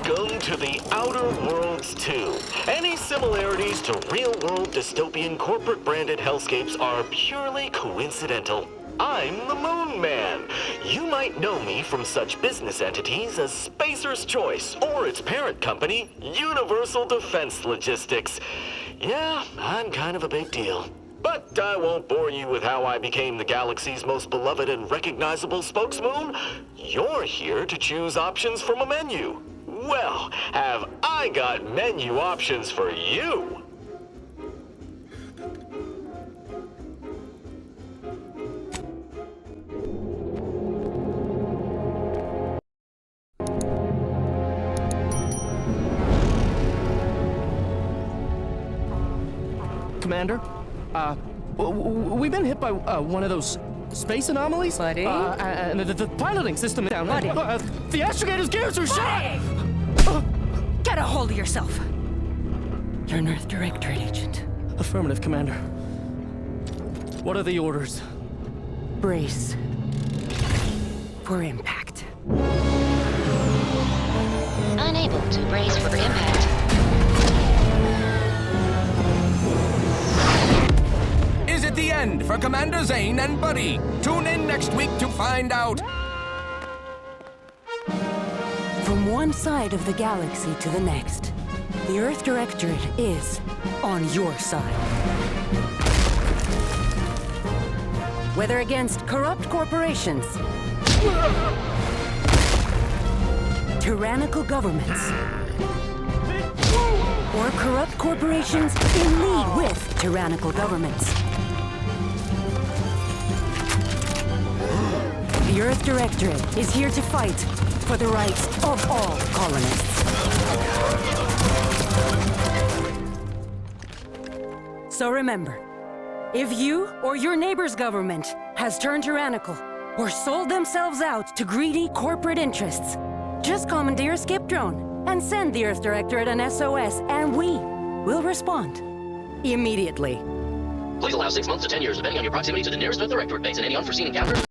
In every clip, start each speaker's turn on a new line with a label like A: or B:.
A: Welcome to the Outer Worlds 2. Any similarities to real-world dystopian corporate-branded hellscapes are purely coincidental. I'm the Moon Man. You might know me from such business entities as Spacer's Choice or its parent company, Universal Defense Logistics. Yeah, I'm kind of a big deal. But I won't bore you with how I became the galaxy's most beloved and recognizable spokesmoon. You're here to choose options from a menu. Well, have I got menu options for you?
B: Commander, we've been hit by one of those space anomalies.
C: Buddy?
B: And the piloting system is down.
C: Buddy?
B: The astrogator's gears are shot!
C: Get a hold of yourself. You're an Earth Directorate agent.
B: Affirmative, Commander. What are the orders?
C: Brace for impact.
D: Unable to brace for impact.
E: Is it the end for Commander Zane and Buddy? Tune in next week to find out.
C: From one side of the galaxy to the next, the Earth Directorate is on your side. Whether against corrupt corporations, tyrannical governments, or corrupt corporations in league with tyrannical governments, the Earth Directorate is here to fight for the rights of all colonists. So remember, if you or your neighbor's government has turned tyrannical or sold themselves out to greedy corporate interests, just commandeer a skip drone and send the Earth Directorate an SOS, and we will respond immediately.
F: Please allow 6 months to 10 years, depending on your proximity to the nearest Earth Directorate base and any unforeseen encounters.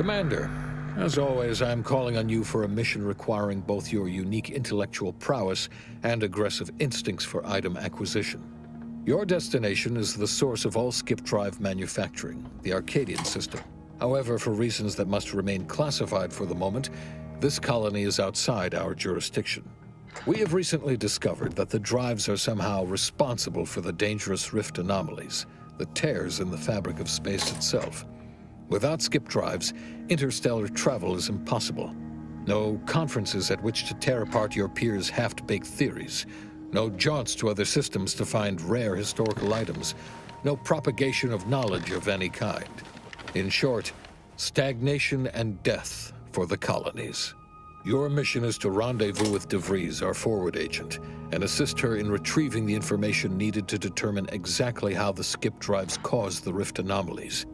G: Commander, as always, I'm calling on you for a mission requiring both your unique intellectual prowess and aggressive instincts for item acquisition. Your destination is the source of all skip drive manufacturing, the Arcadian system. However, for reasons that must remain classified for the moment, this colony is outside our jurisdiction. We have recently discovered that the drives are somehow responsible for the dangerous rift anomalies, the tears in the fabric of space itself. Without skip drives, interstellar travel is impossible. No conferences at which to tear apart your peers' half-baked theories. No jaunts to other systems to find rare historical items. No propagation of knowledge of any kind. In short, stagnation and death for the colonies. Your mission is to rendezvous with DeVries, our forward agent, and assist her in retrieving the information needed to determine exactly how the skip drives caused the rift anomalies.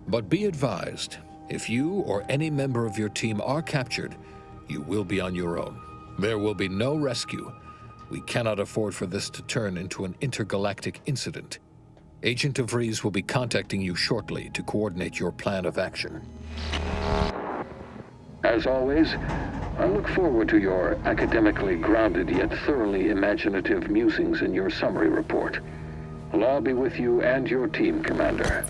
G: But be advised, if you or any member of your team are captured, you will be on your own. There will be no rescue. We cannot afford for this to turn into an intergalactic incident. Agent DeVries will be contacting you shortly to coordinate your plan of action. As always, I look forward to your academically grounded yet thoroughly imaginative musings in your summary report. Allah be with you and your team, Commander.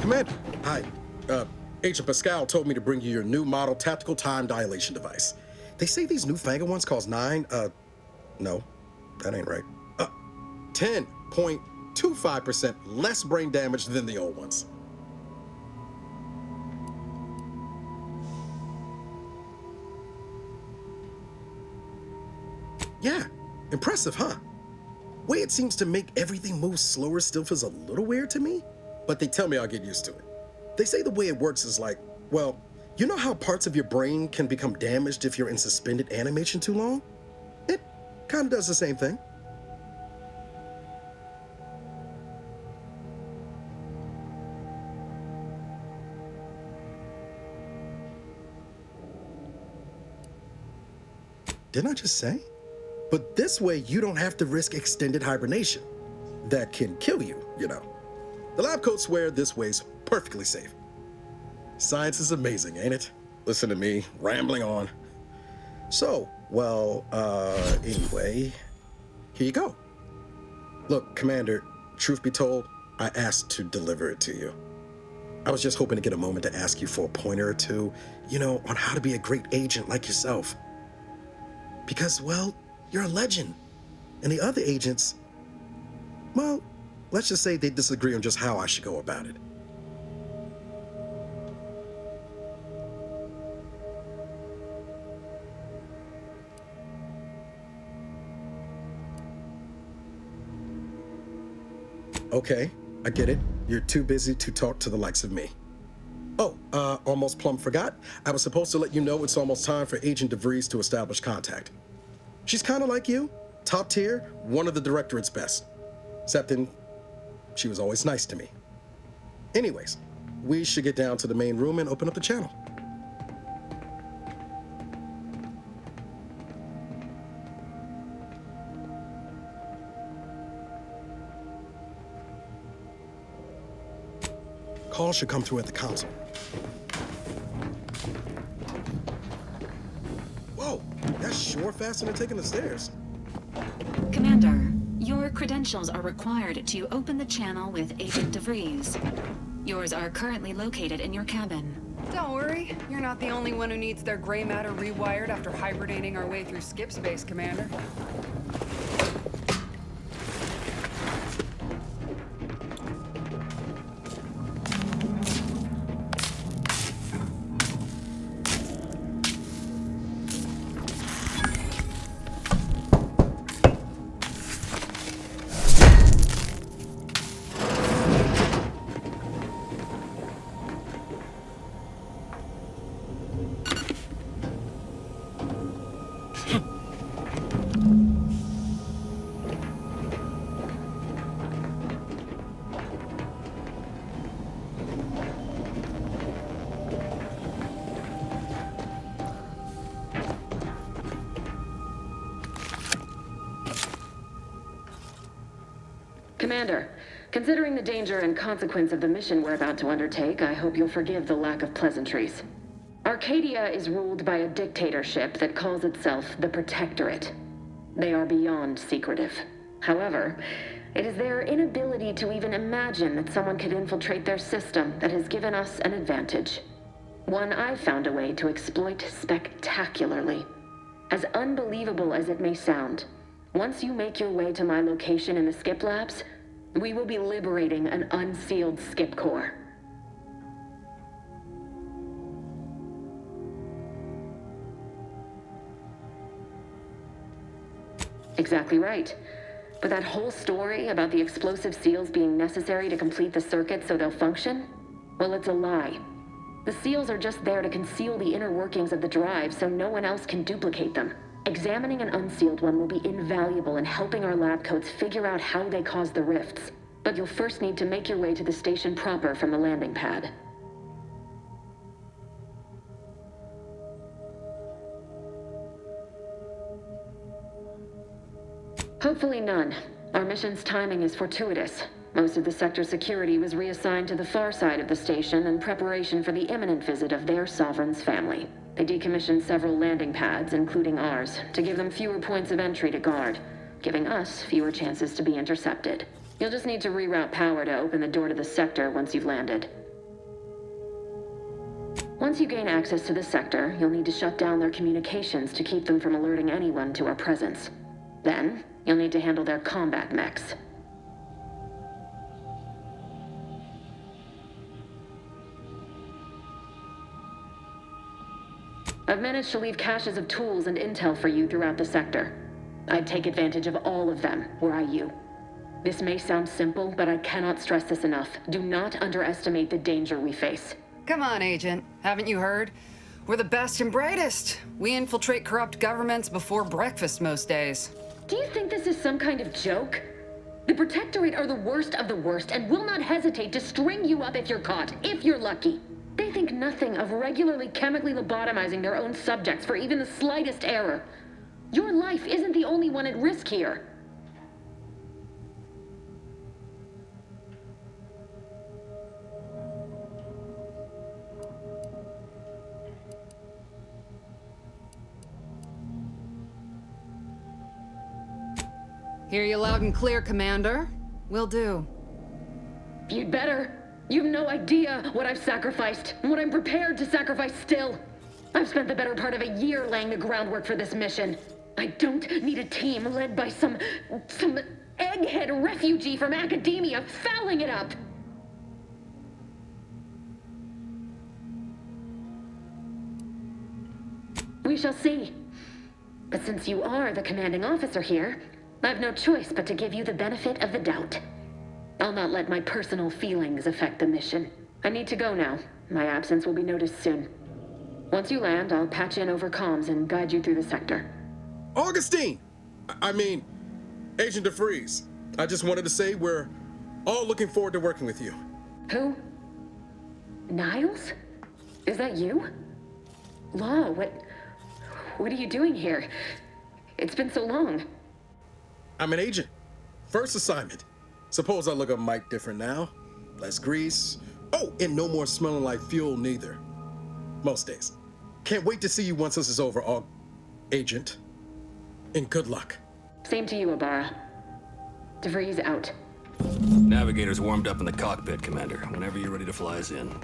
H: Commander, hi. Agent Pascal told me to bring you your new model tactical time dilation device. They say these newfangled ones cause no, that ain't right. 10.25% less brain damage than the old ones. Yeah, impressive, huh? Way it seems to make everything move slower still feels a little weird to me, but they tell me I'll get used to it. They say the way it works is like, well, you know how parts of your brain can become damaged if you're in suspended animation too long? It kind of does the same thing. Didn't I just say? But this way, you don't have to risk extended hibernation. That can kill you, you know. The lab coats swear this way's perfectly safe. Science is amazing, ain't it? Listen to me, rambling on. So, well, anyway, here you go. Look, Commander, truth be told, I asked to deliver it to you. I was just hoping to get a moment to ask you for a pointer or two, you know, on how to be a great agent like yourself. Because, well, you're a legend. And the other agents, well, let's just say they disagree on just how I should go about it. Okay, I get it. You're too busy to talk to the likes of me. Oh, almost plumb forgot. I was supposed to let you know it's almost time for Agent DeVries to establish contact. She's kind of like you, top tier, one of the Directorate's best. Except she was always nice to me. Anyways, we should get down to the main room and open up the channel. Call should come through at the console. Whoa, that's sure faster than taking the stairs.
I: Commander, your credentials are required to open the channel with Agent DeVries. Yours are currently located in your cabin.
J: Don't worry, you're not the only one who needs their gray matter rewired after hibernating our way through skip space, Commander.
K: Commander, considering the danger and consequence of the mission we're about to undertake, I hope you'll forgive the lack of pleasantries. Arcadia is ruled by a dictatorship that calls itself the Protectorate. They are beyond secretive. However, it is their inability to even imagine that someone could infiltrate their system that has given us an advantage. One I've found a way to exploit spectacularly. As unbelievable as it may sound, once you make your way to my location in the Skip Labs, we will be liberating an unsealed Skip Core. Exactly right. But that whole story about the explosive seals being necessary to complete the circuit so they'll function? Well, it's a lie. The seals are just there to conceal the inner workings of the drive so no one else can duplicate them. Examining an unsealed one will be invaluable in helping our lab coats figure out how they cause the rifts. But you'll first need to make your way to the station proper from the landing pad. Hopefully none. Our mission's timing is fortuitous. Most of the sector security was reassigned to the far side of the station in preparation for the imminent visit of their sovereign's family. They decommissioned several landing pads, including ours, to give them fewer points of entry to guard, giving us fewer chances to be intercepted. You'll just need to reroute power to open the door to the sector once you've landed. Once you gain access to the sector, you'll need to shut down their communications to keep them from alerting anyone to our presence. Then, you'll need to handle their combat mechs. I've managed to leave caches of tools and intel for you throughout the sector. I'd take advantage of all of them, were I you. This may sound simple, but I cannot stress this enough. Do not underestimate the danger we face.
J: Come on, Agent. Haven't you heard? We're the best and brightest. We infiltrate corrupt governments before breakfast most days.
K: Do you think this is some kind of joke? The Protectorate are the worst of the worst and will not hesitate to string you up if you're caught, if you're lucky. They think nothing of regularly chemically lobotomizing their own subjects for even the slightest error. Your life isn't the only one at risk here.
J: Hear you loud and clear, Commander. Will do.
K: You'd better. You've no idea what I've sacrificed, and what I'm prepared to sacrifice still. I've spent the better part of a year laying the groundwork for this mission. I don't need a team led by some egghead refugee from academia fouling it up. We shall see. But since you are the commanding officer here, I've no choice but to give you the benefit of the doubt. I'll not let my personal feelings affect the mission. I need to go now. My absence will be noticed soon. Once you land, I'll patch in over comms and guide you through the sector.
H: Augustine! I mean, Agent DeFreeze. I just wanted to say we're all looking forward to working with you.
K: Who? Niles? Is that you? Law, what are you doing here? It's been so long.
H: I'm an agent. First assignment. Suppose I look a mite different now. Less grease. Oh, and no more smelling like fuel neither. Most days. Can't wait to see you once this is over, Agent. And good luck.
K: Same to you, Ibarra. DeVries out.
L: Navigator's warmed up in the cockpit, Commander. Whenever you're ready to fly us in.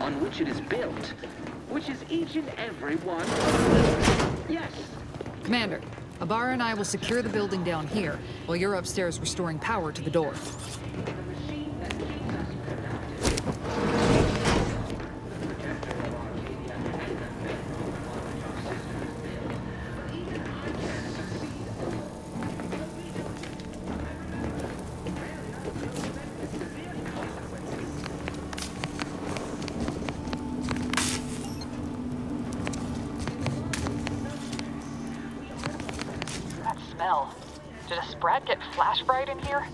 M: on which it is built, which is each and every one. Yes.
J: Commander, Ibarra and I will secure the building down here, while you're upstairs restoring power to the door.
N: Smell. Did a sprat get flash fried in here?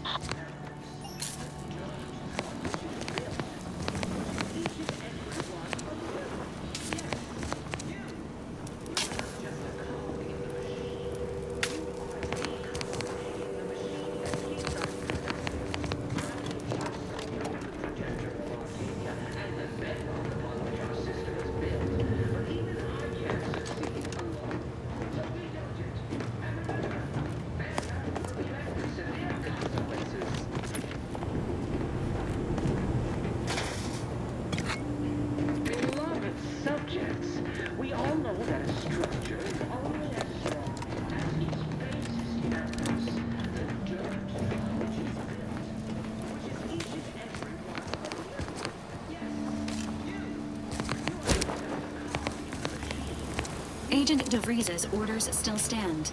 I: Agent DeVries's orders still stand.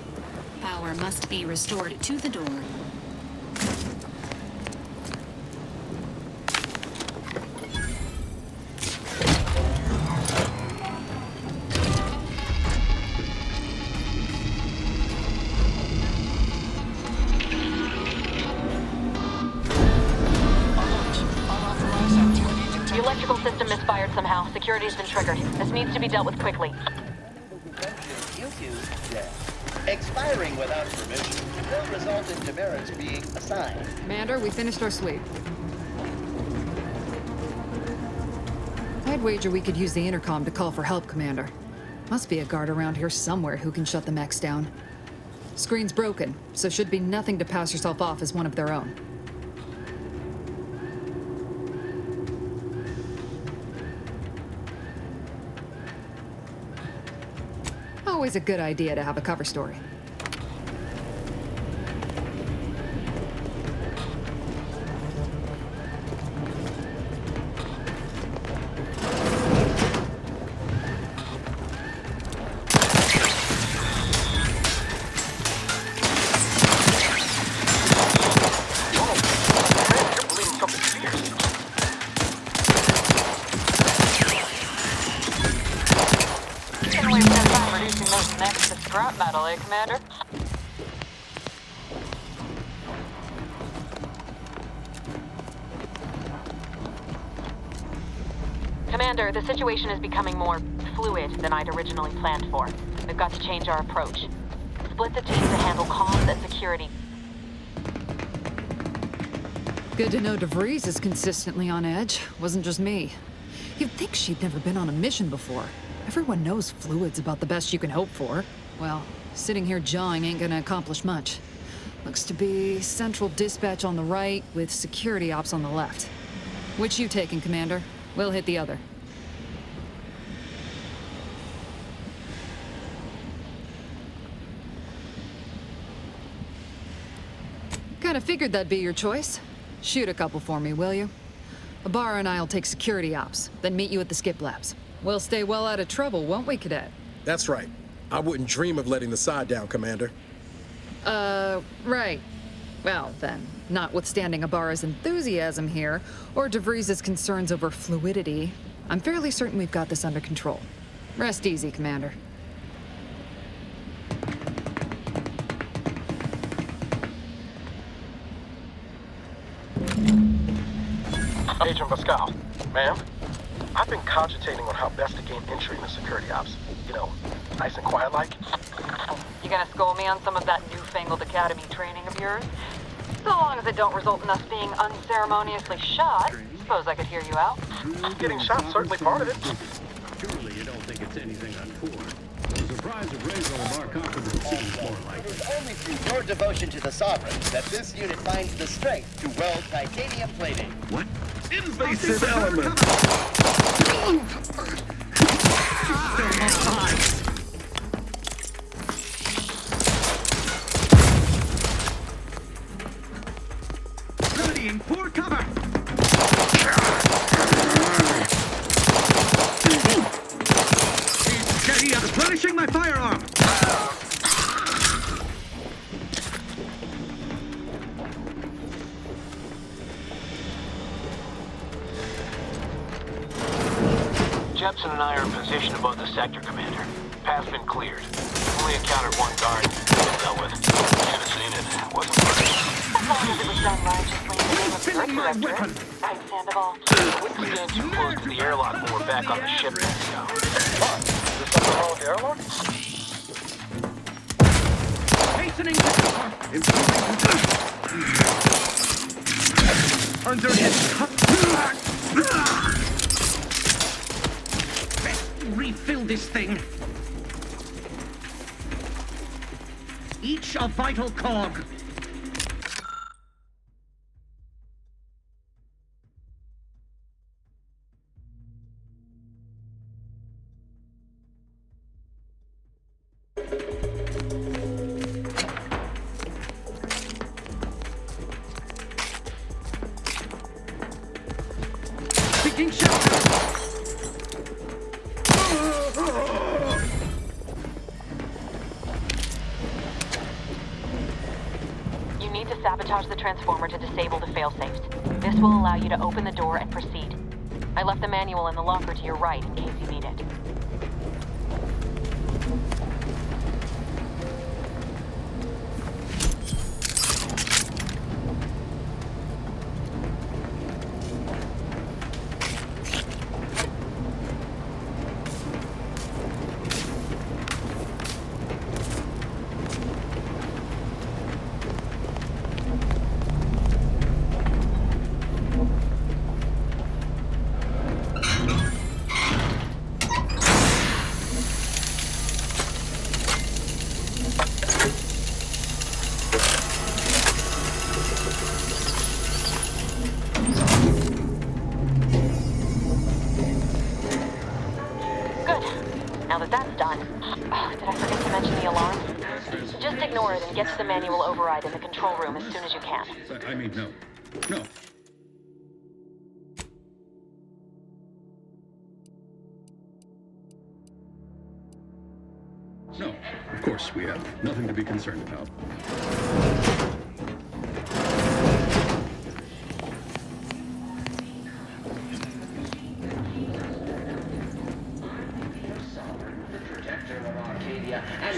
I: Power must be restored to the door.
N: The electrical system misfired somehow. Security's been triggered. This needs to be dealt with quickly.
O: Expiring without permission will result in demerits being assigned.
J: Commander, we finished our sweep. I'd wager we could use the intercom to call for help, Commander. Must be a guard around here somewhere who can shut the mechs down. Screen's broken, so should be nothing to pass yourself off as one of their own. Always a good idea to have a cover story.
N: Scrap metal, eh, Commander? Commander, the situation is becoming more fluid than I'd originally planned for. We've got to change our approach. Split the team to handle comms and security.
J: Good to know DeVries is consistently on edge. Wasn't just me. You'd think she'd never been on a mission before. Everyone knows fluid's about the best you can hope for. Well, sitting here jawing ain't gonna accomplish much. Looks to be central dispatch on the right with security ops on the left. Which you taking, Commander? We'll hit the other. Kinda figured that'd be your choice. Shoot a couple for me, will you? Ibarra and I'll take security ops, then meet you at the skip labs. We'll stay well out of trouble, won't we, Cadet?
H: That's right. I wouldn't dream of letting the side down, Commander.
J: Right. Well, then, notwithstanding Ibarra's enthusiasm here, or DeVries' concerns over fluidity, I'm fairly certain we've got this under control. Rest easy, Commander.
P: Agent Pascal, ma'am, I've been cogitating on how best to gain entry into security ops. You know, nice and quiet like.
N: You gonna school me on some of that newfangled academy training of yours? So long as it don't result in us being unceremoniously shot, suppose I could hear you out.
P: Getting shot's certainly part of it.
Q: Surely you don't think it's anything untoward. The surprise of raising all of our confidence seems more likely.
O: It is only through your devotion to the Sovereign that this unit finds the strength to weld titanium plating.
Q: What? invasive element.
M: Remedying poor cover. Steady, I'm replenishing my firearm.
R: Jepson and I are in position above the sector, Commander. Path's been cleared. Only encountered one guard. Been dealt with. Should have seen it. Wasn't working.
N: As long as it was done righteously in the name of the Great Directorate. Thanks, Sandoval.
R: We came too close to the airlock when we're back on the ship next go. What? Is there something wrong with the airlock?
M: Hastening to cover. Improving position. Under his cut. Refill this thing. Each a vital cog. Taking shelter.
N: Sabotage the transformer to disable the failsafes. This will allow you to open the door and proceed. I left the manual in the locker to your right in case you need it. Now that that's done, did I forget to mention the alarm? Just ignore it and get to the manual override in the control room as soon as you can.
Q: I mean, no. No. No, of course we have nothing to be concerned about.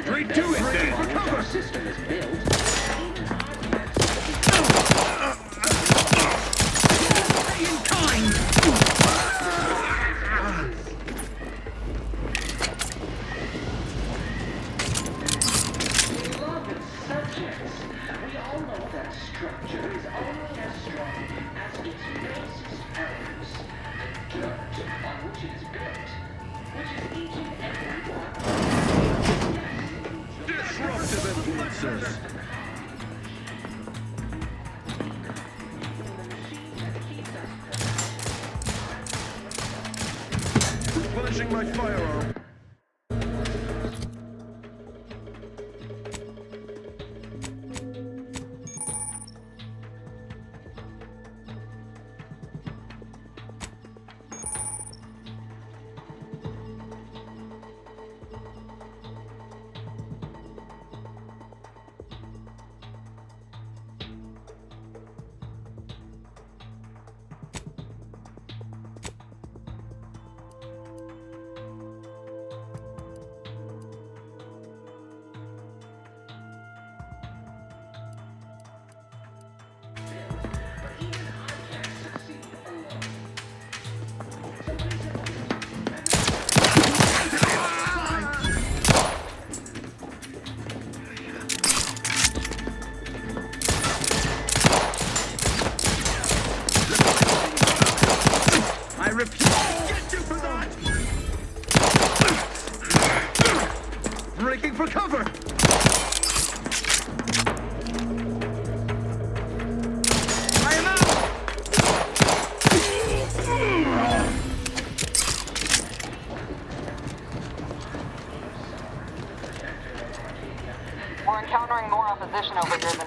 M: Straight to it, then! Cover! System is built. Stay in time! Beloved subjects, we all know that structure is only as strong as its basest elements. The dirt on which it is built, which is each and every one.
Q: Disruptive influences. Replenishing my firearm.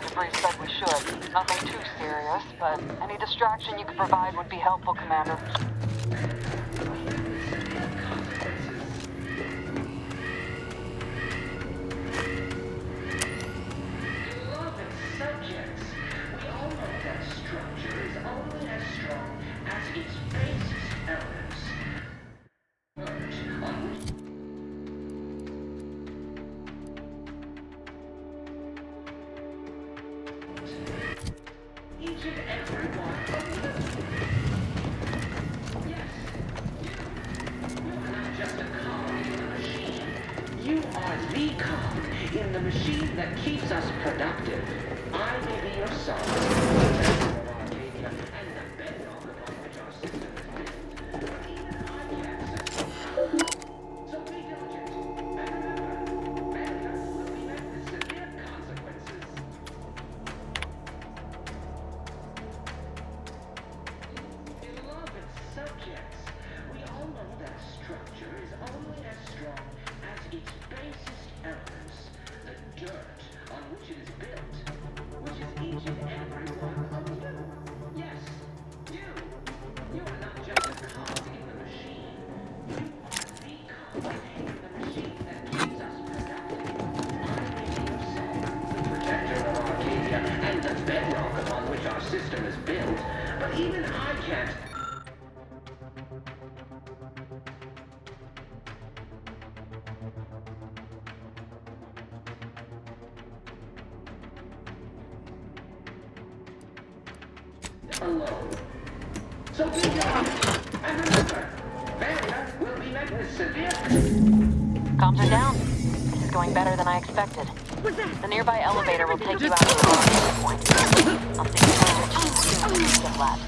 N: DeVries said we should. Nothing too serious, but any distraction you could provide would be helpful, Commander.
M: You are the cog in the machine that keeps us productive. I may be your son, and the bedrock upon which our system is built. But even I can't set so be diligent. And remember, failure will be met with severe consequences. Beloved subjects, we all know that structure is only as strong as its basest elements, the dirt on which it is built, which is each and every one of you. Yes, you. You are not just a cog in the machine. You are the cog in the machine that keeps us productive. I may be your soul, the protector of Arcadia, and the bedrock upon which our system is built, but even I can't. Alone. So be diligent, and remember, failure will be met with severe.
N: Comms are down. This is going better than I expected. The nearby elevator will take you out to the launching point. I'll see you later. Soon as you get left.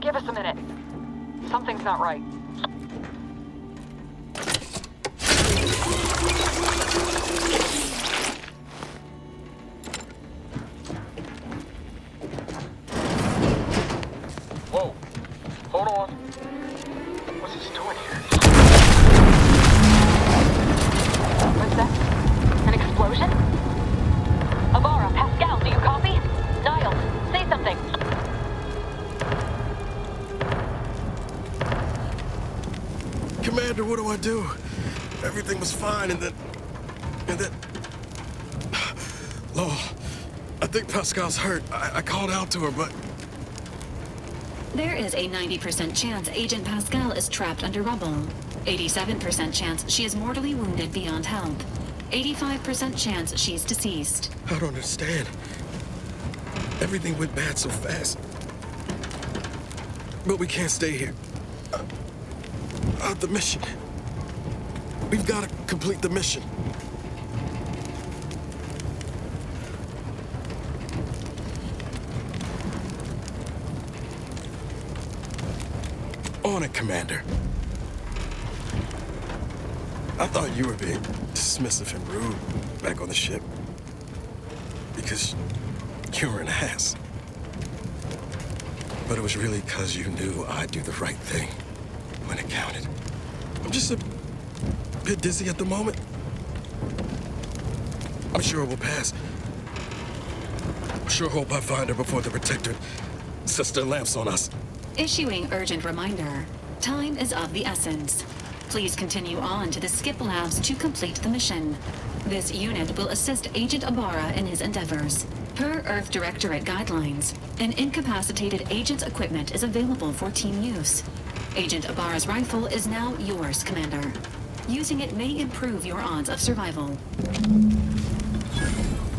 N: Give us a minute. Something's not right.
P: Whoa. Hold on. What's this doing here?
N: What's that? An explosion? Avara, Pascal, do you copy? Niles, say something.
H: Commander, what do I do? Everything was fine, and then... Lol, I think Pascal's hurt. I called out to her, but...
I: There is a 90% chance Agent Pascal is trapped under rubble. 87% chance she is mortally wounded beyond help. 85% chance she's deceased.
H: I don't understand. Everything went bad so fast. But we can't stay here. The mission. We've got to complete the mission. On it, Commander. I thought you were being dismissive and rude back on the ship. Because you were an ass. But it was really because you knew I'd do the right thing when it counted. I'm just a bit dizzy at the moment. I'm sure it will pass. I sure hope I find her before the Protector sets their lamps on us.
I: Issuing urgent reminder. Time is of the essence. Please continue on to the skip labs to complete the mission. This unit will assist Agent Ibarra in his endeavors. Per Earth Directorate guidelines, an incapacitated agent's equipment is available for team use. Agent Ibarra's rifle is now yours, Commander. Using it may improve your odds of survival.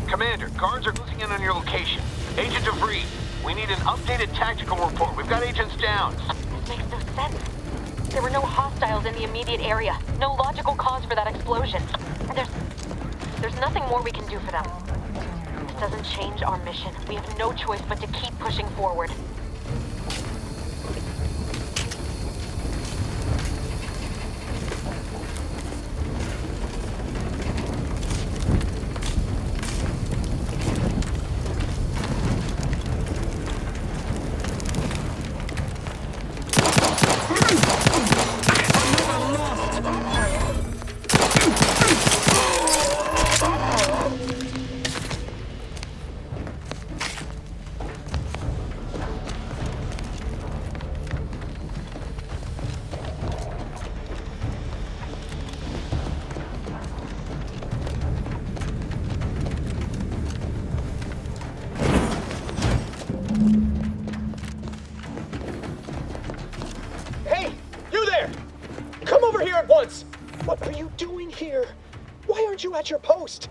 R: Commander, guards are closing in on your location. Agent DeVries, we need an updated tactical report. We've got agents down.
N: This makes no sense. There were no hostiles in the immediate area. No logical cause for that explosion. And there's nothing more we can do for them. doesn't change our mission. We have no choice but to keep pushing forward.
P: What are you doing here? Why aren't you at your post?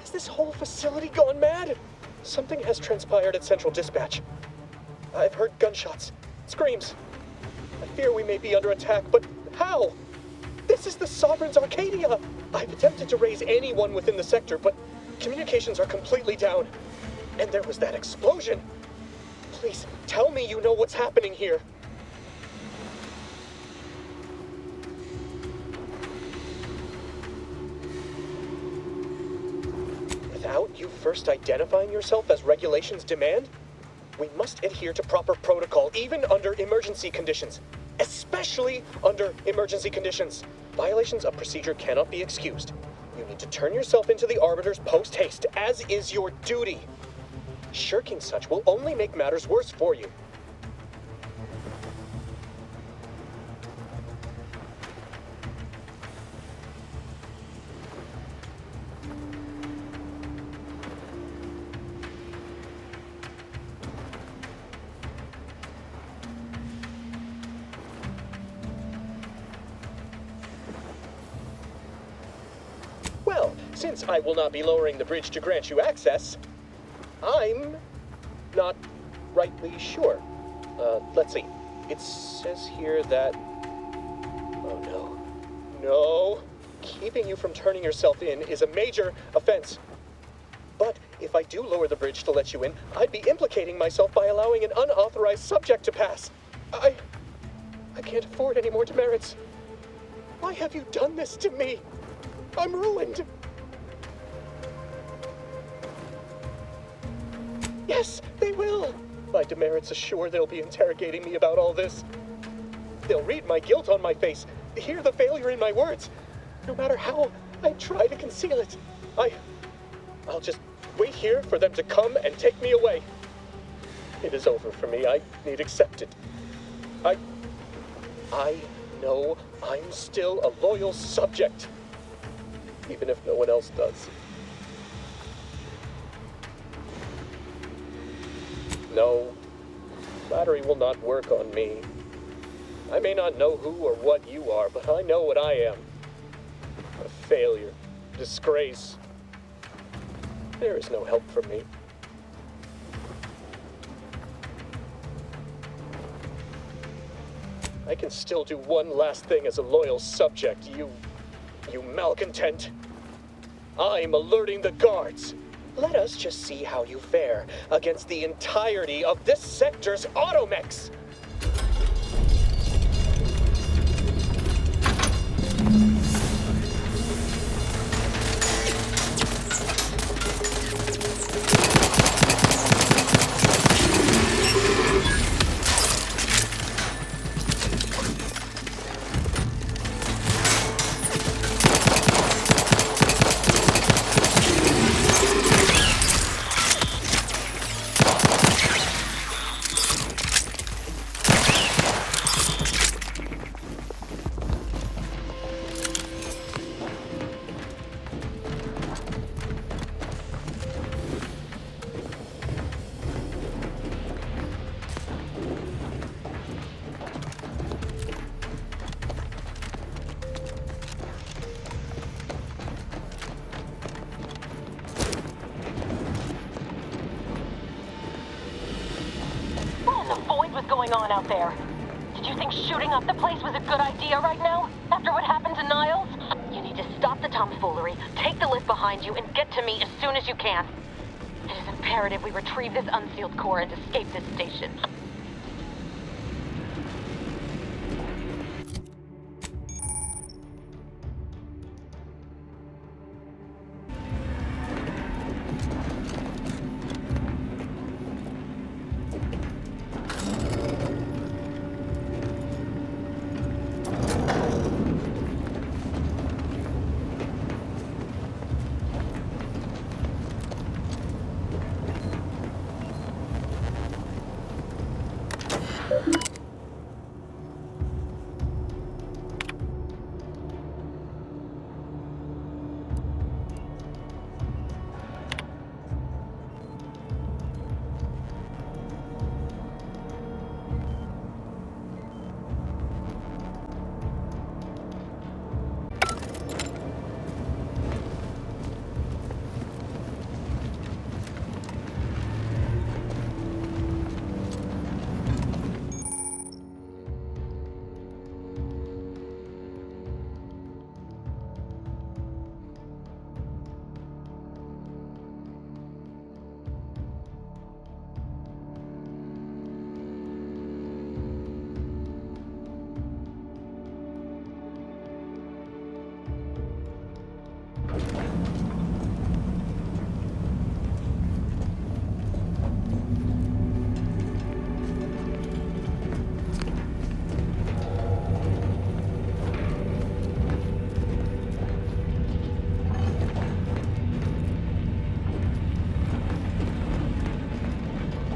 P: Has this whole facility gone mad? Something has transpired at Central Dispatch. I've heard gunshots, screams. I fear we may be under attack, but how? This is the Sovereign's Arcadia! I've attempted to raise anyone within the sector, but communications are completely down. And there was that explosion. Please, tell me you know what's happening here. Without you first identifying yourself as regulations demand, we must adhere to proper protocol, even under emergency conditions. Especially under emergency conditions. Violations of procedure cannot be excused. You need to turn yourself into the Arbiter's post-haste, as is your duty. Shirking such will only make matters worse for you. Well, since I will not be lowering the bridge to grant you access, I'm not rightly sure. Let's see. It says here that... Oh no. No. Keeping you from turning yourself in is a major offense. But if I do lower the bridge to let you in, I'd be implicating myself by allowing an unauthorized subject to pass. I can't afford any more demerits. Why have you done this to me? I'm ruined. Yes, they will. My demerits assure they'll be interrogating me about all this. They'll read my guilt on my face, hear the failure in my words. No matter how I try to conceal it, I'll just wait here for them to come and take me away. It is over for me. I need accept it. I know I'm still a loyal subject, even if no one else does. No, flattery will not work on me. I may not know who or what you are, but I know what I am. A failure, disgrace. There is no help for me. I can still do one last thing as a loyal subject, you malcontent. I'm alerting the guards. Let us just see how you fare against the entirety of this sector's automechs.
N: On out there. Did you think shooting up the place was a good idea right now? After what happened to Niles? You need to stop the tomfoolery, take the lift behind you, and get to me as soon as you can. It is imperative we retrieve this unsealed core and escape this station.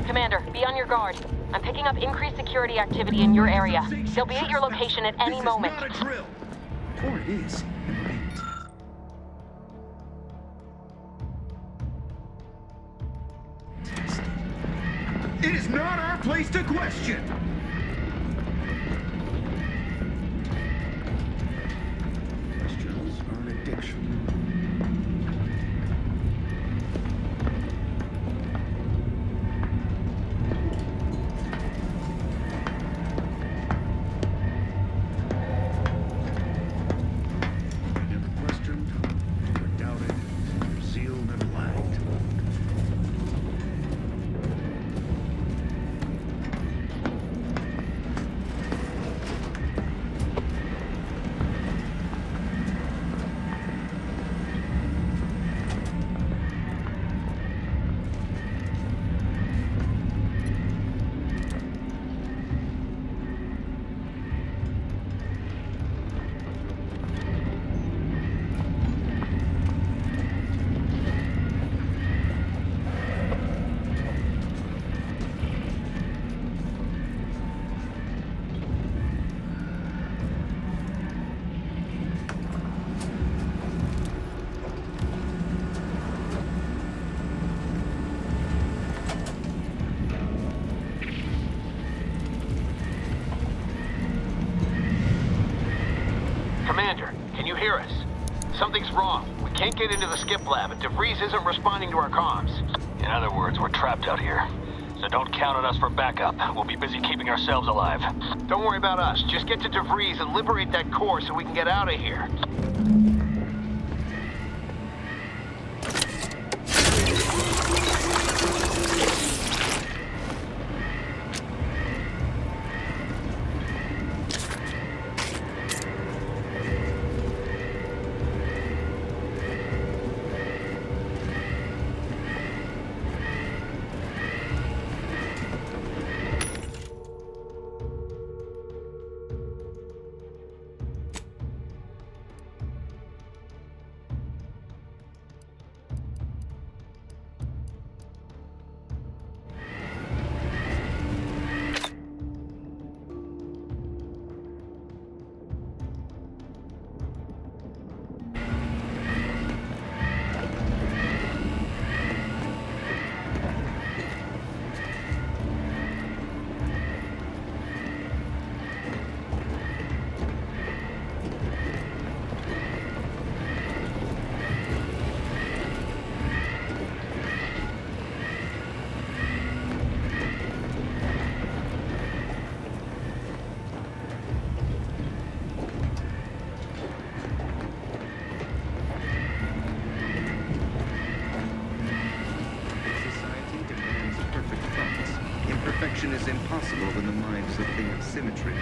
N: Commander, be on your guard. I'm picking up increased security activity in your area. They'll be at your location at any moment.
Q: This is not a drill. Or it is. It is not our place to question. Questions are an addiction.
R: Something's wrong. We can't get into the skip lab, and DeVries isn't responding to our comms. In other words, we're trapped out here. So don't count on us for backup. We'll be busy keeping ourselves alive. Don't worry about us. Just get to DeVries and liberate that core so we can get out of here.
S: perfection is impossible when the mind is a thing of symmetry.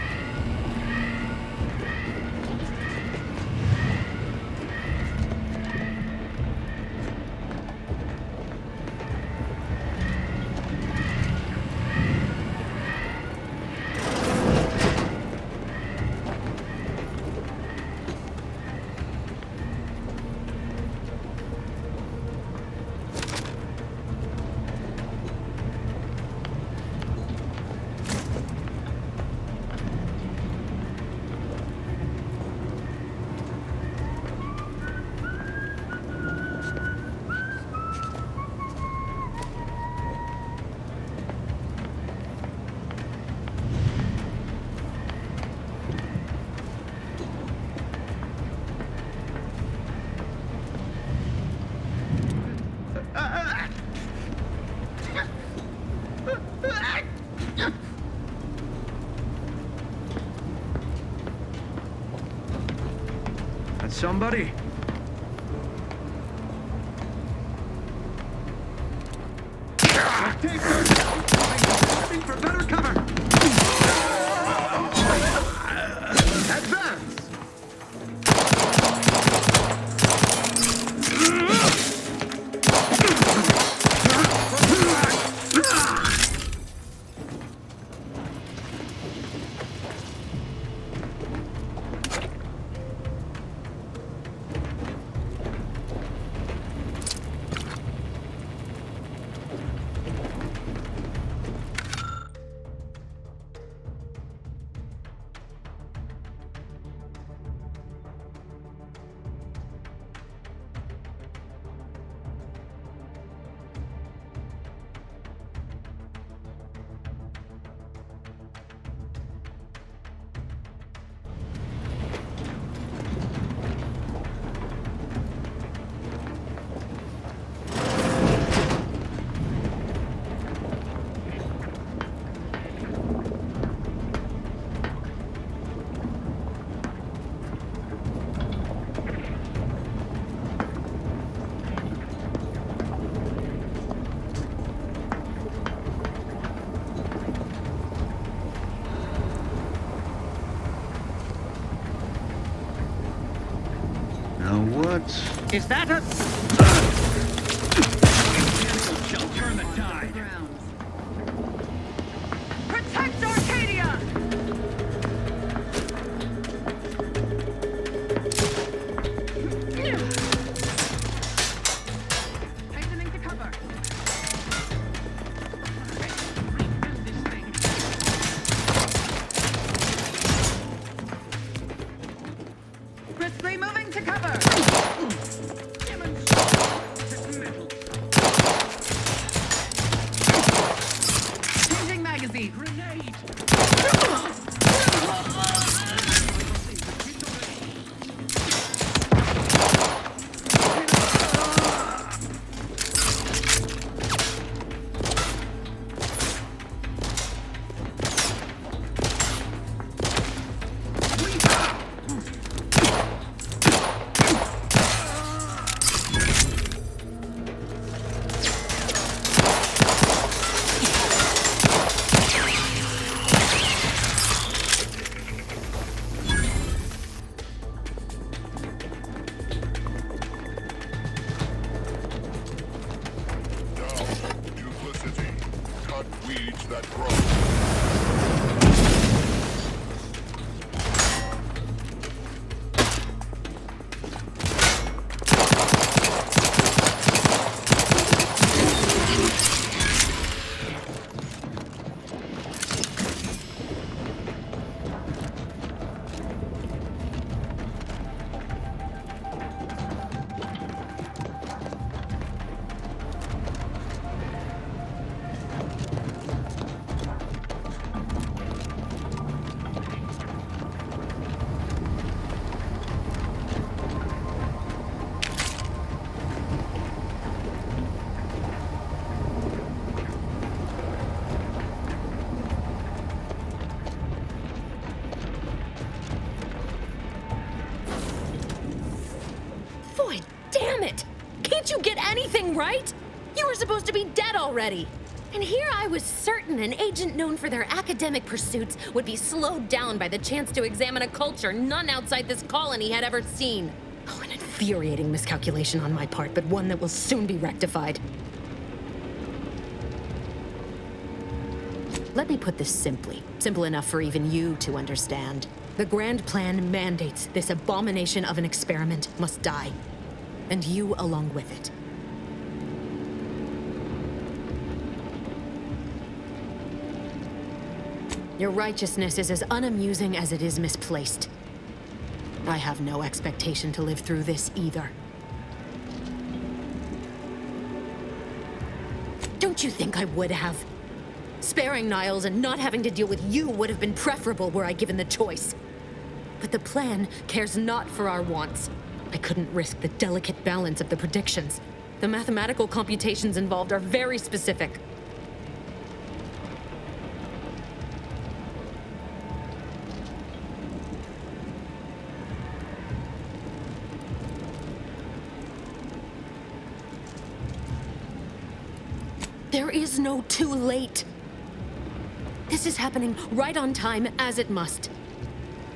T: Somebody? Looking for better cover. Advance. Is that a... shall turn the tide.
N: Protect Arcadia! Hastening to cover. Briskly moving to cover. Changing magazine. Grenade.
U: Damn it! Can't you get anything right? You were supposed to be dead already. And here I was certain an agent known for their academic pursuits would be slowed down by the chance to examine a culture none outside this colony had ever seen. Oh, an infuriating miscalculation on my part, but one that will soon be rectified. Let me put this simply. Simple enough for even you to understand. The grand plan mandates this abomination of an experiment must die. And you along with it. Your righteousness is as unamusing as it is misplaced. I have no expectation to live through this either. Don't you think I would have? Sparing Niles and not having to deal with you would have been preferable were I given the choice. But the plan cares not for our wants. I couldn't risk the delicate balance of the predictions. The mathematical computations involved are very specific. There is no too late. This is happening right on time, as it must.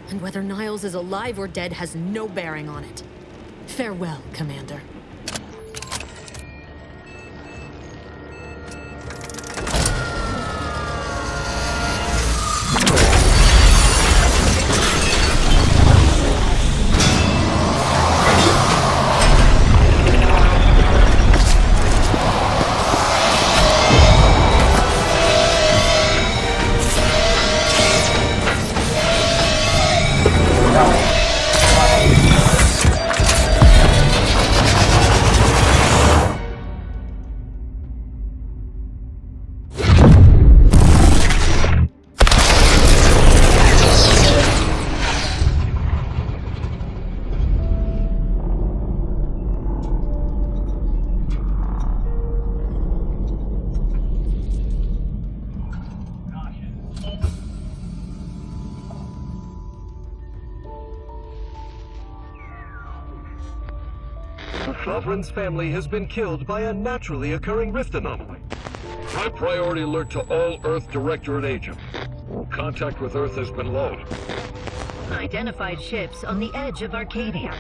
U: And whether Niles is alive or dead has no bearing on it. Farewell, Commander.
V: Lovren's family has been killed by a naturally occurring rift anomaly. High priority alert to all Earth Directorate agents. Contact with Earth has been low.
W: Identified ships on the edge of Arcadia.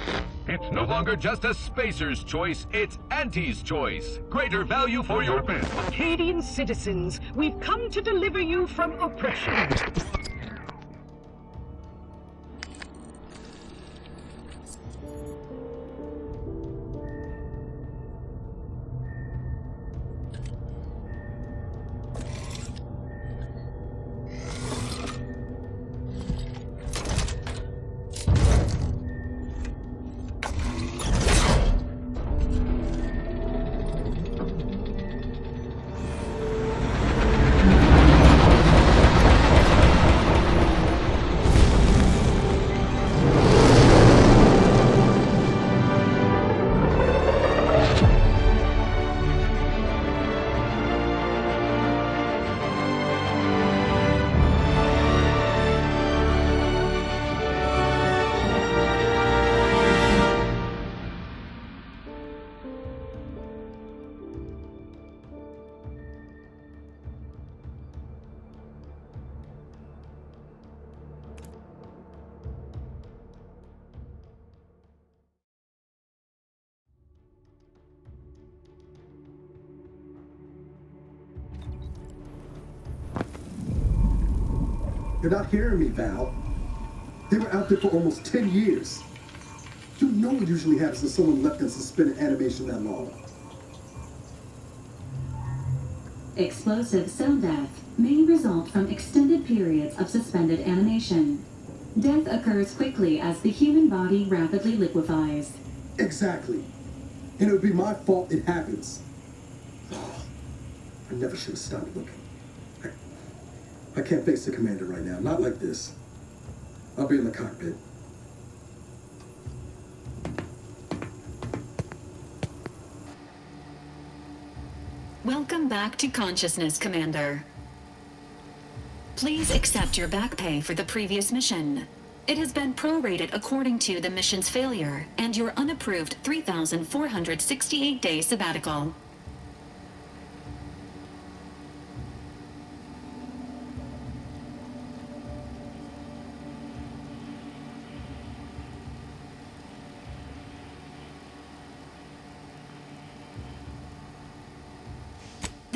V: It's no longer just a spacer's choice, it's Auntie's choice. Greater value for your bid.
W: Arcadian citizens, we've come to deliver you from oppression.
X: You're not hearing me, Val. They were out there for almost 10 years. You know what usually happens when someone left in suspended animation that long.
I: Explosive cell death may result from extended periods of suspended animation. Death occurs quickly as the human body rapidly liquefies.
X: Exactly. And it would be my fault it happens. Oh, I never should have stopped looking. I can't face the commander right now. Not like this. I'll be in the cockpit.
I: Welcome back to consciousness, Commander. Please accept your back pay for the previous mission. It has been prorated according to the mission's failure and your unapproved 3,468-day sabbatical.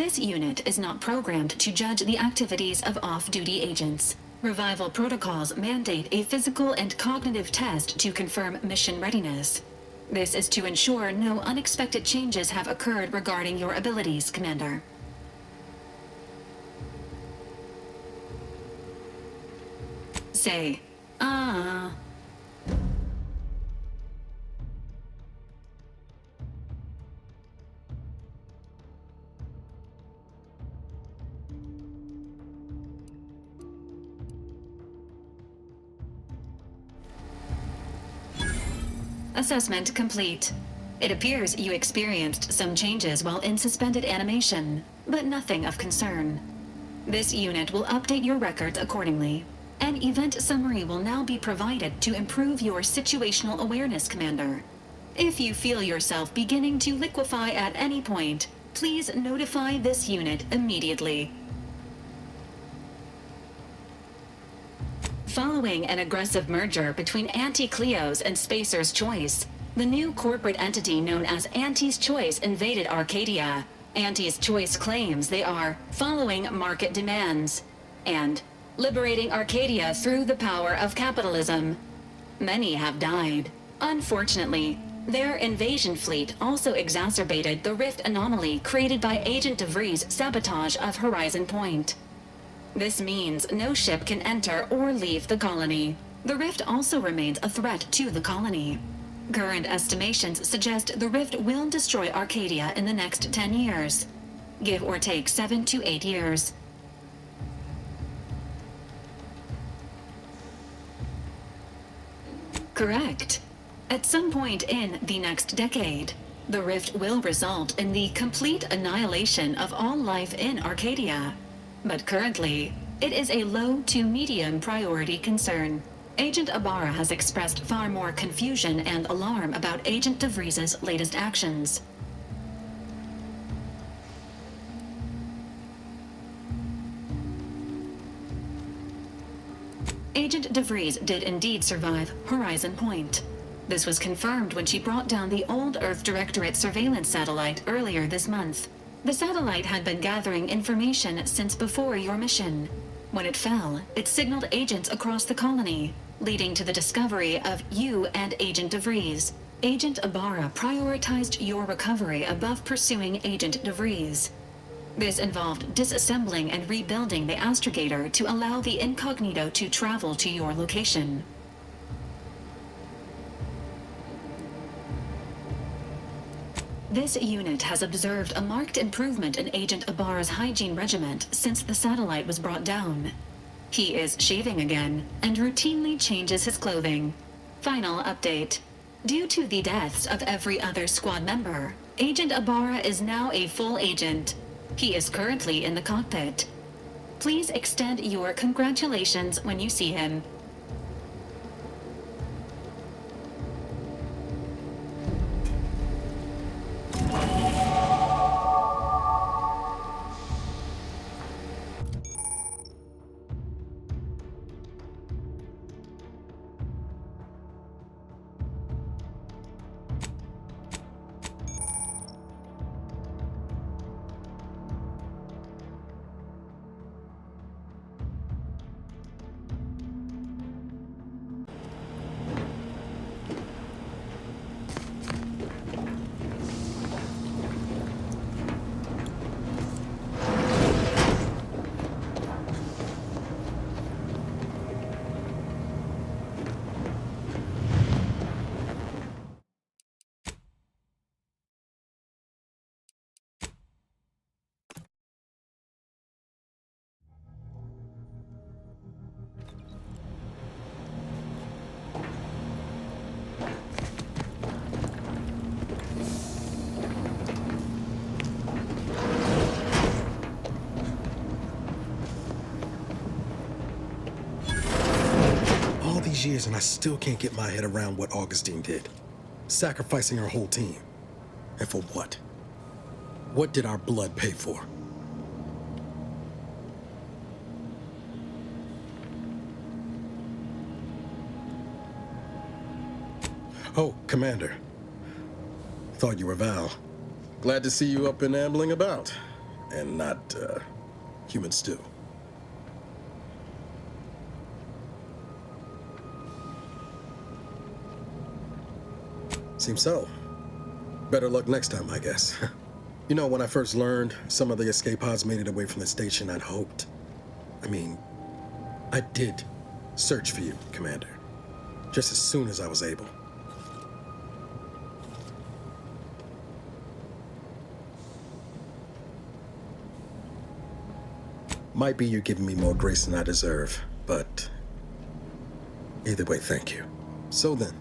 I: This unit is not programmed to judge the activities of off-duty agents. Revival protocols mandate a physical and cognitive test to confirm mission readiness. This is to ensure no unexpected changes have occurred regarding your abilities, Commander. Say, ah. Assessment complete. It appears you experienced some changes while in suspended animation, but nothing of concern. This unit will update your records accordingly. An event summary will now be provided to improve your situational awareness, Commander. If you feel yourself beginning to liquefy at any point, please notify this unit immediately. Following an aggressive merger between Anti-Cleo's and Spacer's Choice, the new corporate entity known as Anti's Choice invaded Arcadia. Anti's Choice claims they are following market demands and liberating Arcadia through the power of capitalism. Many have died. Unfortunately, their invasion fleet also exacerbated the rift anomaly created by Agent DeVries' sabotage of Horizon Point. This means no ship can enter or leave the colony. The rift also remains a threat to the colony. Current estimations suggest the rift will destroy Arcadia in the next 10 years. Give or take 7 to 8 years. Correct. At some point in the next decade, the rift will result in the complete annihilation of all life in Arcadia. But currently, it is a low to medium priority concern. Agent Ibarra has expressed far more confusion and alarm about Agent DeVries' latest actions. Agent DeVries did indeed survive Horizon Point. This was confirmed when she brought down the old Earth Directorate surveillance satellite earlier this month. The satellite had been gathering information since before your mission. When it fell, it signaled agents across the colony, leading to the discovery of you and Agent DeVries. Agent Ibarra prioritized your recovery above pursuing Agent DeVries. This involved disassembling and rebuilding the astrogator to allow the incognito to travel to your location. This unit has observed a marked improvement in Agent Ibarra's hygiene regimen since the satellite was brought down. He is shaving again and routinely changes his clothing. Final update. Due to the deaths of every other squad member, Agent Ibarra is now a full agent. He is currently in the cockpit. Please extend your congratulations when you see him.
H: Years and I still can't get my head around what Augustine did. Sacrificing her whole team. And for what? What did our blood pay for? Oh, Commander. Thought you were Val. Glad to see you up and ambling about. and not, human stew. Seems so. Better luck next time, I guess. You know, when I first learned some of the escape pods made it away from the station, I'd hoped. I did search for you, Commander. Just as soon as I was able. Might be you're giving me more grace than I deserve, but either way, thank you. So then,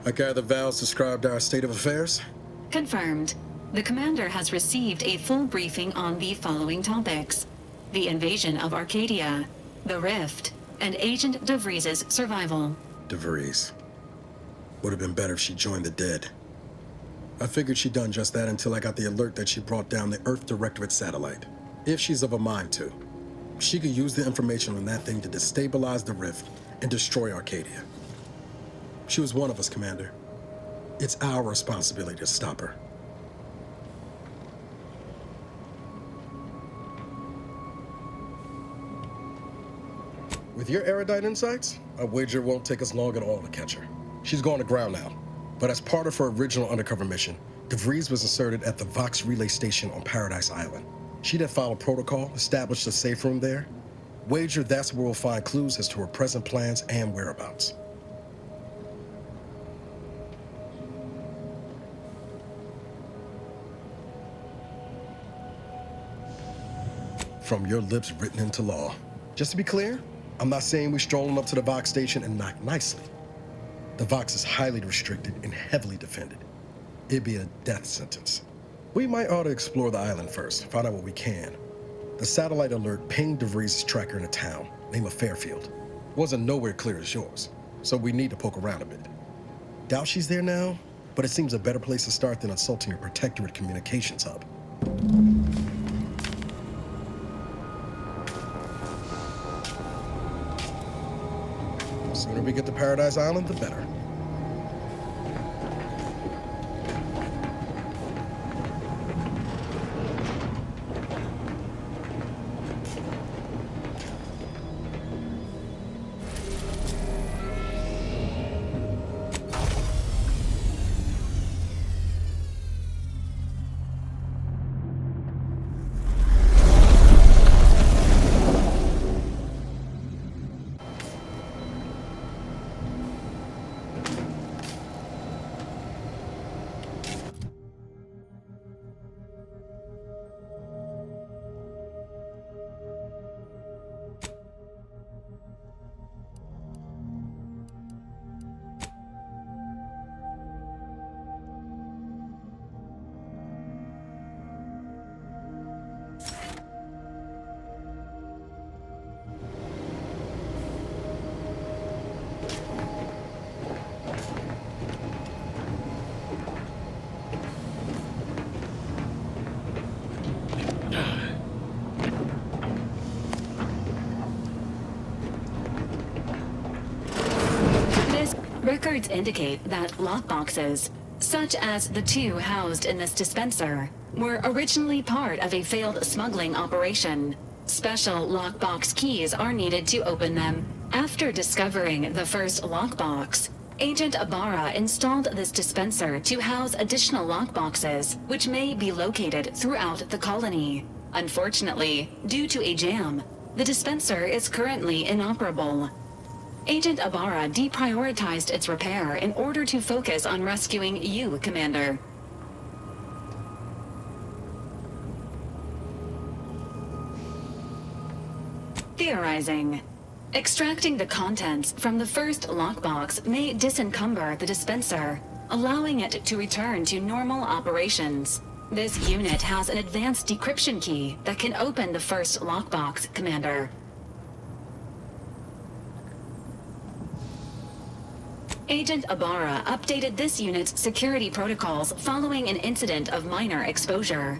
H: I gather Val's described our state of affairs?
I: Confirmed. The commander has received a full briefing on the following topics: the invasion of Arcadia, the Rift, and Agent DeVries' survival.
H: DeVries. Would have been better if she joined the dead. I figured she'd done just that until I got the alert that she brought down the Earth Directorate satellite. If she's of a mind to, she could use the information on that thing to destabilize the Rift and destroy Arcadia. She was one of us, Commander. It's our responsibility to stop her. With your erudite insights, I wager it won't take us long at all to catch her. She's gone to ground now, but as part of her original undercover mission, DeVries was inserted at the Vox relay station on Paradise Island. She'd have followed protocol, established a safe room there. Wager that's where we'll find clues as to her present plans and whereabouts. From your lips written into law. Just to be clear, I'm not saying we're strolling up to the Vox station and knock nicely. The Vox is highly restricted and heavily defended. It'd be a death sentence. We might ought to explore the island first, find out what we can. The satellite alert pinged DeVries' tracker in a town, name of Fairfield. Wasn't nowhere clear as yours, so we need to poke around a bit. Doubt she's there now, but it seems a better place to start than assaulting a protectorate communications hub. The sooner we get to Paradise Island, the better.
I: Records indicate that lockboxes, such as the two housed in this dispenser, were originally part of a failed smuggling operation. Special lockbox keys are needed to open them. After discovering the first lockbox, Agent Ibarra installed this dispenser to house additional lockboxes, which may be located throughout the colony. Unfortunately, due to a jam, the dispenser is currently inoperable. Agent Ibarra deprioritized its repair in order to focus on rescuing you, Commander. Theorizing. Extracting the contents from the first lockbox may disencumber the dispenser, allowing it to return to normal operations. This unit has an advanced decryption key that can open the first lockbox, Commander. Agent Ibarra updated this unit's security protocols following an incident of minor exposure.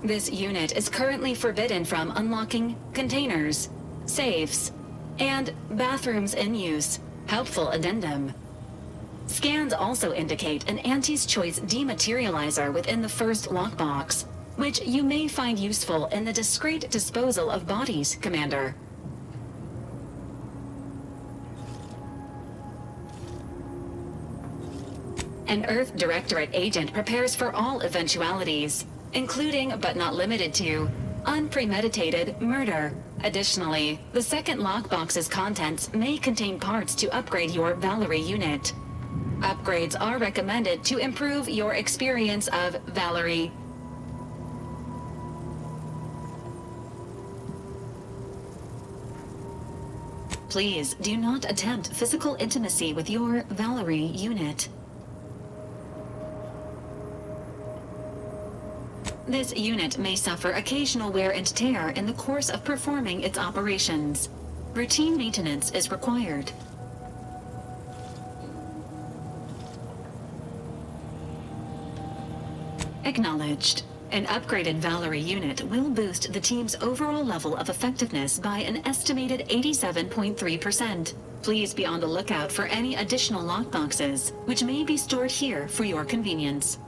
I: This unit is currently forbidden from unlocking containers, safes, and bathrooms in use. Helpful addendum. Scans also indicate an Anti's Choice dematerializer within the first lockbox. which you may find useful in the discreet disposal of bodies, Commander. An Earth Directorate agent prepares for all eventualities, including but not limited to unpremeditated murder. Additionally, the second lockbox's contents may contain parts to upgrade your Valerie unit. Upgrades are recommended to improve your experience of Valerie. Please do not attempt physical intimacy with your Valerie unit. This unit may suffer occasional wear and tear in the course of performing its operations. Routine maintenance is required. Acknowledged. An upgraded Valerie unit will boost the team's overall level of effectiveness by an estimated 87.3%. Please be on the lookout for any additional lockboxes, which may be stored here for your convenience.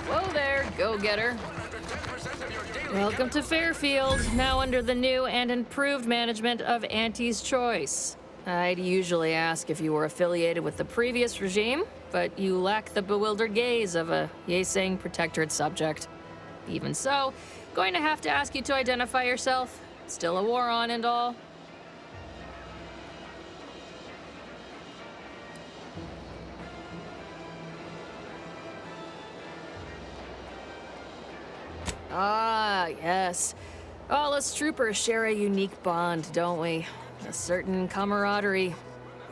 J: Whoa there, go-getter. Welcome to Fairfield, now under the new and improved management of Auntie's Choice. I'd usually ask if you were affiliated with the previous regime, but you lack the bewildered gaze of a yay-saying protectorate subject. Even so, going to have to ask you to identify yourself. Still a war on and all. Ah, yes. All us troopers share a unique bond, don't we? A certain camaraderie.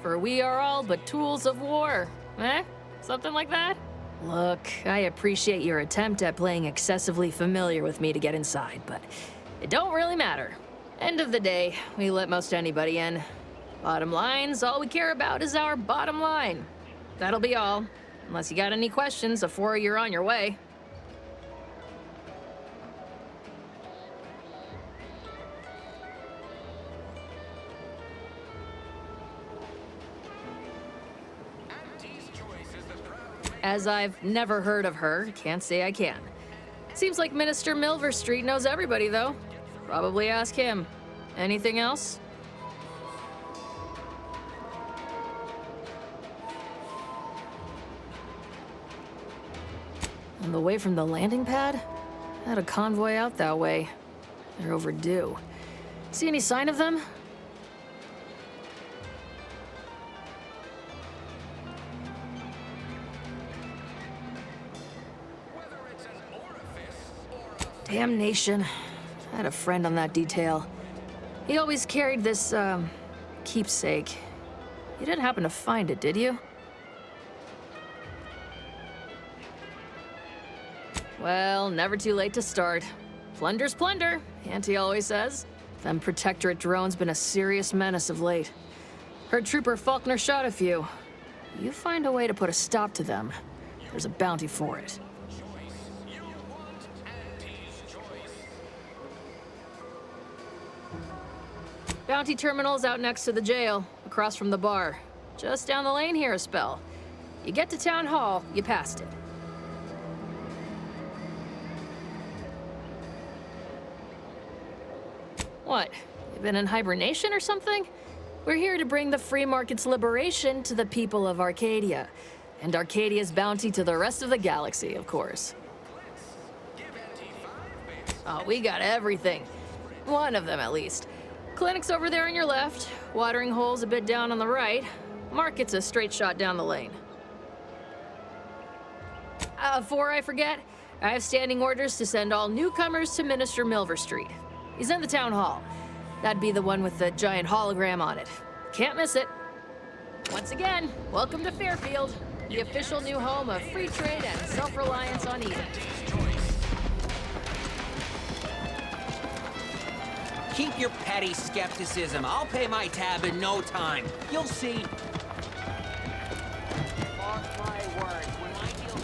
J: For we are all but tools of war. Eh? Something like that? Look, I appreciate your attempt at playing excessively familiar with me to get inside, but it don't really matter. End of the day, we let most anybody in. Bottom line's all we care about is our bottom line. That'll be all. Unless you got any questions before you're on your way. As I've never heard of her, can't say I can. Seems like Minister Milverstreet knows everybody, though. Probably ask him. Anything else? On the way from the landing pad? Had a convoy out that way. They're overdue. See any sign of them? Damnation. I had a friend on that detail. He always carried this, keepsake. You didn't happen to find it, did you? Well, never too late to start. Plunder's plunder, Auntie always says. Them Protectorate drones been a serious menace of late. Heard Trooper Faulkner shot a few. You find a way to put a stop to them, there's a bounty for it. Bounty terminal's out next to the jail, across from the bar. Just down the lane here a spell. You get to Town Hall, you passed it. What? You been in hibernation or something? We're here to bring the free market's liberation to the people of Arcadia. And Arcadia's bounty to the rest of the galaxy, of course. Oh, we got everything. One of them, at least. Clinic's over there on your left. Watering hole's a bit down on the right. Market's a straight shot down the lane. Before I forget, I have standing orders to send all newcomers to Minister Milverstreet. He's in the town hall. That'd be the one with the giant hologram on it. Can't miss it. Once again, welcome to Fairfield, the official new home of free trade and self-reliance on Eden.
A: Keep your petty skepticism. I'll pay my tab in no time. You'll see. Mark my words, when my deal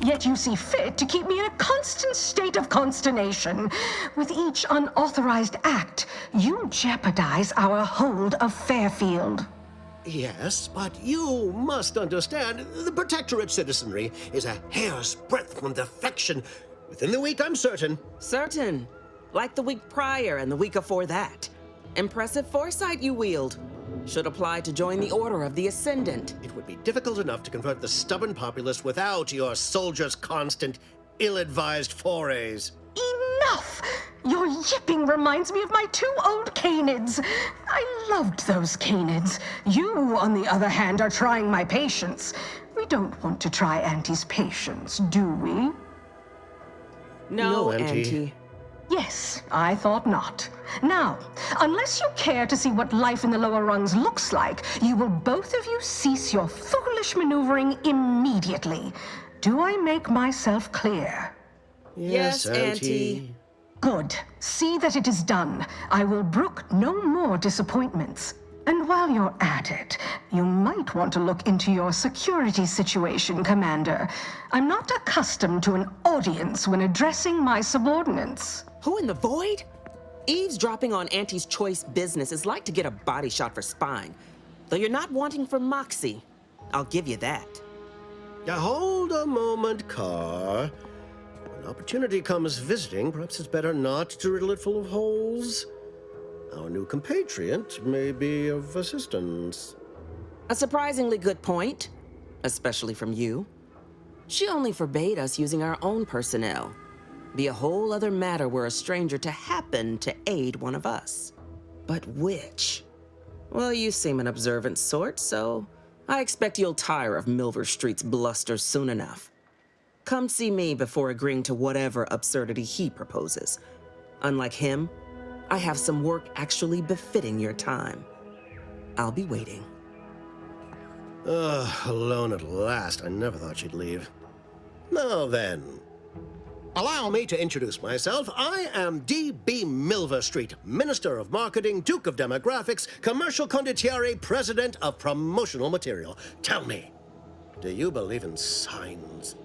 W: Yet you see fit to keep me in a constant state of consternation. With each unauthorized act, you jeopardize our hold of Fairfield.
B: Yes, but you must understand, the Protectorate citizenry is a hair's breadth from defection. Within the week, I'm certain.
D: Certain. Like the week prior and the week before that. Impressive foresight you wield. Should apply to join the Order of the Ascendant.
B: It would be difficult enough to convert the stubborn populace without your soldiers' constant, ill-advised forays.
W: Enough! Your yipping reminds me of my two old canids. I loved those canids. You, on the other hand, are trying my patience. We don't want to try Auntie's patience, do we?
D: No, Auntie.
W: Yes, I thought not. Now, unless you care to see what life in the lower rungs looks like, you will both of you cease your foolish maneuvering immediately. Do I make myself clear?
D: Yes, Auntie.
W: Good. See that it is done. I will brook no more disappointments. And while you're at it, you might want to look into your security situation, Commander. I'm not accustomed to an audience when addressing my subordinates.
D: Who in the void? Eavesdropping on Auntie's choice business is like to get a body shot for spying. Though you're not wanting for moxie. I'll give you that.
B: Now hold a moment, Carr. When opportunity comes visiting, perhaps it's better not to riddle it full of holes. Our new compatriot may be of assistance.
D: A surprisingly good point, especially from you. She only forbade us using our own personnel. Be a whole other matter were a stranger to happen to aid one of us. But which? Well, you seem an observant sort, so I expect you'll tire of Milverstreet's bluster soon enough. Come see me before agreeing to whatever absurdity he proposes. Unlike him, I have some work actually befitting your time. I'll be waiting.
B: Alone at last. I never thought she'd leave. Now then, allow me to introduce myself. I am D.B. Milverstreet, Minister of Marketing, Duke of Demographics, Commercial Condottiere, President of Promotional Material. Tell me, do you believe in signs?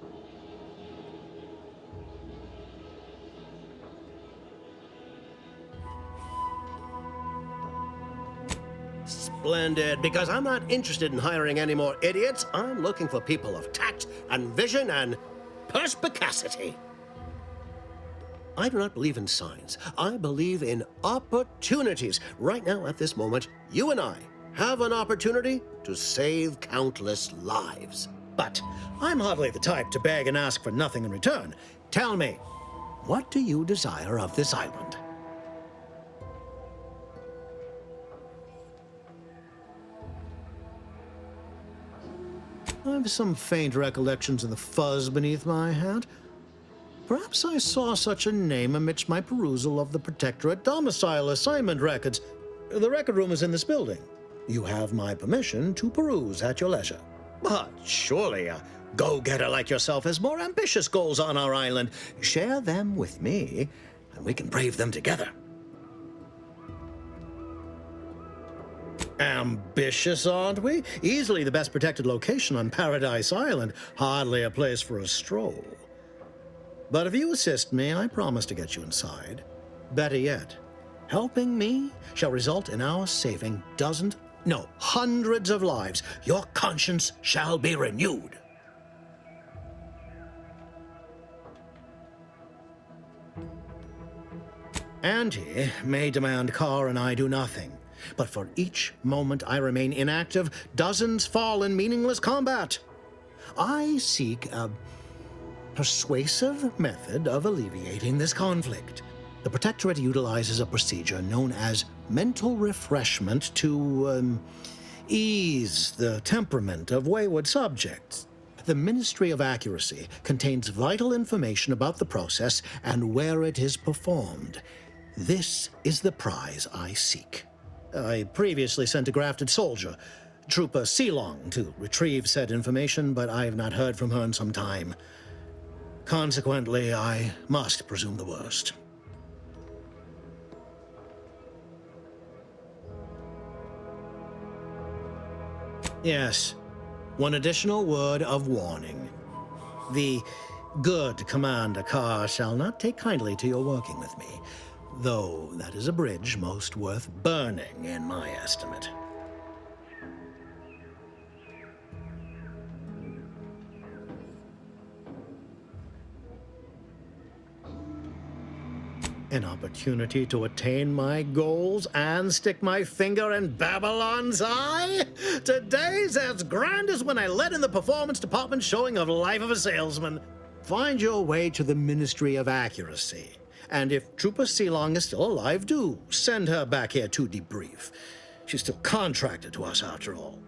B: Splendid, because I'm not interested in hiring any more idiots. I'm looking for people of tact and vision and perspicacity. I do not believe in signs. I believe in opportunities. Right now, at this moment, you and I have an opportunity to save countless lives.
C: But I'm hardly the type to beg and ask for nothing in return. Tell me, what do you desire of this island? I've some faint recollections of the fuzz beneath my hat. Perhaps I saw such a name amidst my perusal of the Protectorate domicile assignment records. The record room is in this building. You have my permission to peruse at your leisure. But surely a go-getter like yourself has more ambitious goals on our island. Share them with me, and we can brave them together. Ambitious, aren't we? Easily the best protected location on Paradise Island. Hardly a place for a stroll. But if you assist me, I promise to get you inside. Better yet, helping me shall result in our saving hundreds of lives. Your conscience shall be renewed. Auntie may demand Carr and I do nothing, but for each moment I remain inactive, dozens fall in meaningless combat. I seek a persuasive method of alleviating this conflict. The Protectorate utilizes a procedure known as mental refreshment to ease the temperament of wayward subjects. The Ministry of Accuracy contains vital information about the process and where it is performed. This is the prize I seek. I previously sent a grafted soldier, Trooper Sealong, to retrieve said information, but I have not heard from her in some time. Consequently, I must presume the worst. Yes, one additional word of warning. The good Commander Carr shall not take kindly to your working with me, though that is a bridge most worth burning in my estimate. An opportunity to attain my goals and stick my finger in Babylon's eye? Today's as grand as when I led in the performance department showing of Life of a Salesman. Find your way to the Ministry of Accuracy. And if Trooper Sealong is still alive, do send her back here to debrief. She's still contracted to us after all.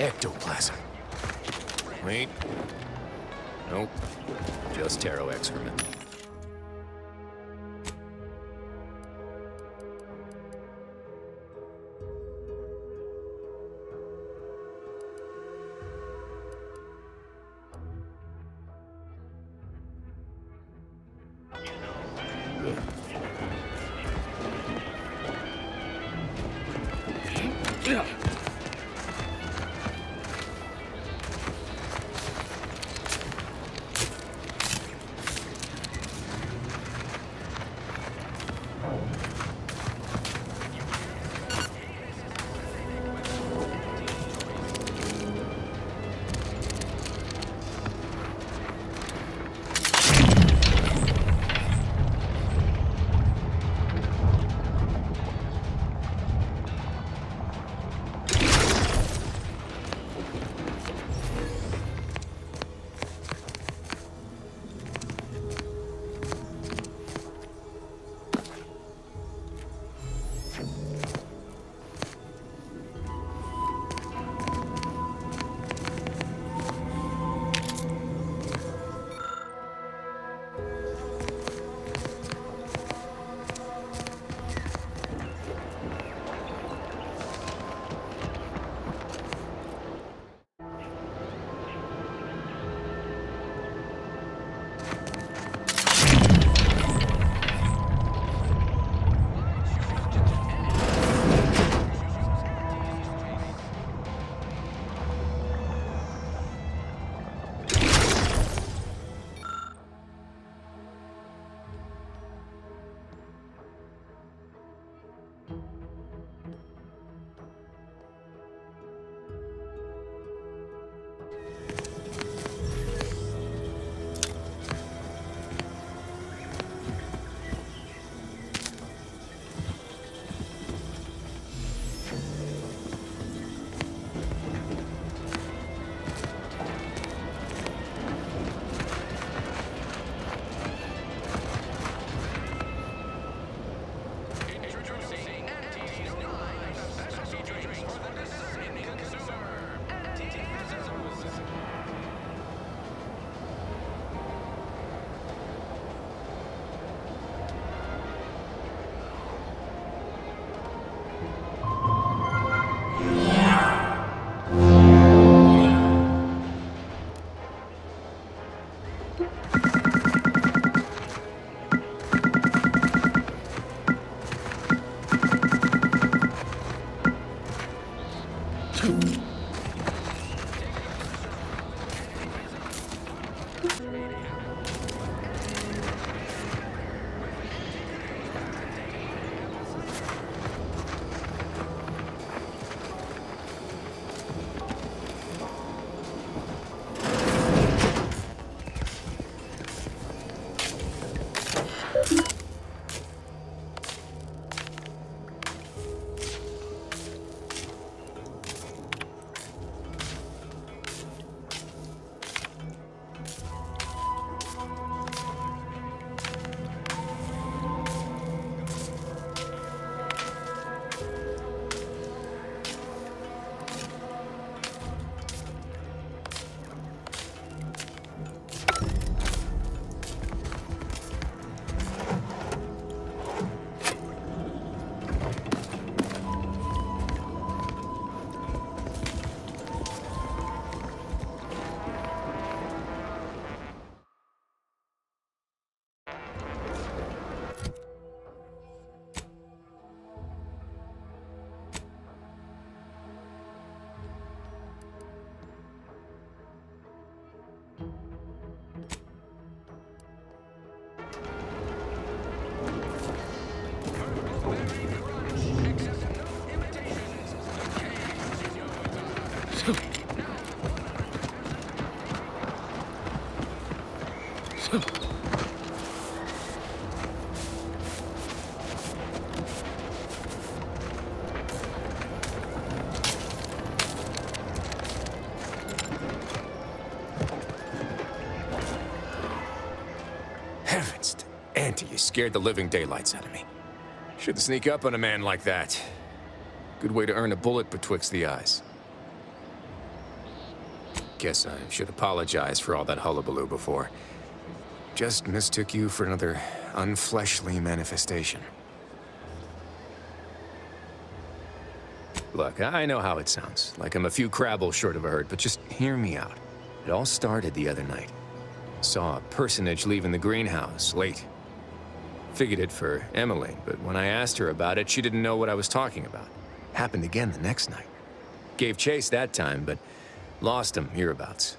E: Ectoplasm. Wait. Nope. Just taro excrement. Heavens to Auntie, you scared the living daylights out of me. Shouldn't sneak up on a man like that. Good way to earn a bullet betwixt the eyes. Guess I should apologize for all that hullabaloo before. Just mistook you for another unfleshly manifestation. Look, I know how it sounds, like I'm a few crabbles short of a hurt, but just hear me out. It all started the other night. Saw a personage leaving the greenhouse, late. Figured it for Emily, but when I asked her about it, she didn't know what I was talking about. Happened again the next night. Gave chase that time, but lost them hereabouts.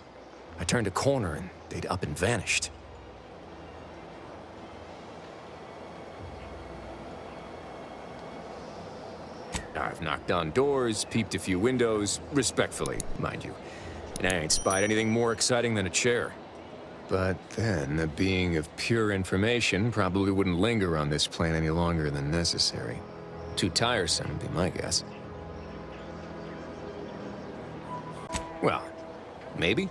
E: I turned a corner and they'd up and vanished. I've knocked on doors, peeped a few windows, respectfully, mind you. And I ain't spied anything more exciting than a chair. But then, a being of pure information probably wouldn't linger on this plane any longer than necessary. Too tiresome, would be my guess. Well, maybe.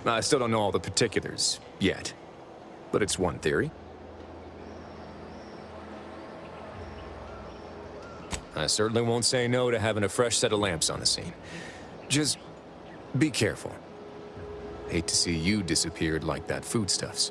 E: I still don't know all the particulars yet. But it's one theory. I certainly won't say no to having a fresh set of lamps on the scene. Just be careful. Hate to see you disappeared like that foodstuffs.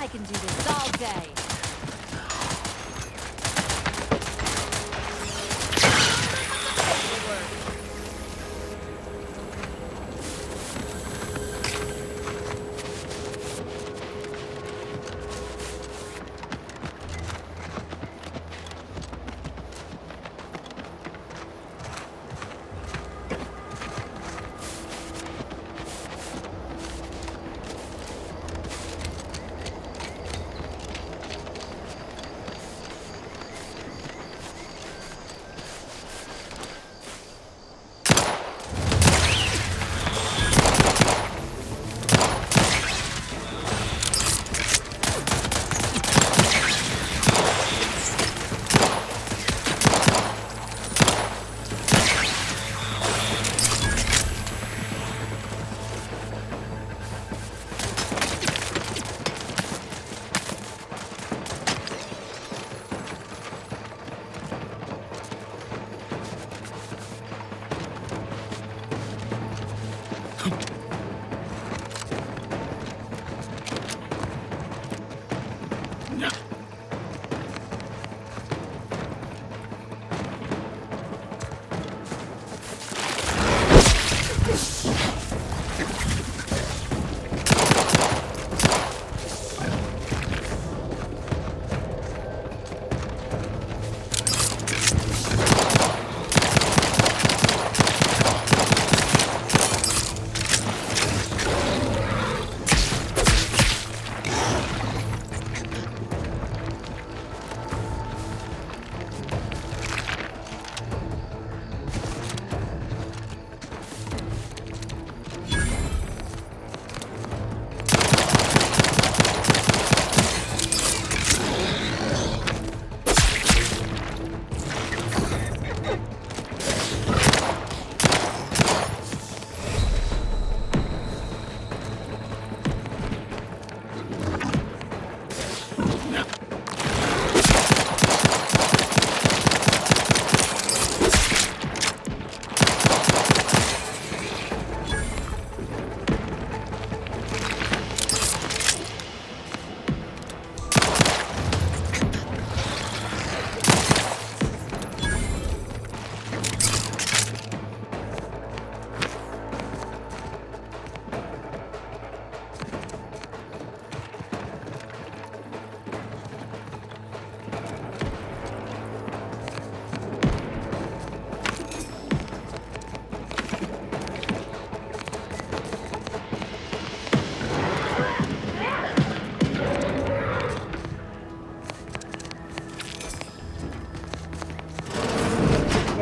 F: I can do this all day.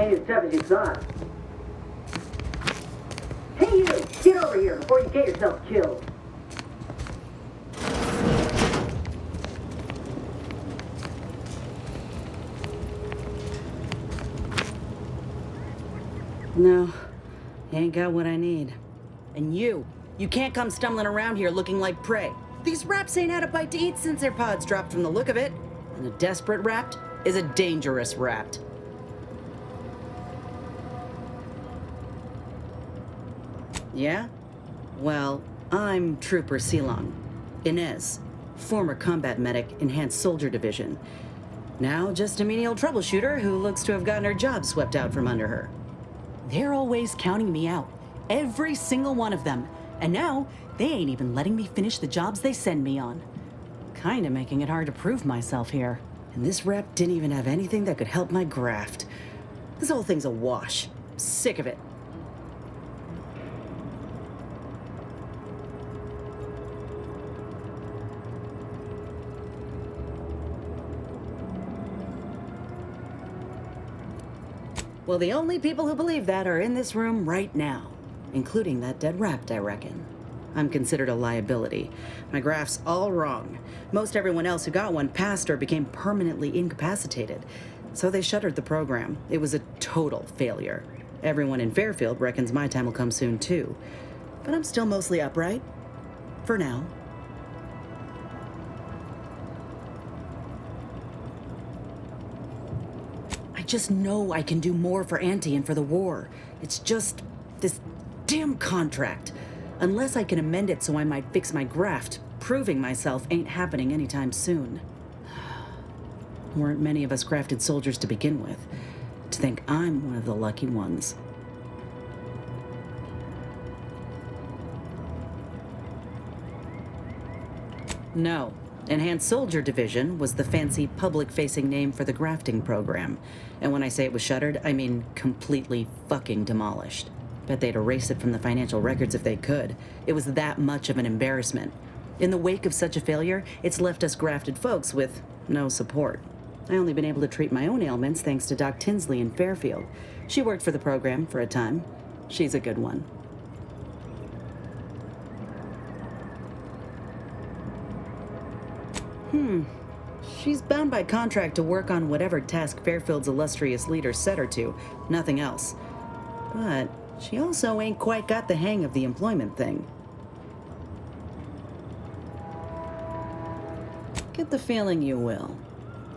G: As tough as you thought. Hey you! Get over here before you get yourself killed.
K: No, you ain't got what I need. And you can't come stumbling around here looking like prey. These raps ain't had a bite to eat since their pods dropped from the look of it. And a desperate rapt is a dangerous rapt. Yeah? Well, I'm Trooper Silong. Inez, former combat medic, Enhanced Soldier Division. Now just a menial troubleshooter who looks to have gotten her job swept out from under her. They're always counting me out. Every single one of them. And now, they ain't even letting me finish the jobs they send me on. Kinda making it hard to prove myself here. And this rep didn't even have anything that could help my graft. This whole thing's a wash. I'm sick of it. Well, the only people who believe that are in this room right now, including that dead rapt, I reckon. I'm considered a liability. My graph's all wrong. Most everyone else who got one passed or became permanently incapacitated. So they shuttered the program. It was a total failure. Everyone in Fairfield reckons my time will come soon, too. But I'm still mostly upright. For now. I just know I can do more for Auntie and for the war. It's just this damn contract. Unless I can amend it so I might fix my graft, proving myself ain't happening anytime soon. Weren't many of us crafted soldiers to begin with. To think I'm one of the lucky ones. No. Enhanced Soldier Division was the fancy public-facing name for the grafting program. And when I say it was shuttered, I mean completely fucking demolished. Bet they'd erase it from the financial records if they could. It was that much of an embarrassment. In the wake of such a failure, it's left us grafted folks with no support. I only been able to treat my own ailments thanks to Doc Tinsley in Fairfield. She worked for the program for a time. She's a good one. She's bound by contract to work on whatever task Fairfield's illustrious leader set her to, nothing else. But she also ain't quite got the hang of the employment thing. Get the feeling you will.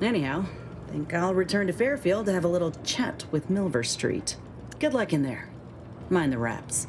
K: Anyhow, think I'll return to Fairfield to have a little chat with Milver Street. Good luck in there. Mind the wraps.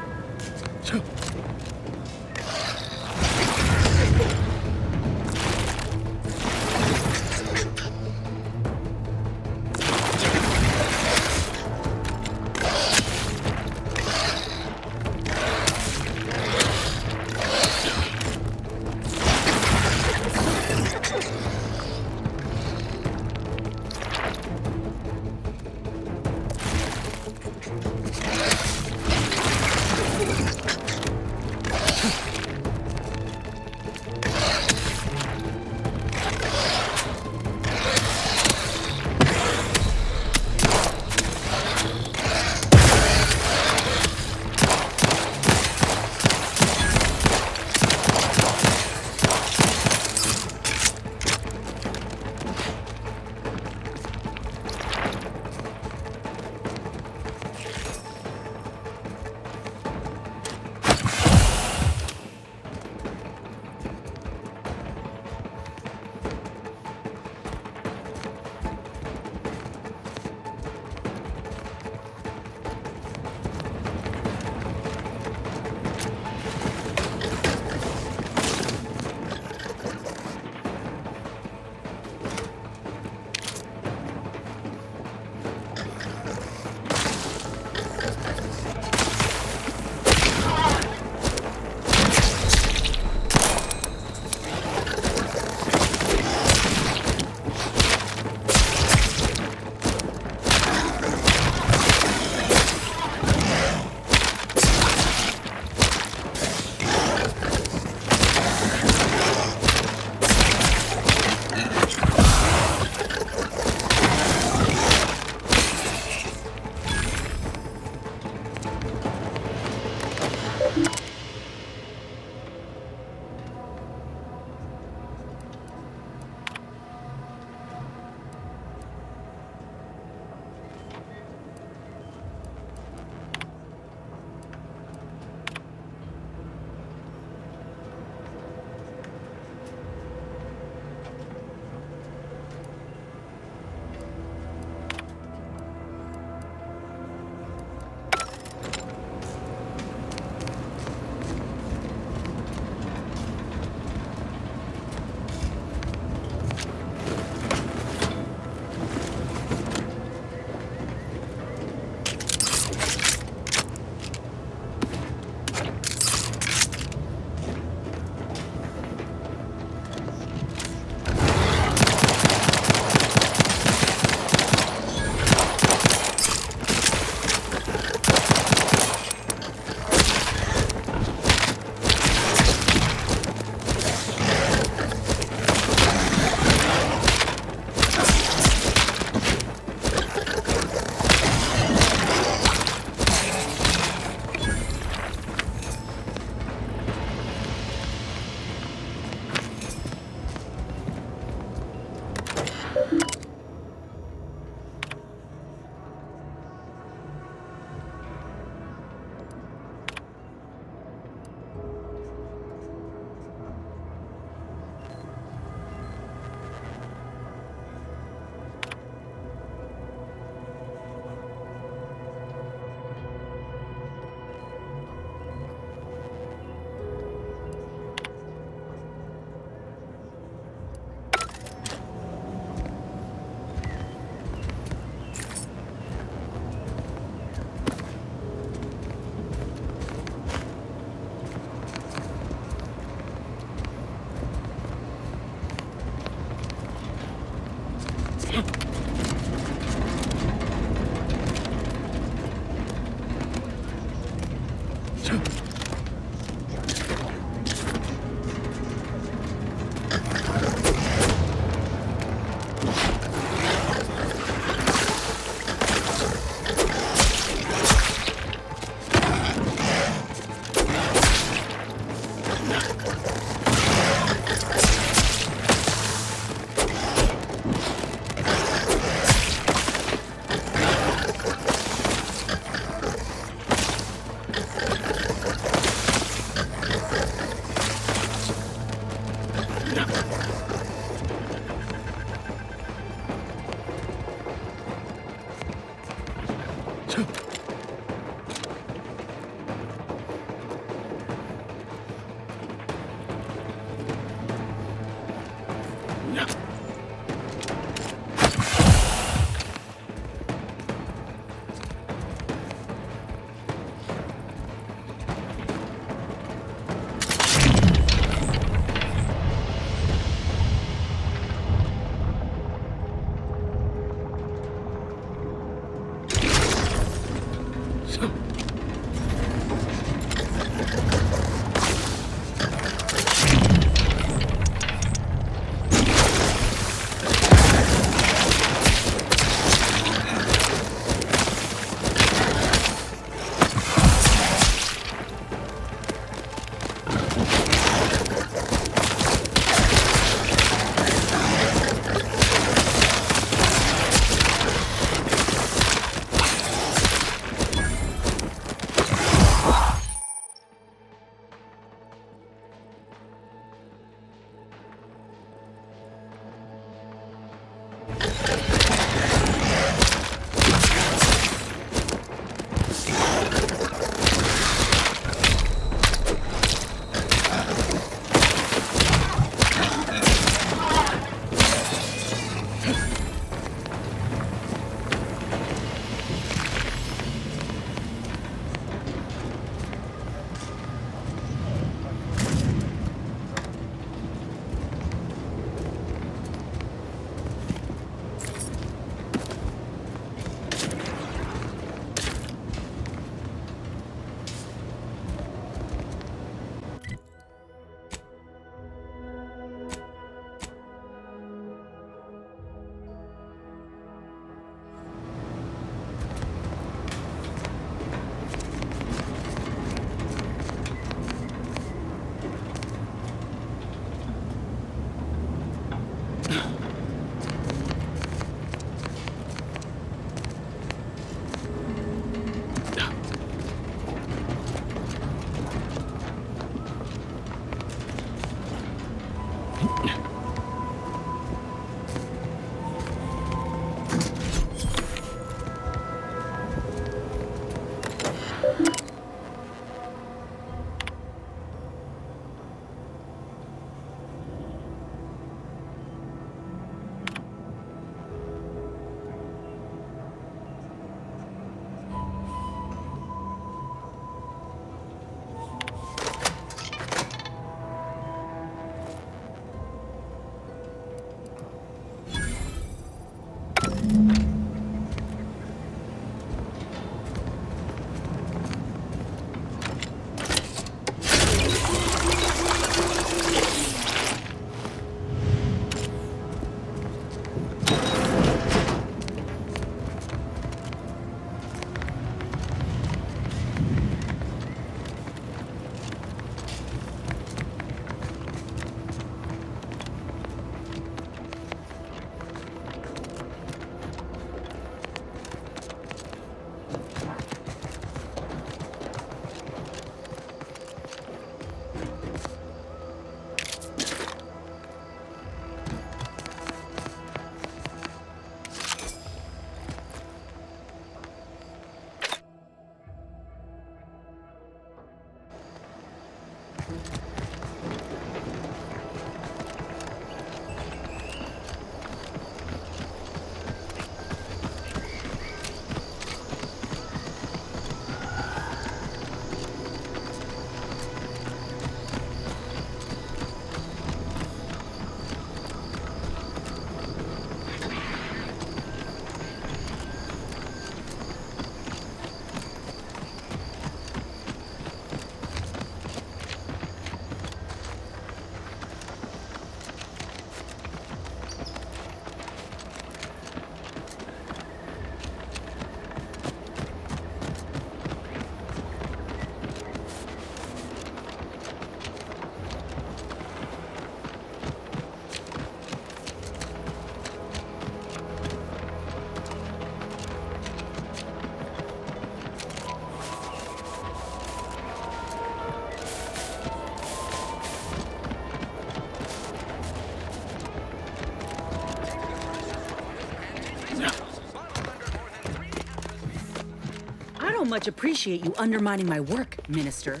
K: much appreciate you undermining my work, Minister.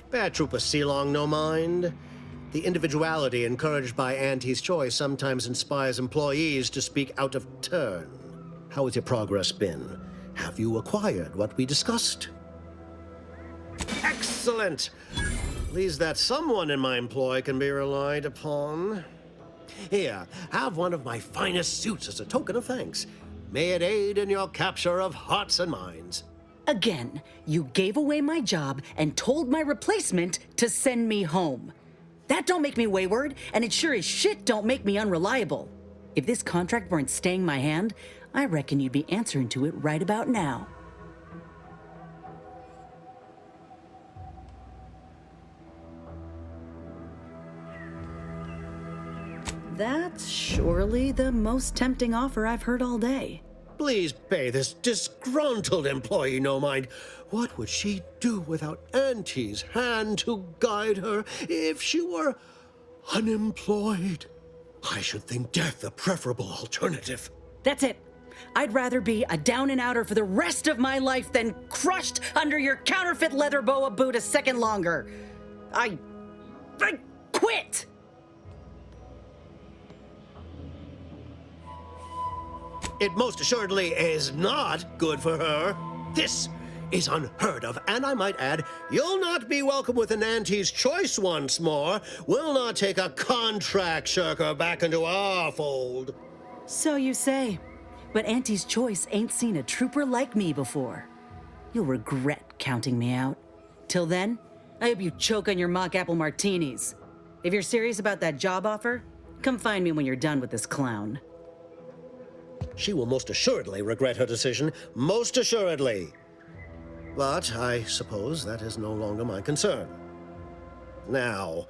B: Bad Trooper Sealong, no mind. The individuality encouraged by Auntie's choice sometimes inspires employees to speak out of turn. How has your progress been? Have you acquired what we discussed? Excellent! At least that someone in my employ can be relied upon. Here, have one of my finest suits as a token of thanks. May it aid in your capture of hearts and minds.
K: Again, you gave away my job and told my replacement to send me home. That don't make me wayward, and it sure as shit don't make me unreliable. If this contract weren't staying my hand, I reckon you'd be answering to it right about now. That's surely the most tempting offer I've heard all day.
B: Please pay this disgruntled employee no mind. What would she do without Auntie's hand to guide her if she were unemployed? I should think death a preferable alternative.
K: That's it. I'd rather be a down-and-outer for the rest of my life than crushed under your counterfeit leather boa boot a second longer. I quit!
B: It most assuredly is not good for her. This is unheard of, and I might add, you'll not be welcome with an Auntie's choice once more. We'll not take a contract shirker back into our fold.
K: So you say, but Auntie's choice ain't seen a trooper like me before. You'll regret counting me out. Till then, I hope you choke on your mock apple martinis. If you're serious about that job offer, come find me when you're done with this clown.
B: She will most assuredly regret her decision, most assuredly. But I suppose that is no longer my concern. Now,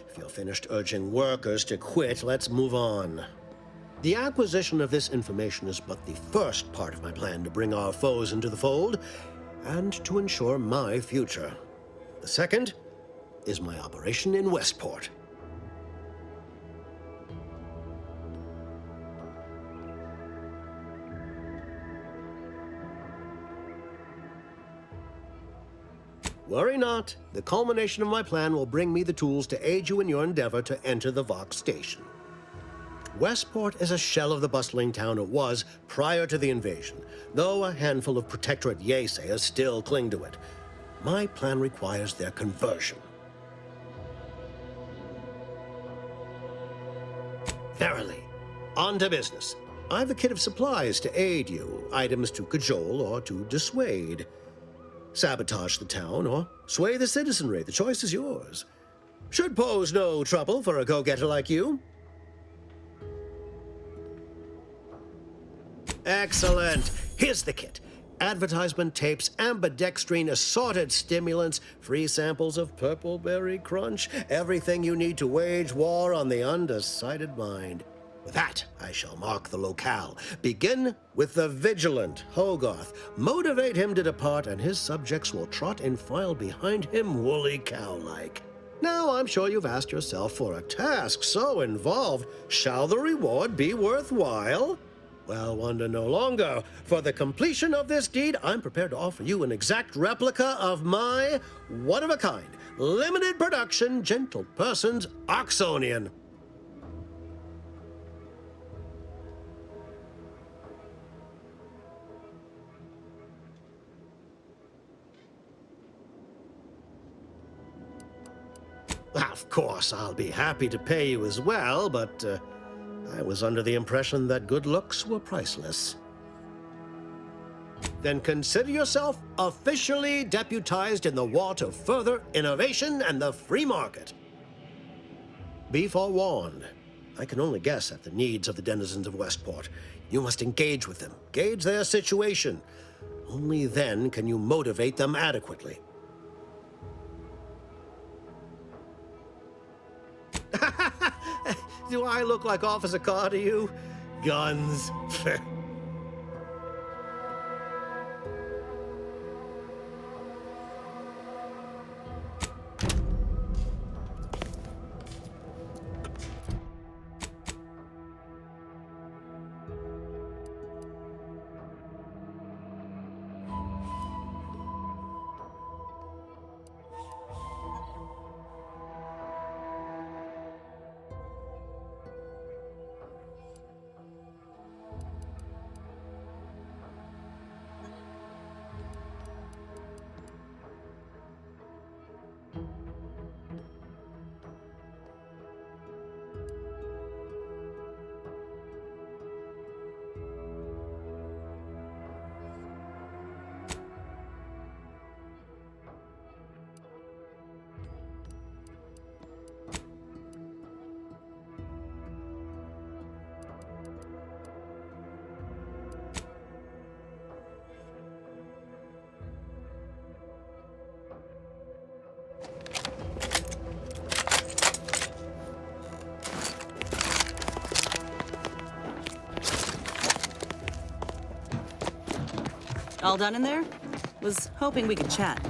B: if you're finished urging workers to quit, let's move on. The acquisition of this information is but the first part of my plan to bring our foes into the fold and to ensure my future. The second is my operation in Westport. Worry not. The culmination of my plan will bring me the tools to aid you in your endeavor to enter the Vox station. Westport is a shell of the bustling town it was prior to the invasion, though a handful of Protectorate yaysayers still cling to it. My plan requires their conversion. Verily, on to business. I've a kit of supplies to aid you, items to cajole or to dissuade. Sabotage the town or sway the citizenry. The choice is yours. Should pose no trouble for a go-getter like you. Excellent. Here's the kit. Advertisement tapes, ambidextrine, assorted stimulants, free samples of Purple Berry Crunch, everything you need to wage war on the undecided mind. With that, I shall mark the locale. Begin with the vigilant Hogarth. Motivate him to depart, and his subjects will trot in file behind him woolly cow-like. Now, I'm sure you've asked yourself, for a task so involved, shall the reward be worthwhile? Well, wonder no longer. For the completion of this deed, I'm prepared to offer you an exact replica of my one-of-a-kind, limited production, gentle person's Oxonian. Of course, I'll be happy to pay you as well, but I was under the impression that good looks were priceless. Then consider yourself officially deputized in the war to further innovation and the free market. Be forewarned. I can only guess at the needs of the denizens of Westport. You must engage with them, gauge their situation. Only then can you motivate them adequately. Do I look like Officer Carr to you? Guns.
K: All done in there? Was hoping we could chat.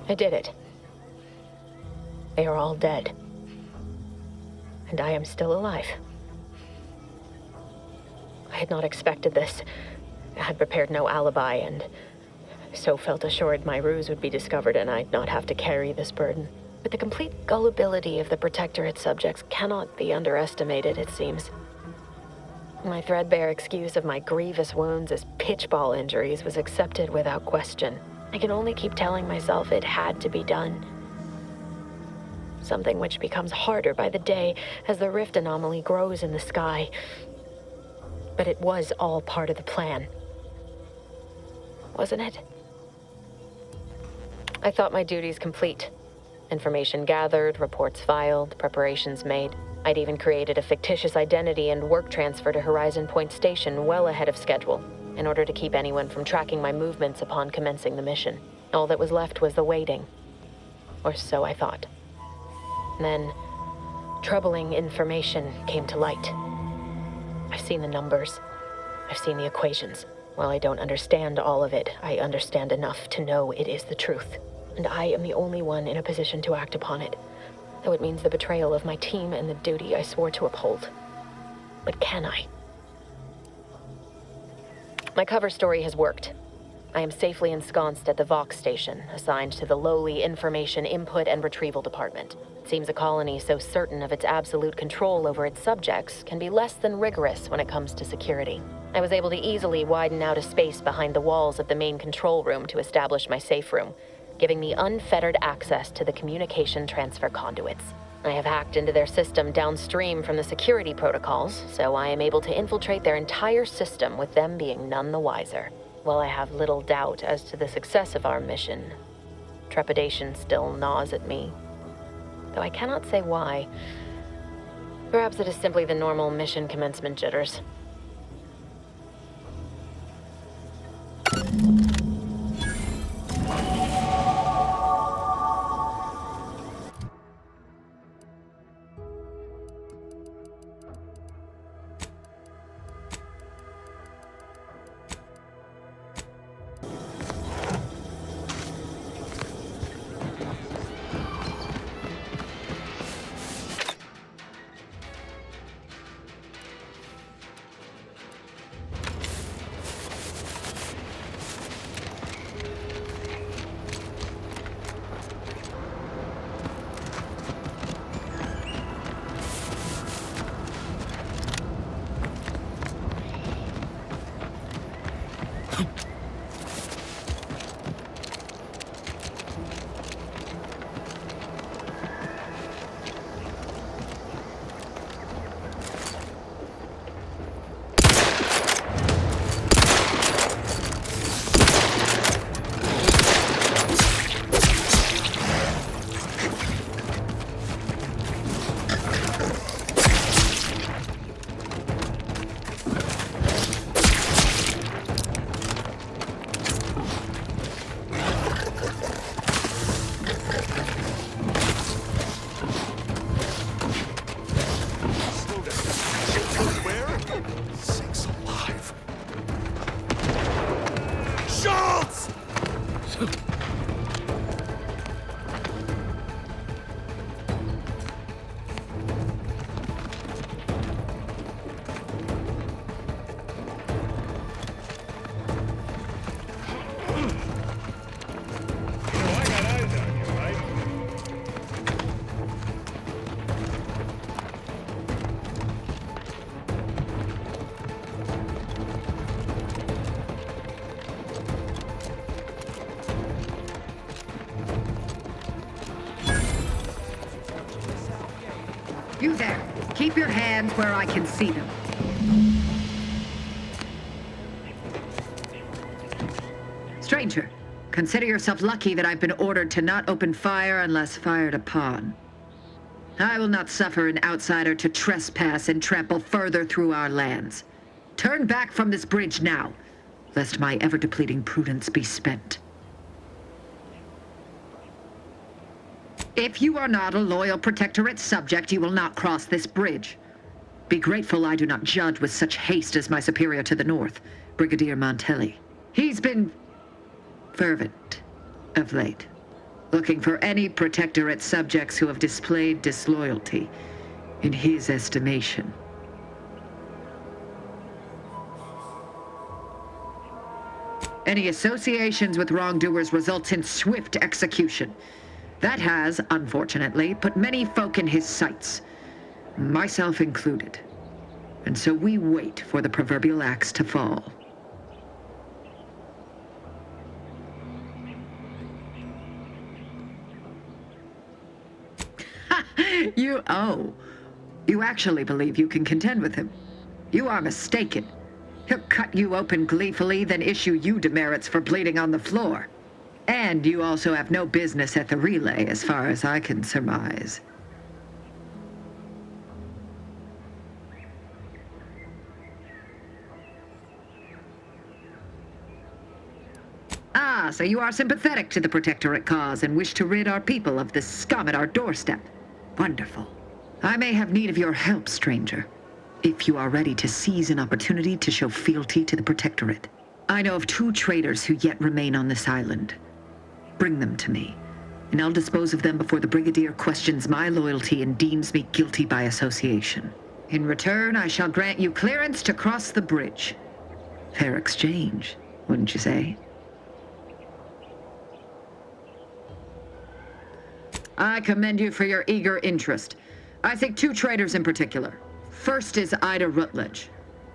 F: I did it. They are all dead. And I am still alive. I had not expected this. I had prepared no alibi, and so felt assured my ruse would be discovered and I'd not have to carry this burden. But the complete gullibility of the Protectorate subjects cannot be underestimated, it seems. My threadbare excuse of my grievous wounds as pitchball injuries was accepted without question. I can only keep telling myself it had to be done. Something which becomes harder by the day as the rift anomaly grows in the sky. But it was all part of the plan. Wasn't it? I thought my duties complete. Information gathered, reports filed, preparations made. I'd even created a fictitious identity and work transfer to Horizon Point Station well ahead of schedule, in order to keep anyone from tracking my movements upon commencing the mission. All that was left was the waiting. Or so I thought. Then, troubling information came to light. I've seen the numbers. I've seen the equations. While I don't understand all of it, I understand enough to know it is the truth. And I am the only one in a position to act upon it. Though it means the betrayal of my team and the duty I swore to uphold. But can I? My cover story has worked. I am safely ensconced at the Vox station, assigned to the lowly Information Input and Retrieval Department. It seems a colony so certain of its absolute control over its subjects can be less than rigorous when it comes to security. I was able to easily widen out a space behind the walls of the main control room to establish my safe room, giving me unfettered access to the communication transfer conduits. I have hacked into their system downstream from the security protocols, so I am able to infiltrate their entire system with them being none the wiser. While I have little doubt as to the success of our mission, trepidation still gnaws at me. Though I cannot say why. Perhaps it is simply the normal mission commencement jitters.
L: Keep your hands where I can see them. Stranger, consider yourself lucky that I've been ordered to not open fire unless fired upon. I will not suffer an outsider to trespass and trample further through our lands. Turn back from this bridge now, lest my ever-depleting prudence be spent. If you are not a loyal Protectorate subject, you will not cross this bridge. Be grateful I do not judge with such haste as my superior to the north, Brigadier Montelli. He's been fervent of late, looking for any Protectorate subjects who have displayed disloyalty in his estimation. Any associations with wrongdoers results in swift execution. That has, unfortunately, put many folk in his sights, myself included. And so we wait for the proverbial axe to fall. You actually believe you can contend with him. You are mistaken. He'll cut you open gleefully, then issue you demerits for bleeding on the floor. And you also have no business at the relay, as far as I can surmise. Ah, so you are sympathetic to the Protectorate cause and wish to rid our people of this scum at our doorstep. Wonderful. I may have need of your help, stranger, if you are ready to seize an opportunity to show fealty to the Protectorate. I know of 2 traitors who yet remain on this island. Bring them to me, and I'll dispose of them before the Brigadier questions my loyalty and deems me guilty by association. In return, I shall grant you clearance to cross the bridge. Fair exchange, wouldn't you say? I commend you for your eager interest. I think 2 traitors in particular. First is Ida Rutledge,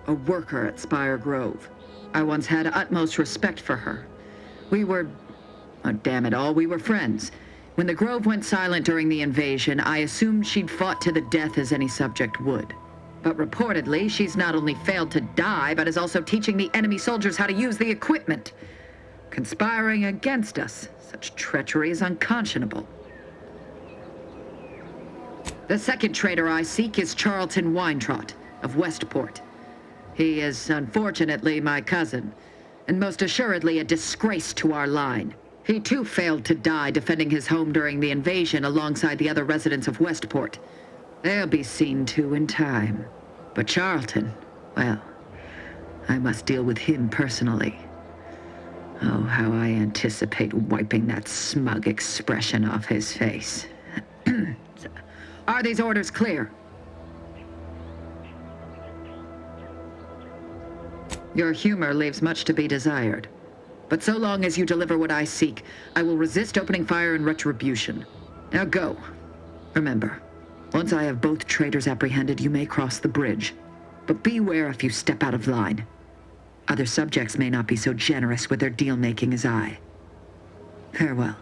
L: a worker at Spire Grove. I once had utmost respect for her. We were, oh, damn it all, we were friends. When the Grove went silent during the invasion, I assumed she'd fought to the death as any subject would. But reportedly, she's not only failed to die, but is also teaching the enemy soldiers how to use the equipment. Conspiring against us. Such treachery is unconscionable. The second traitor I seek is Charlton Weintrot of Westport. He is, unfortunately, my cousin, and most assuredly a disgrace to our line. He too failed to die defending his home during the invasion alongside the other residents of Westport. They'll be seen to in time. But Charlton, well, I must deal with him personally. Oh, how I anticipate wiping that smug expression off his face. Are these orders clear? Your humor leaves much to be desired. But so long as you deliver what I seek, I will resist opening fire in retribution. Now go. Remember, once I have both traitors apprehended, you may cross the bridge. But beware if you step out of line. Other subjects may not be so generous with their deal-making as I. Farewell.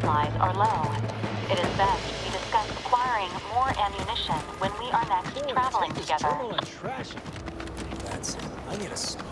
F: supplies are low. It is best we discuss acquiring more ammunition when we are next traveling together.
M: That's it. I need a smoke.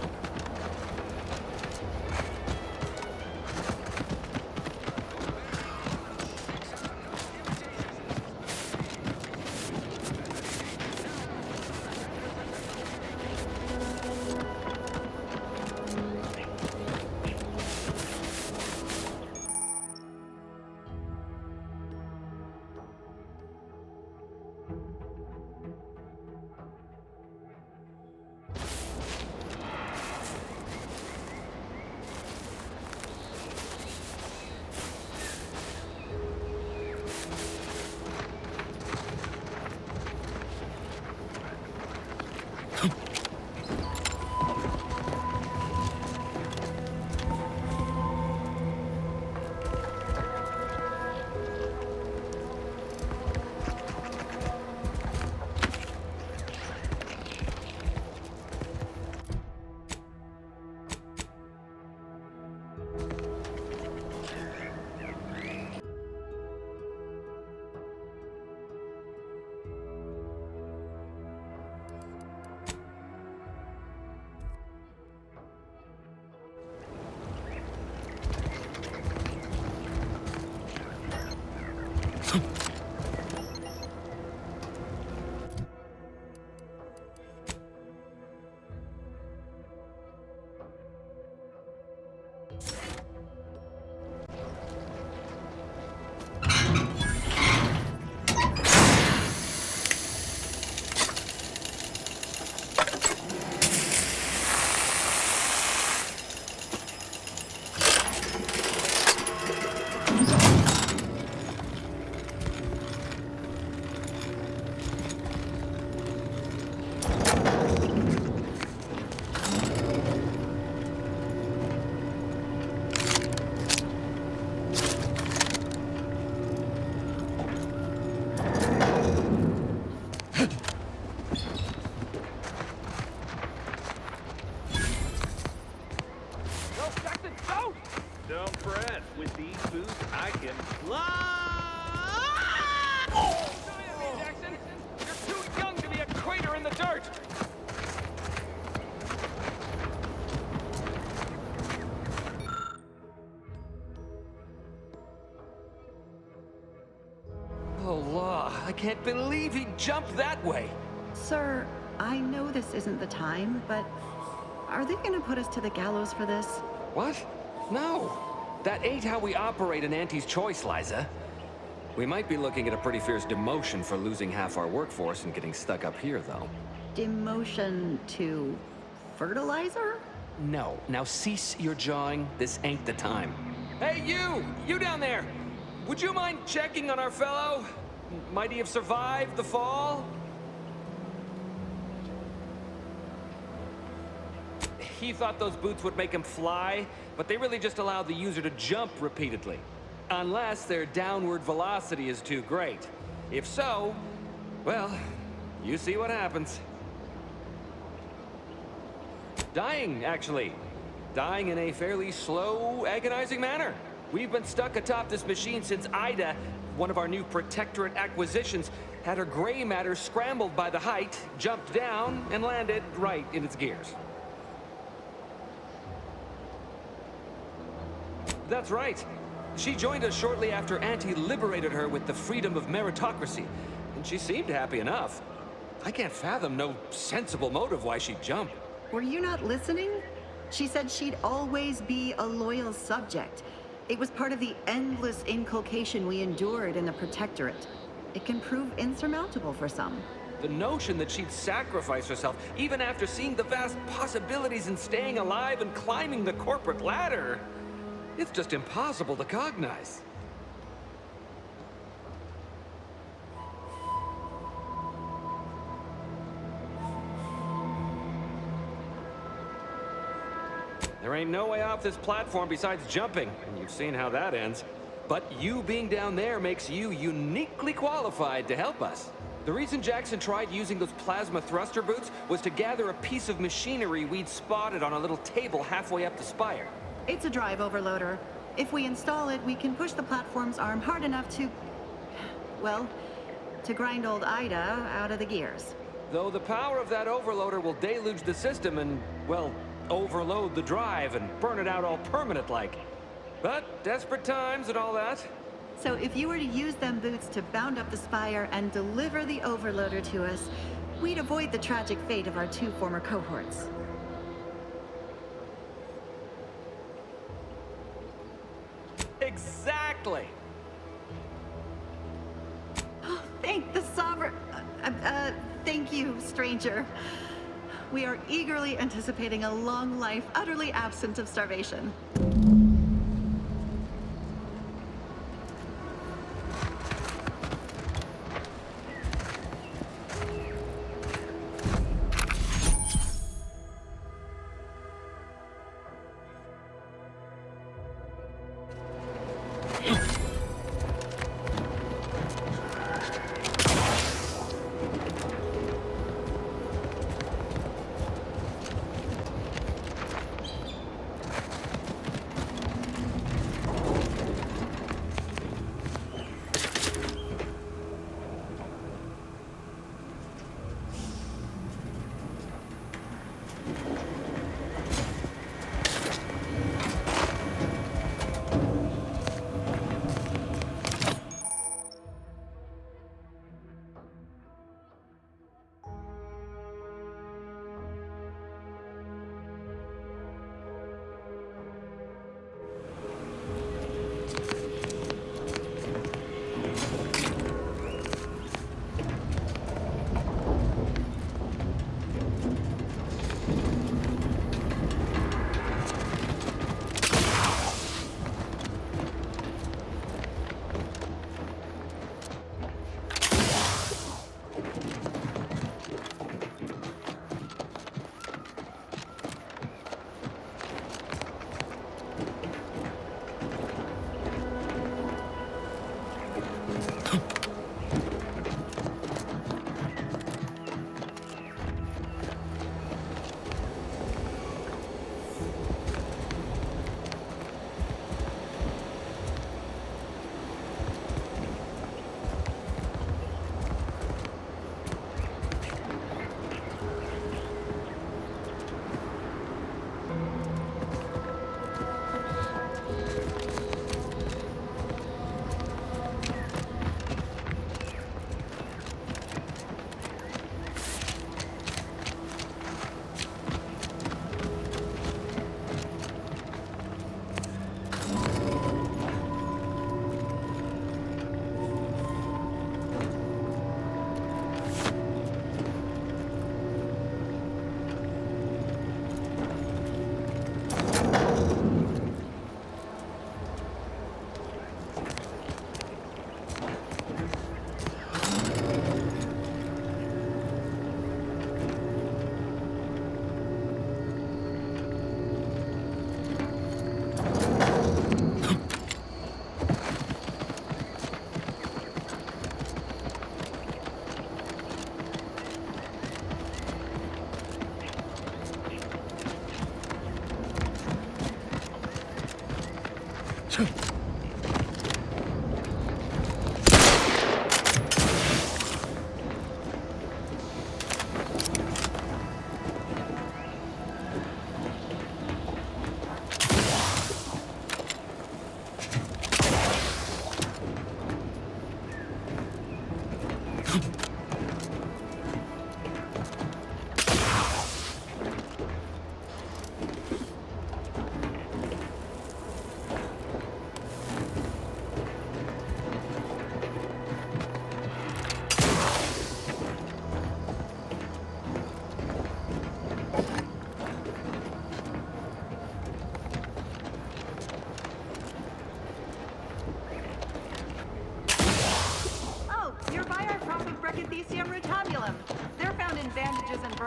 A: I can't believe he jumped that way.
O: Sir, I know this isn't the time, but are they gonna put us to the gallows for this?
A: What? No. That ain't how we operate in Auntie's Choice, Liza. We might be looking at a pretty fierce demotion for losing half our workforce and getting stuck up here, though.
O: Demotion to fertilizer?
A: No. Now cease your jawing. This ain't the time. Hey, you! You down there! Would you mind checking on our fellow? Might he have survived the fall? He thought those boots would make him fly, but they really just allow the user to jump repeatedly. Unless their downward velocity is too great. If so, well, you see what happens. Dying, actually. Dying in a fairly slow, agonizing manner. We've been stuck atop this machine since Ida, one of our new Protectorate acquisitions, had her gray matter scrambled by the height, jumped down, and landed right in its gears. That's right. She joined us shortly after Auntie liberated her with the freedom of meritocracy, and she seemed happy enough. I can't fathom no sensible motive why she'd jump.
O: Were you not listening? She said she'd always be a loyal subject. It was part of the endless inculcation we endured in the Protectorate. It can prove insurmountable for some.
A: The notion that she'd sacrifice herself, even after seeing the vast possibilities in staying alive and climbing the corporate ladder, it's just impossible to cognize. There ain't no way off this platform besides jumping, and you've seen how that ends. But you being down there makes you uniquely qualified to help us. The reason Jackson tried using those plasma thruster boots was to gather a piece of machinery we'd spotted on a little table halfway up the spire.
O: It's a drive overloader. If we install it, we can push the platform's arm hard enough to, well, to grind old Ida out of the gears.
A: Though the power of that overloader will deluge the system and, well, overload the drive and burn it out all permanent-like. But desperate times and all that.
O: So if you were to use them boots to bound up the spire and deliver the overloader to us, we'd avoid the tragic fate of our 2 former cohorts.
A: Exactly!
O: Oh, thank the Sovereign... thank you, stranger. We are eagerly anticipating a long life utterly absent of starvation.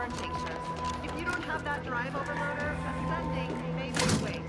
O: burn tinctures. If you don't have that drive overloader, ascending may be a waste.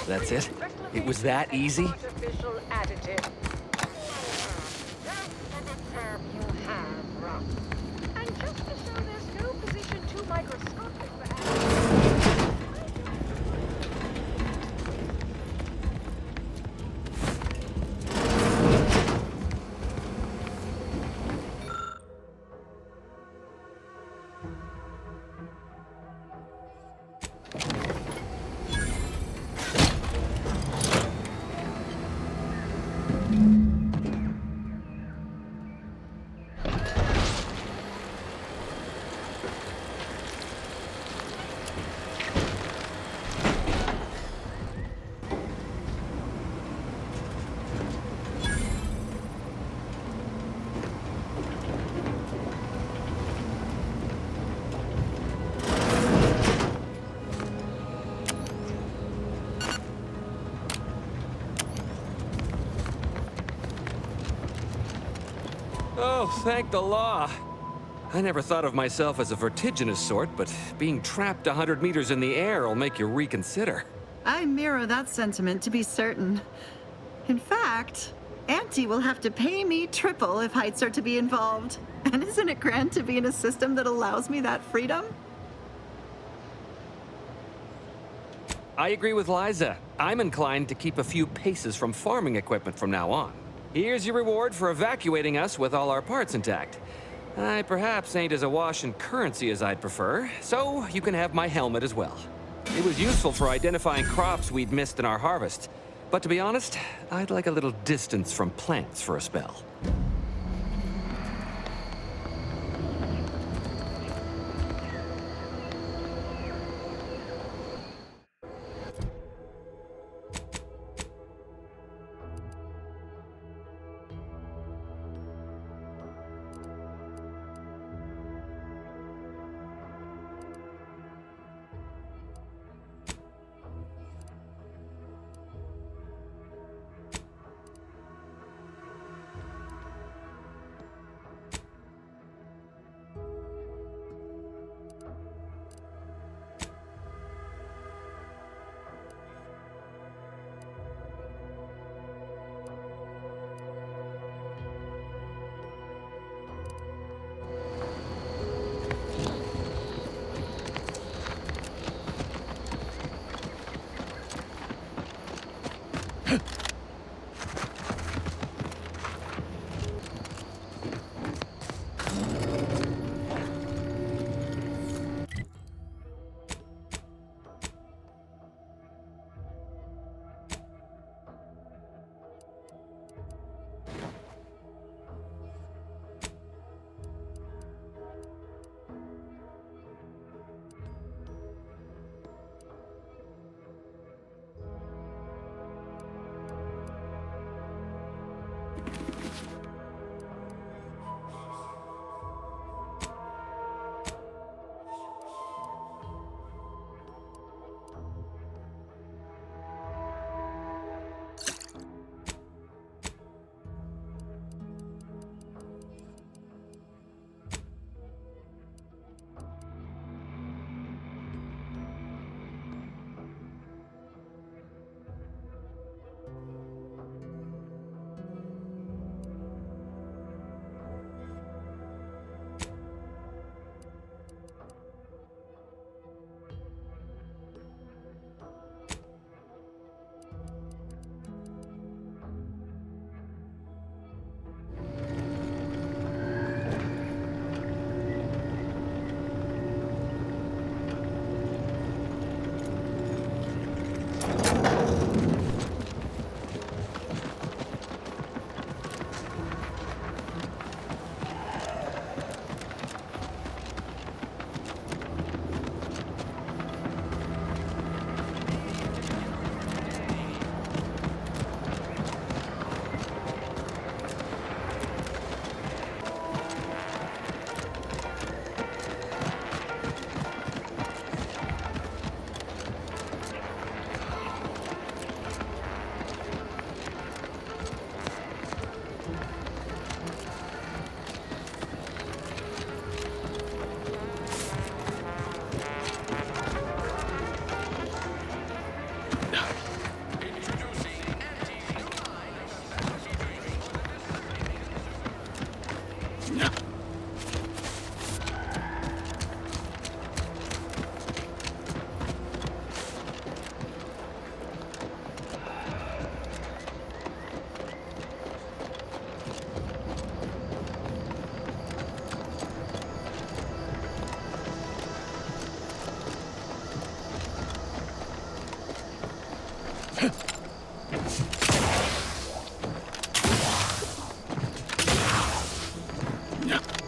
A: That's it? It was that easy?
P: Artificial additive. And just to show there's no position too microscopic for
A: Oh, thank the law. I never thought of myself as a vertiginous sort, but being trapped 100 meters in the air will make you reconsider.
O: I mirror that sentiment, to be certain. In fact, Auntie will have to pay me triple if heights are to be involved. And isn't it grand to be in a system that allows me that freedom?
A: I agree with Liza. I'm inclined to keep a few paces from farming equipment from now on. Here's your reward for evacuating us with all our parts intact. I perhaps ain't as awash in currency as I'd prefer, so you can have my helmet as well. It was useful for identifying crops we'd missed in our harvest. But to be honest, I'd like a little distance from plants for a spell.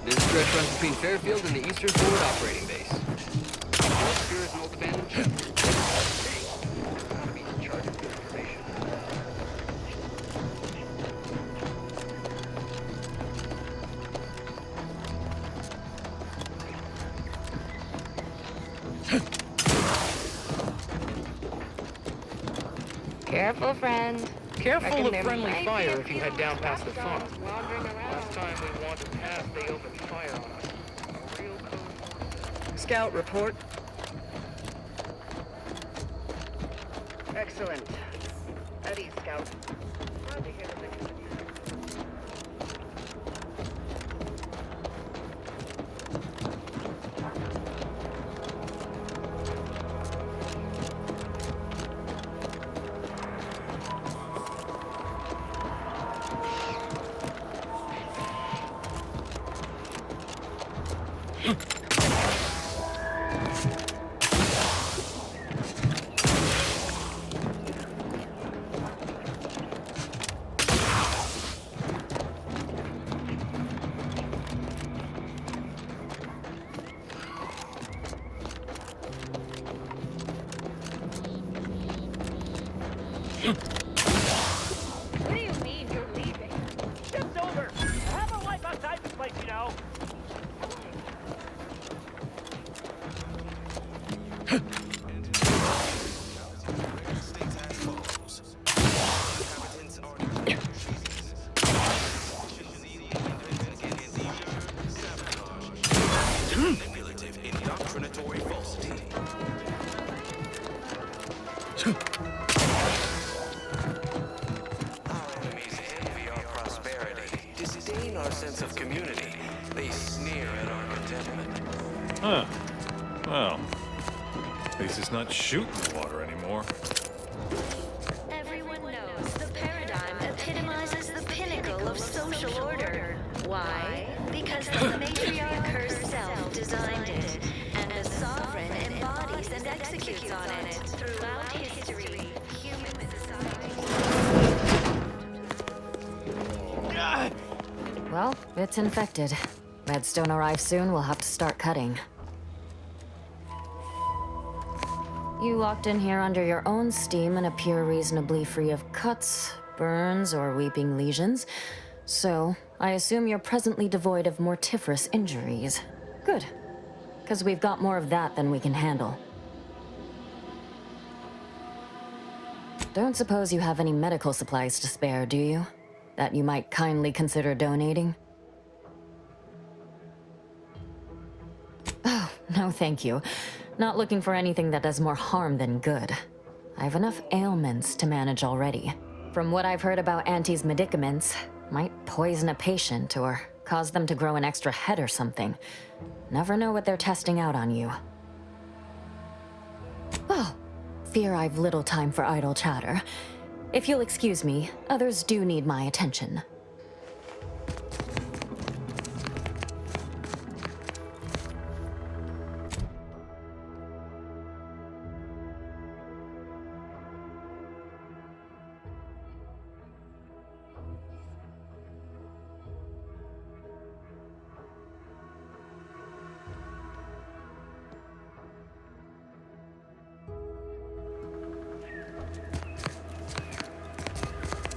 Q: This stretch runs between Fairfield and the Eastern Forward Operating Base. Here is an old abandoned ship. Gotta be in charge of the information.
F: Careful, friend.
Q: Careful of friendly fire if you head down past the farm. Last time we wandered past, they opened fire on us. A real code.
G: Scout report. Excellent. At ease, Scout. Glad to hear that they continue.
P: What do you mean you're leaving? Ship's over. I have a life outside this place, you know.
M: Manipulative, indoctrinatory falsity. Our enemies envy our prosperity, disdain our sense of community. They sneer at our contentment.
R: Huh. Well, at least it's not shooting the water anymore.
S: Everyone knows the paradigm epitomizes the pinnacle of social order. Why? Because the matriarch herself designed it, and the sovereign embodies and executes on it. Throughout history, human society...
T: Well, it's infected. Redstone arrives soon, we'll have to start cutting. You locked in here under your own steam and appear reasonably free of cuts, burns, or weeping lesions. So, I assume you're presently devoid of mortiferous injuries. Good. Because we've got more of that than we can handle. Don't suppose you have any medical supplies to spare, do you? That you might kindly consider donating? Oh, no thank you. Not looking for anything that does more harm than good. I have enough ailments to manage already. From what I've heard about Auntie's medicaments, might poison a patient or cause them to grow an extra head or something. Never know what they're testing out on you. Oh, fear I've little time for idle chatter. If you'll excuse me, others do need my attention.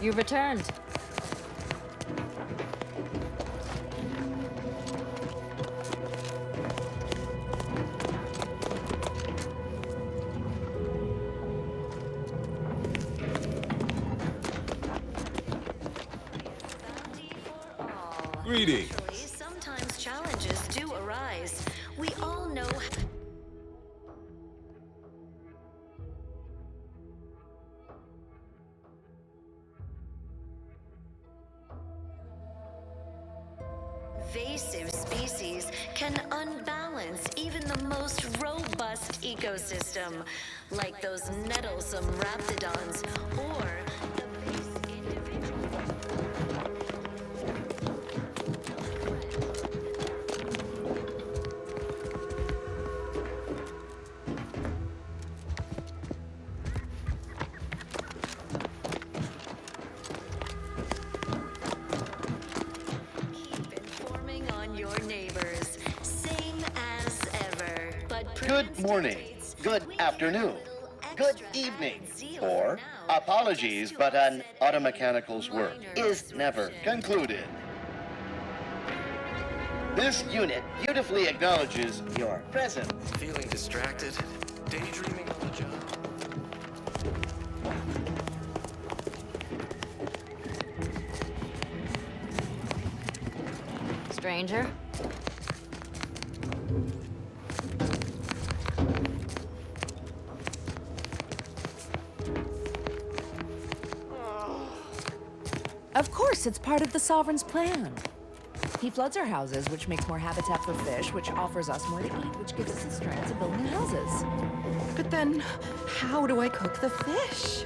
T: You've returned.
R: Greetings.
S: Sometimes challenges do arise. We all know... Invasive species can unbalance even the most robust ecosystem, like those nettlesome raptidons or the base individual.
N: morning, good afternoon, good evening, or apologies, but an automechanical's work is never concluded. This unit beautifully acknowledges your presence.
M: Feeling distracted? Daydreaming on the job?
T: Stranger?
U: Of course, it's part of the Sovereign's plan. He floods our houses, which makes more habitat for fish, which offers us more to eat, which gives us the strength to build new houses. But then, how do I cook the fish?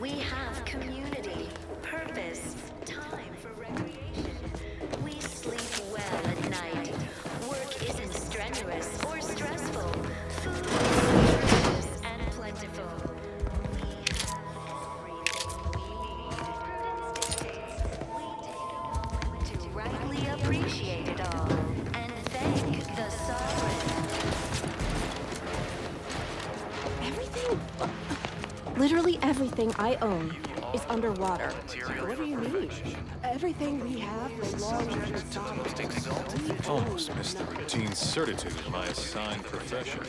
S: We have community, purpose, time for recreation. We sleep well at night. Work isn't strenuous or stressful. Food is nutritious and plentiful. To rightly appreciate it all and thank the sovereign.
V: Everything, literally everything I own is underwater. What do you mean? Everything we have belongs to the sovereign.
R: Almost missed the routine certitude of my assigned profession.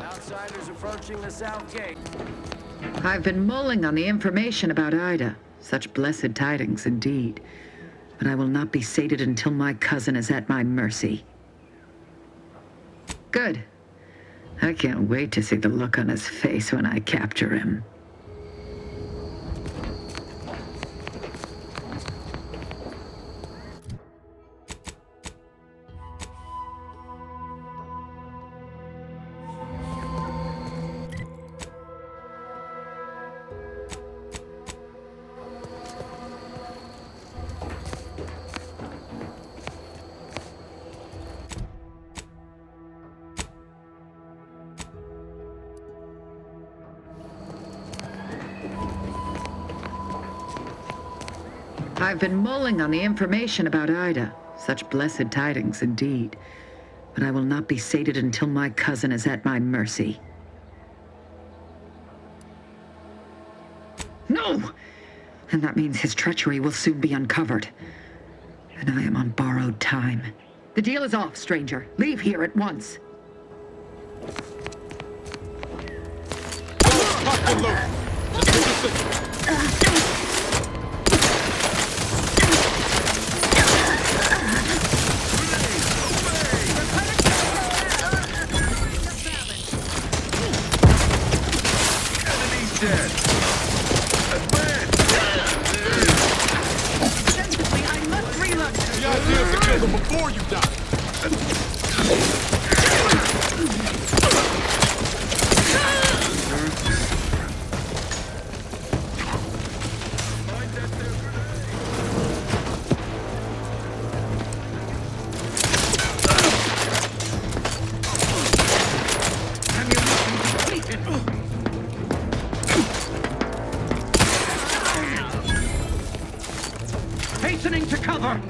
X: Outsiders approaching the south gate.
L: I've been mulling on the information about Ida. Such blessed tidings indeed. But I will not be sated until my cousin is at my mercy. Good. I can't wait to see the look on his face when I capture him. I've been mulling on the information about Ida. Such blessed tidings indeed. But I will not be sated until my cousin is at my mercy. No! And that means his treachery will soon be uncovered. And I am on borrowed time. The deal is off, stranger. Leave here at once.
H: dead. Advance!
G: Sensibly, I must reload.
H: The idea is to kill them before you die.
G: Hastening to cover!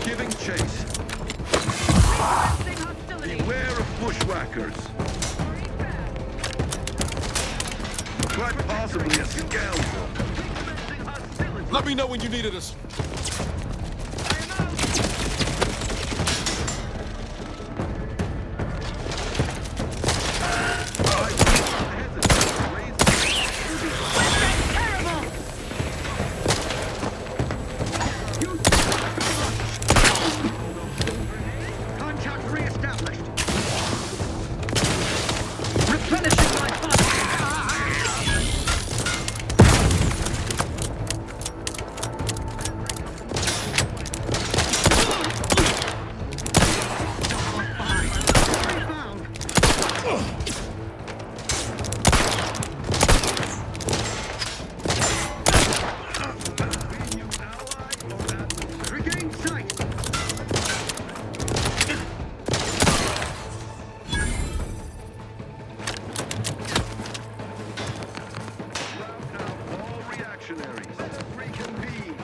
H: Giving chase. Beware of bushwhackers. Quite possibly a scoundrel. Let me know when you needed us.
G: Contact re-established. Replenishing my funds. Regain sight.
H: All reactionaries, reconvene.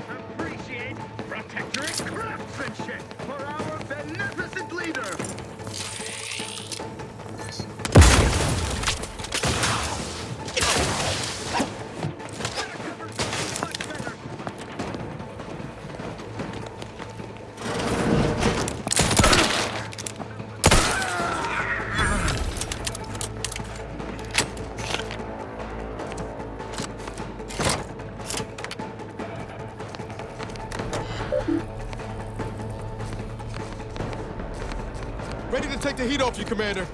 G: Appreciate protectorate craftsmanship for our beneficent leader.
H: Ready to take the heat off you, Commander.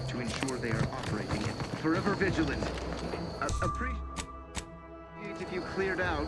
G: To ensure they are operating it. Forever vigilant. Appreciate if you cleared out.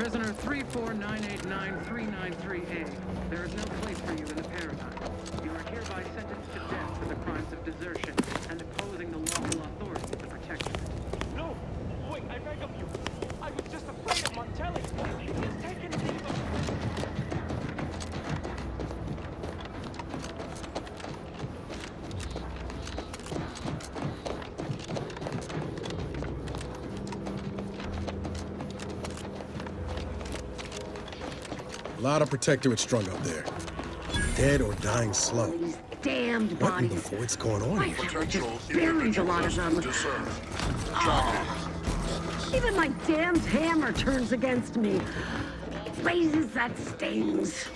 D: Prisoner 349899393A. There is no place for you in the paradigm. You are hereby sentenced to death for the crimes of desertion and opposing the lawful authority of the Protectorate.
I: No! Wait, I beg of you. I was just afraid of Montelli. He's taken leave of...
H: A lot of Protectorate strung up there. Dead or dying slow.
J: Damned
H: What in
J: bodies.
H: the what's going on here?
J: I just buried a lot of them. Oh. Even my damned hammer turns against me. Blazes, that stings.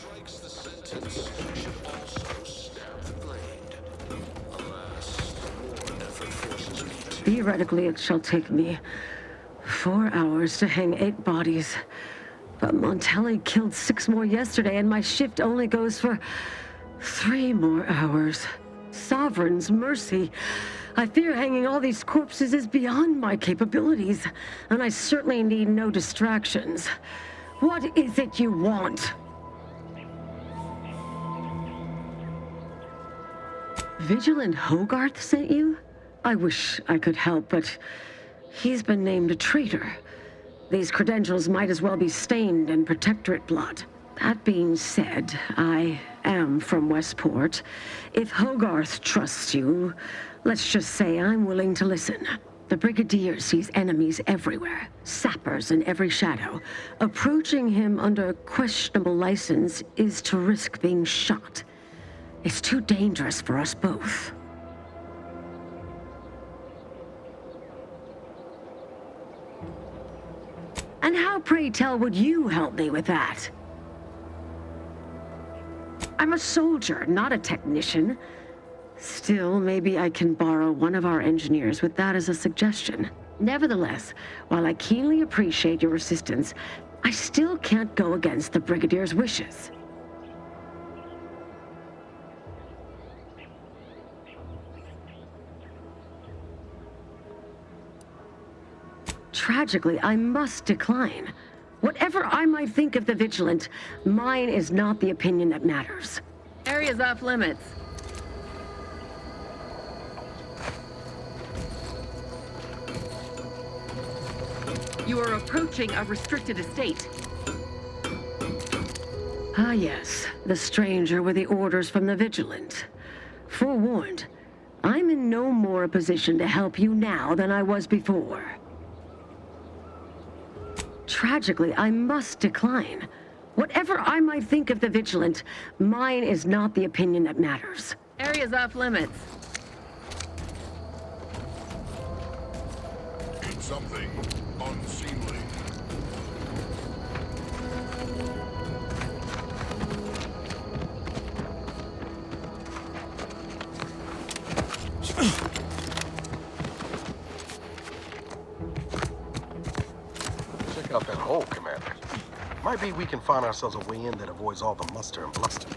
J: Theoretically, it shall take me 4 hours to hang 8 bodies. But Montelli killed 6 more yesterday, and my shift only goes for 3 more hours. Sovereign's mercy. I fear hanging all these corpses is beyond my capabilities, and I certainly need no distractions. What is it you want? Vigilant Hogarth sent you? I wish I could help, but he's been named a traitor. These credentials might as well be stained in Protectorate blood. That being said, I am from Westport. If Hogarth trusts you, let's just say I'm willing to listen. The Brigadier sees enemies everywhere, sappers in every shadow. Approaching him under questionable license is to risk being shot. It's too dangerous for us both. And how, pray tell, would you help me with that? I'm a soldier, not a technician. Still, maybe I can borrow one of our engineers with that as a suggestion. Nevertheless, while I keenly appreciate your assistance, I still can't go against the Brigadier's wishes. Tragically, I must decline. Whatever I might think of the Vigilant, mine is not the opinion that matters. Area's off limits. You are approaching a restricted estate. Ah, yes. The stranger with the orders from the Vigilant. Forewarned, I'm in no more a position to help you now than I was before. Tragically, I must decline. Whatever I might think of the Vigilant, mine is not the opinion that matters. Area's off limits.
H: Eat something unseemly.
W: Check out that hole, Commander. Might be we can find ourselves a way in that avoids all the muster and bluster.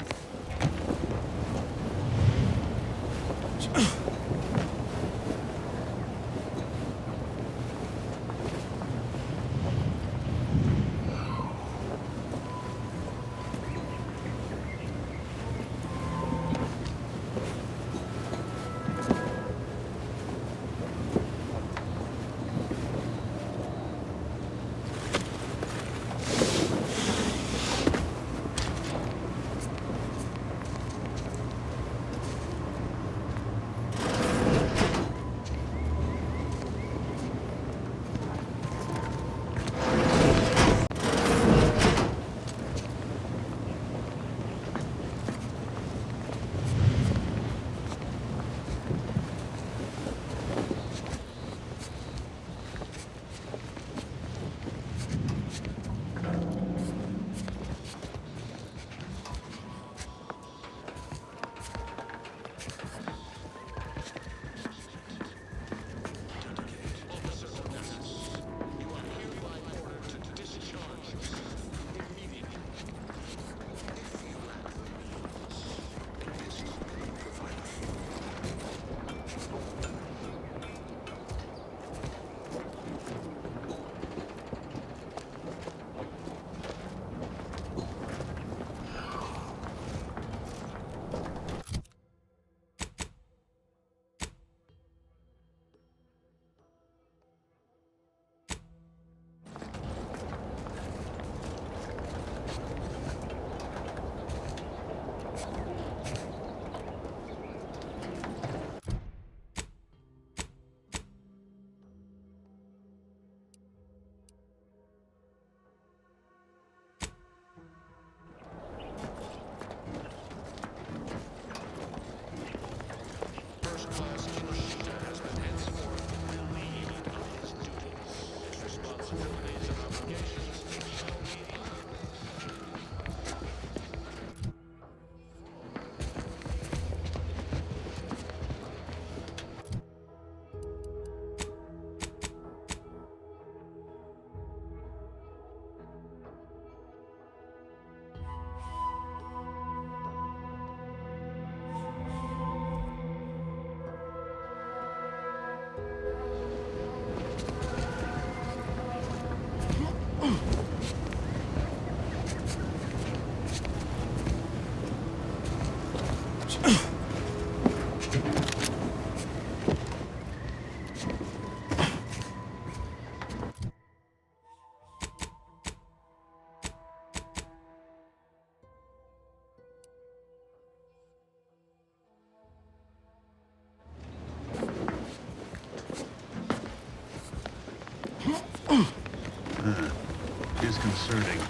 G: Disconcerting.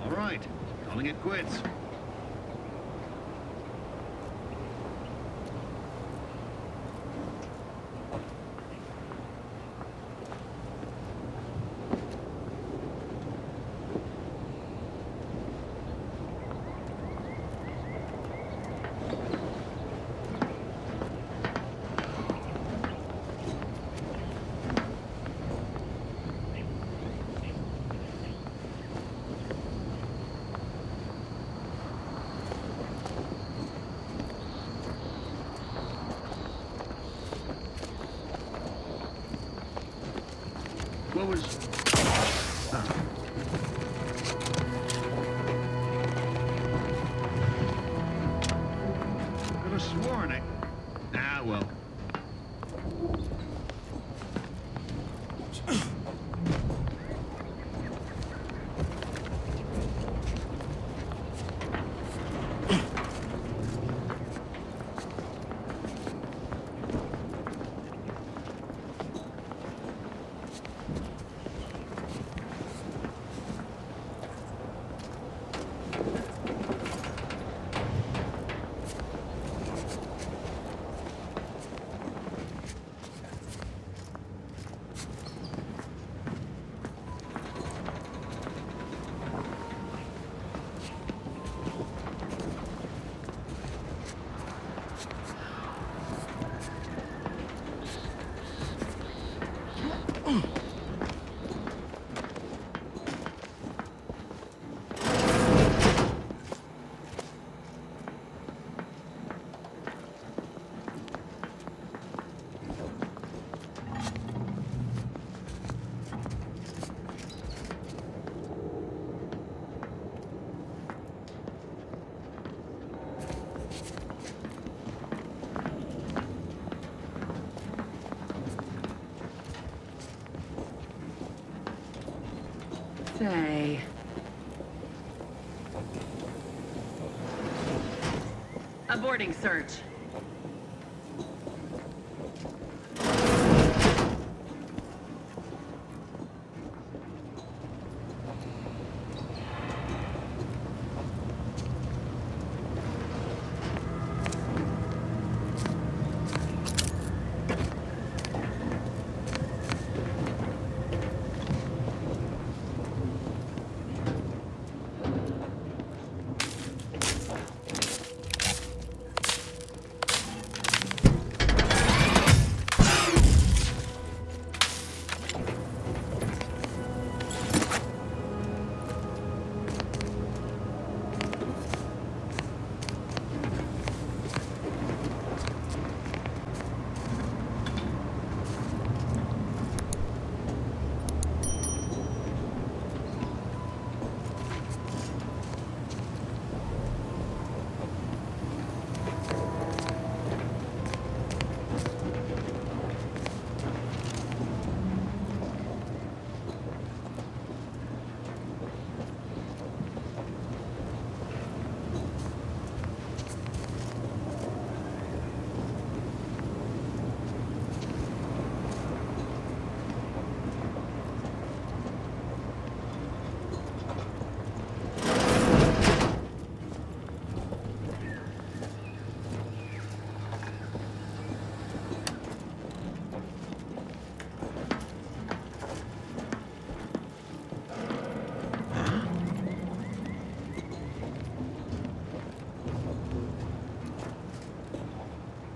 G: All right, calling it quits. What was... Could have sworn it. Ah, well.
J: Say. Aborting search.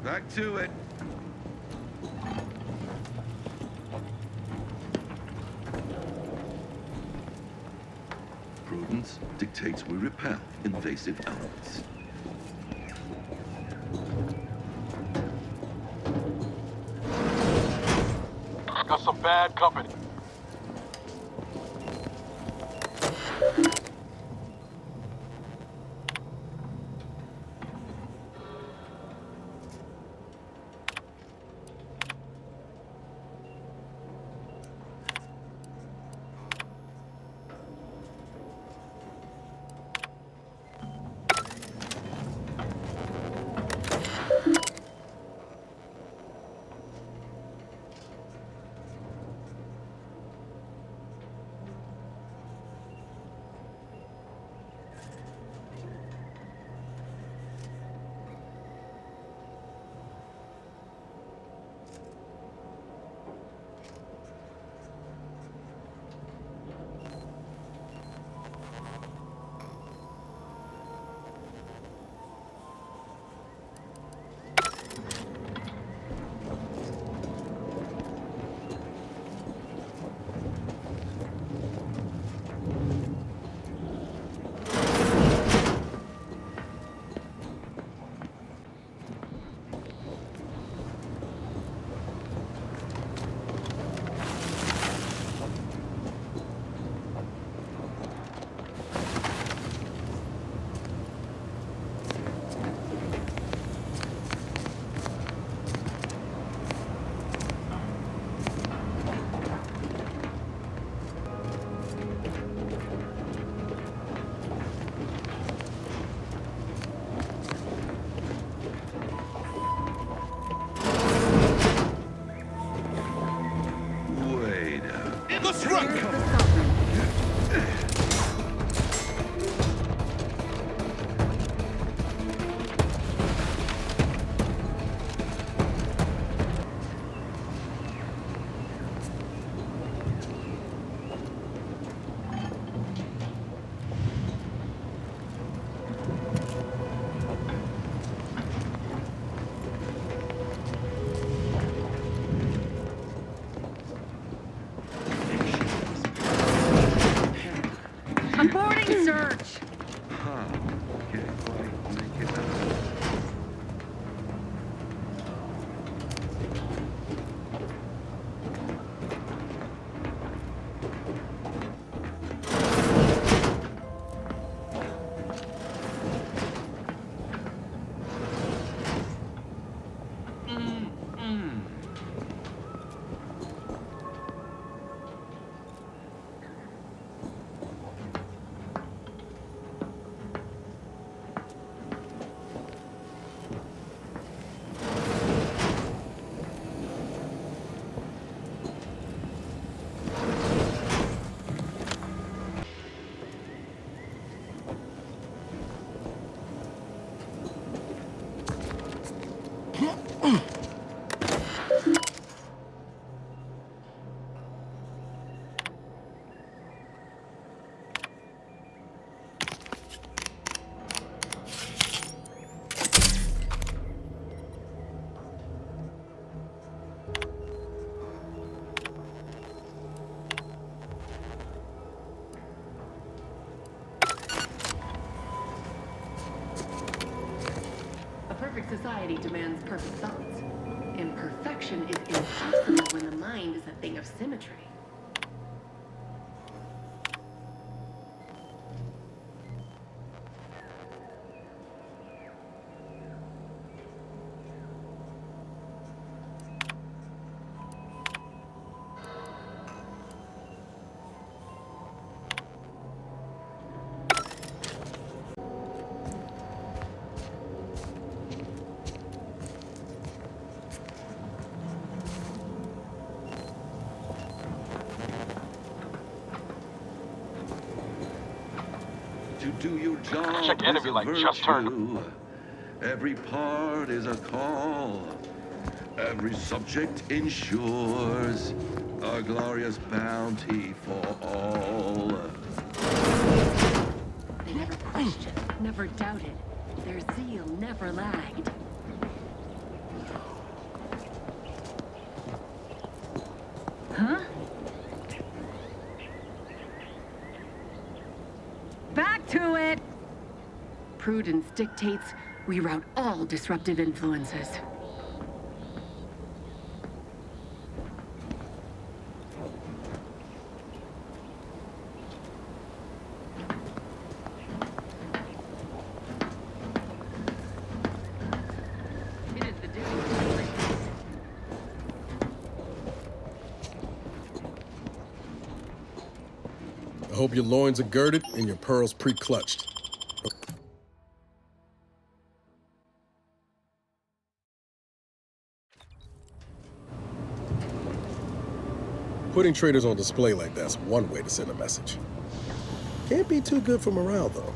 G: Back to it.
B: Prudence dictates we repel invasive elements.
H: Got some bad company.
J: Here's the sovereign. Aborting search! Perfect society demands perfect thoughts. Imperfection is impossible when the mind is a thing of symmetry.
B: To do your job
W: Check enemy
B: is a
W: light
B: virtue.
W: just turned.
B: Every part is a call. Every subject ensures a glorious bounty for all.
J: They never questioned, never doubted. Their zeal never lagged. Huh? Back to it! Prudence dictates we rout all disruptive influences.
H: I hope your loins are girded and your pearls pre-clutched. Putting traitors on display like that's one way to send a message. Can't be too good for morale, though.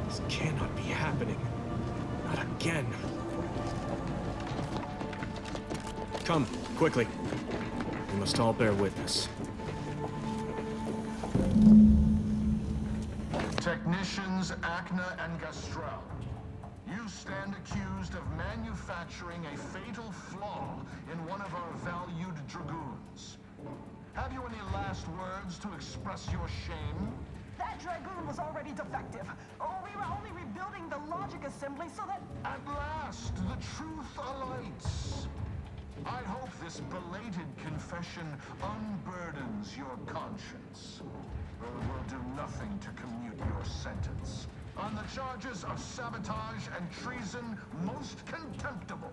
I: This cannot be happening. Not again. Come, quickly. We must all bear witness.
C: Technicians Acna and Gastrell, you stand accused of manufacturing a fatal flaw in one of our valued dragoons. Have you any last words to express your shame?
P: That dragoon was already defective. Oh, we were only rebuilding the logic assembly so that...
C: At last, the truth alights. I hope this belated confession unburdens your conscience. Or it will do nothing to commute your sentence. On the charges of sabotage and treason, most contemptible,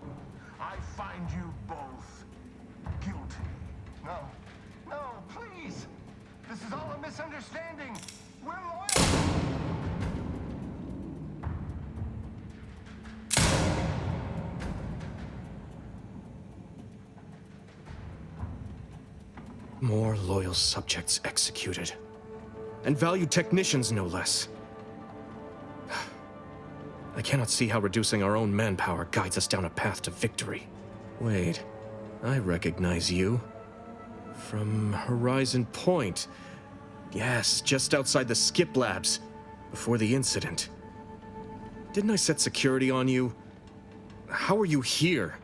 C: I find you both guilty.
E: No, please! This is all a misunderstanding. We're loyal.
A: More loyal subjects executed. And valued technicians, no less. I cannot see how reducing our own manpower guides us down a path to victory. Wait, I recognize you. From Horizon Point. Yes, just outside the Skip Labs, before the incident. Didn't I set security on you? How are you here?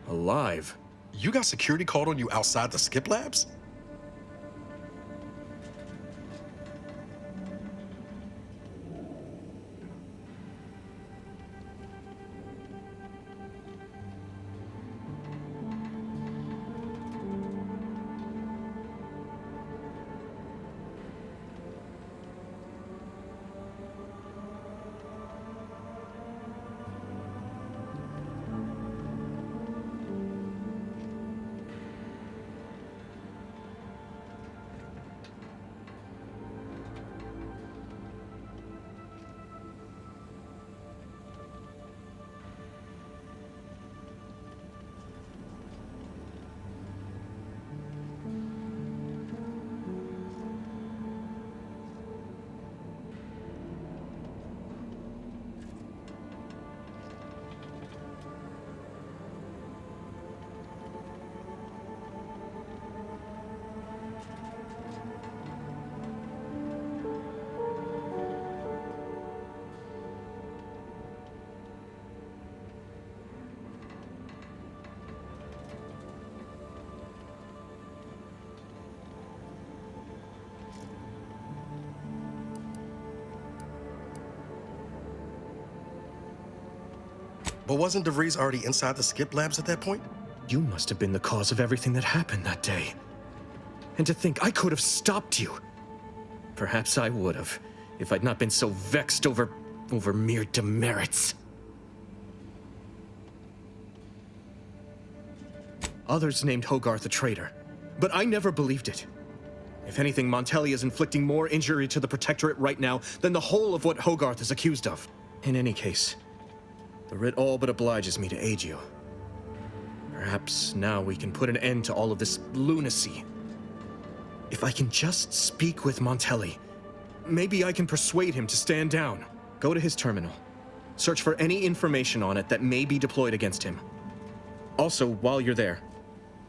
A: Alive?
W: You got security called on you outside the Skip Labs? But wasn't DeVries already inside the Skip Labs at that point?
A: You must have been the cause of everything that happened that day. And to think I could have stopped you. Perhaps I would have, if I'd not been so vexed over mere demerits. Others named Hogarth a traitor, but I never believed it. If anything, Montelli is inflicting more injury to the Protectorate right now than the whole of what Hogarth is accused of. In any case, the writ all but obliges me to aid you. Perhaps now we can put an end to all of this lunacy. If I can just speak with Montelli, maybe I can persuade him to stand down. Go to his terminal. Search for any information on it that may be deployed against him. Also, while you're there,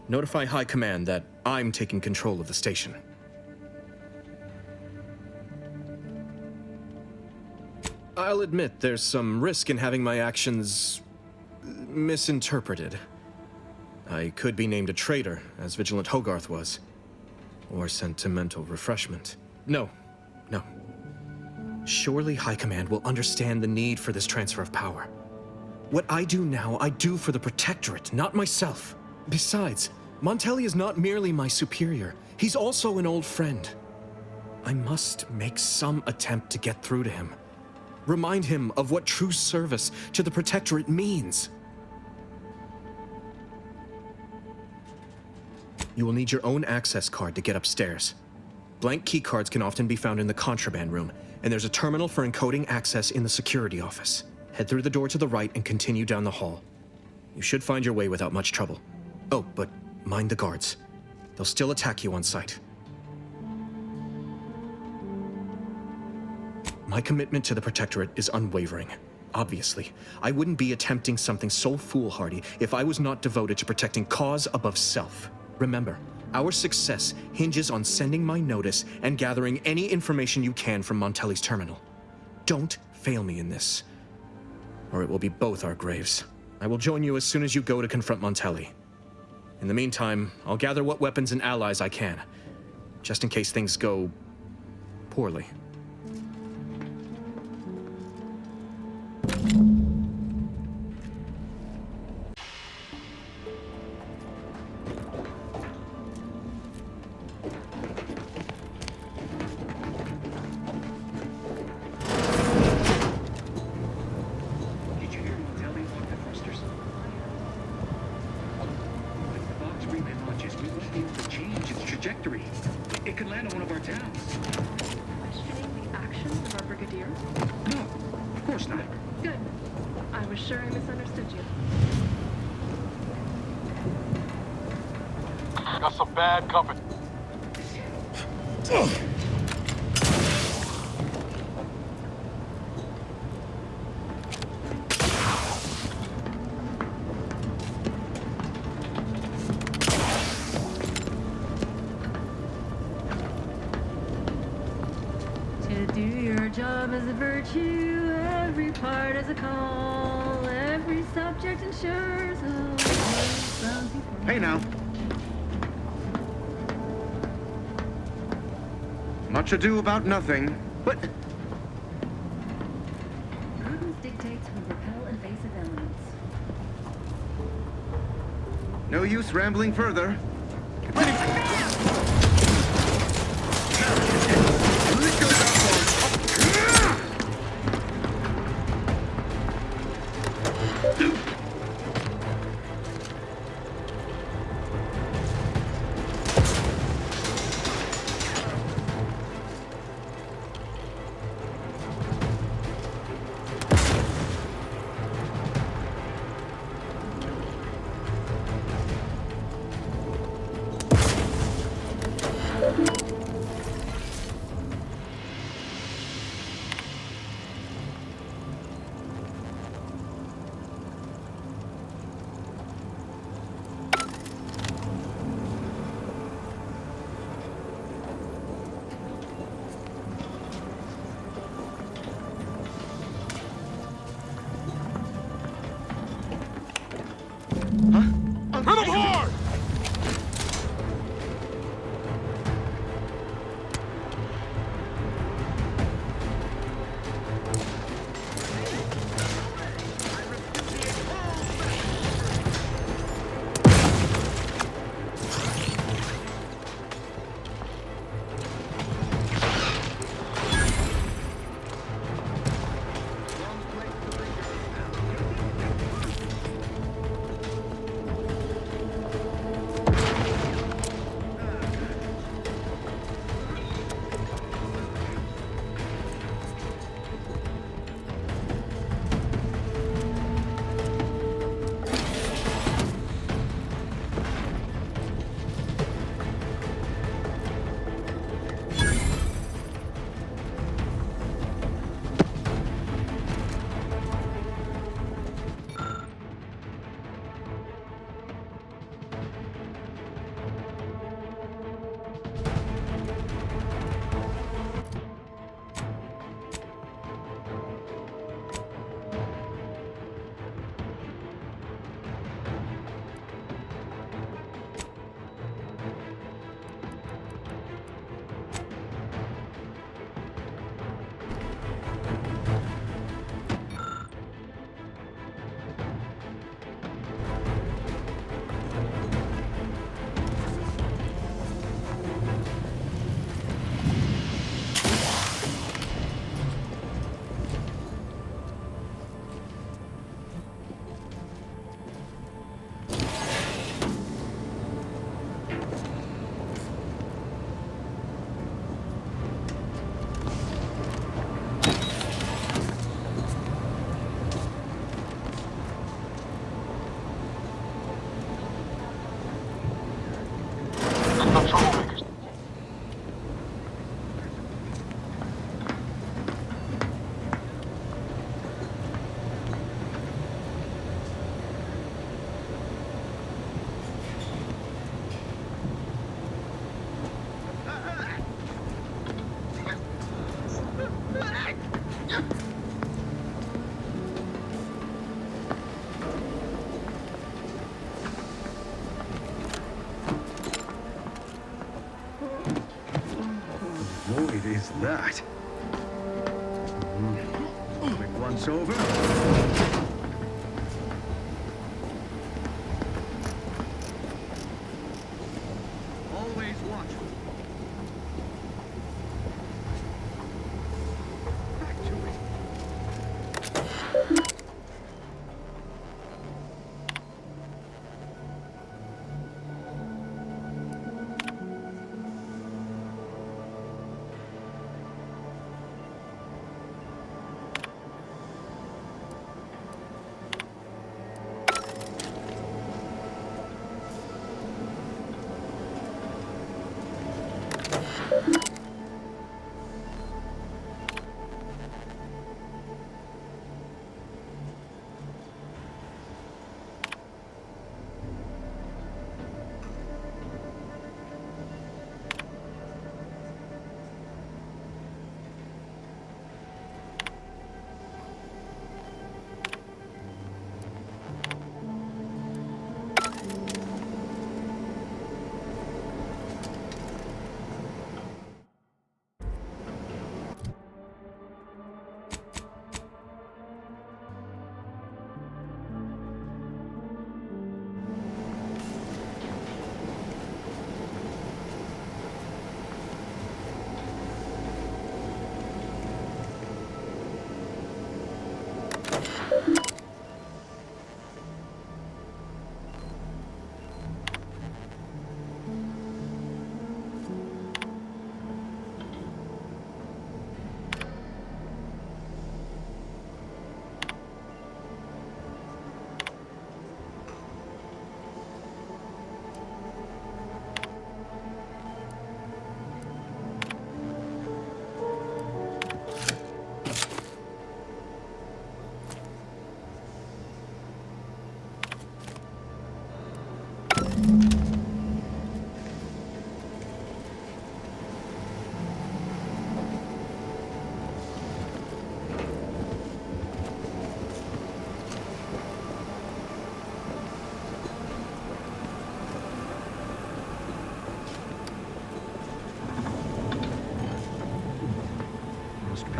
A: notify High Command that I'm taking control of the station. I'll admit there's some risk in having my actions misinterpreted. I could be named a traitor, as Vigilant Hogarth was. Or sentimental refreshment. No. Surely High Command will understand the need for this transfer of power. What I do now, I do for the Protectorate, not myself. Besides, Montelli is not merely my superior. He's also an old friend. I must make some attempt to get through to him. Remind him of what true service to the Protectorate means. You will need your own access card to get upstairs. Blank key cards can often be found in the contraband room, and there's a terminal for encoding access in the security office. Head through the door to the right and continue down the hall. You should find your way without much trouble. Oh, but mind the guards. They'll still attack you on sight. My commitment to the Protectorate is unwavering. Obviously, I wouldn't be attempting something so foolhardy if I was not devoted to protecting cause above self. Remember, our success hinges on sending my notice and gathering any information you can from Montelli's terminal. Don't fail me in this, or it will be both our graves. I will join you as soon as you go to confront Montelli. In the meantime, I'll gather what weapons and allies I can, just in case things go poorly.
W: Got some bad company.
J: To do your job is a virtue, every part is a call, every subject ensures
G: Hey now. Much ado about nothing, but
J: prudence dictates we repel invasive elements.
G: no use rambling further.
H: Hit him hard!
G: Void is that? Quick once over. Always watchful. Back to it.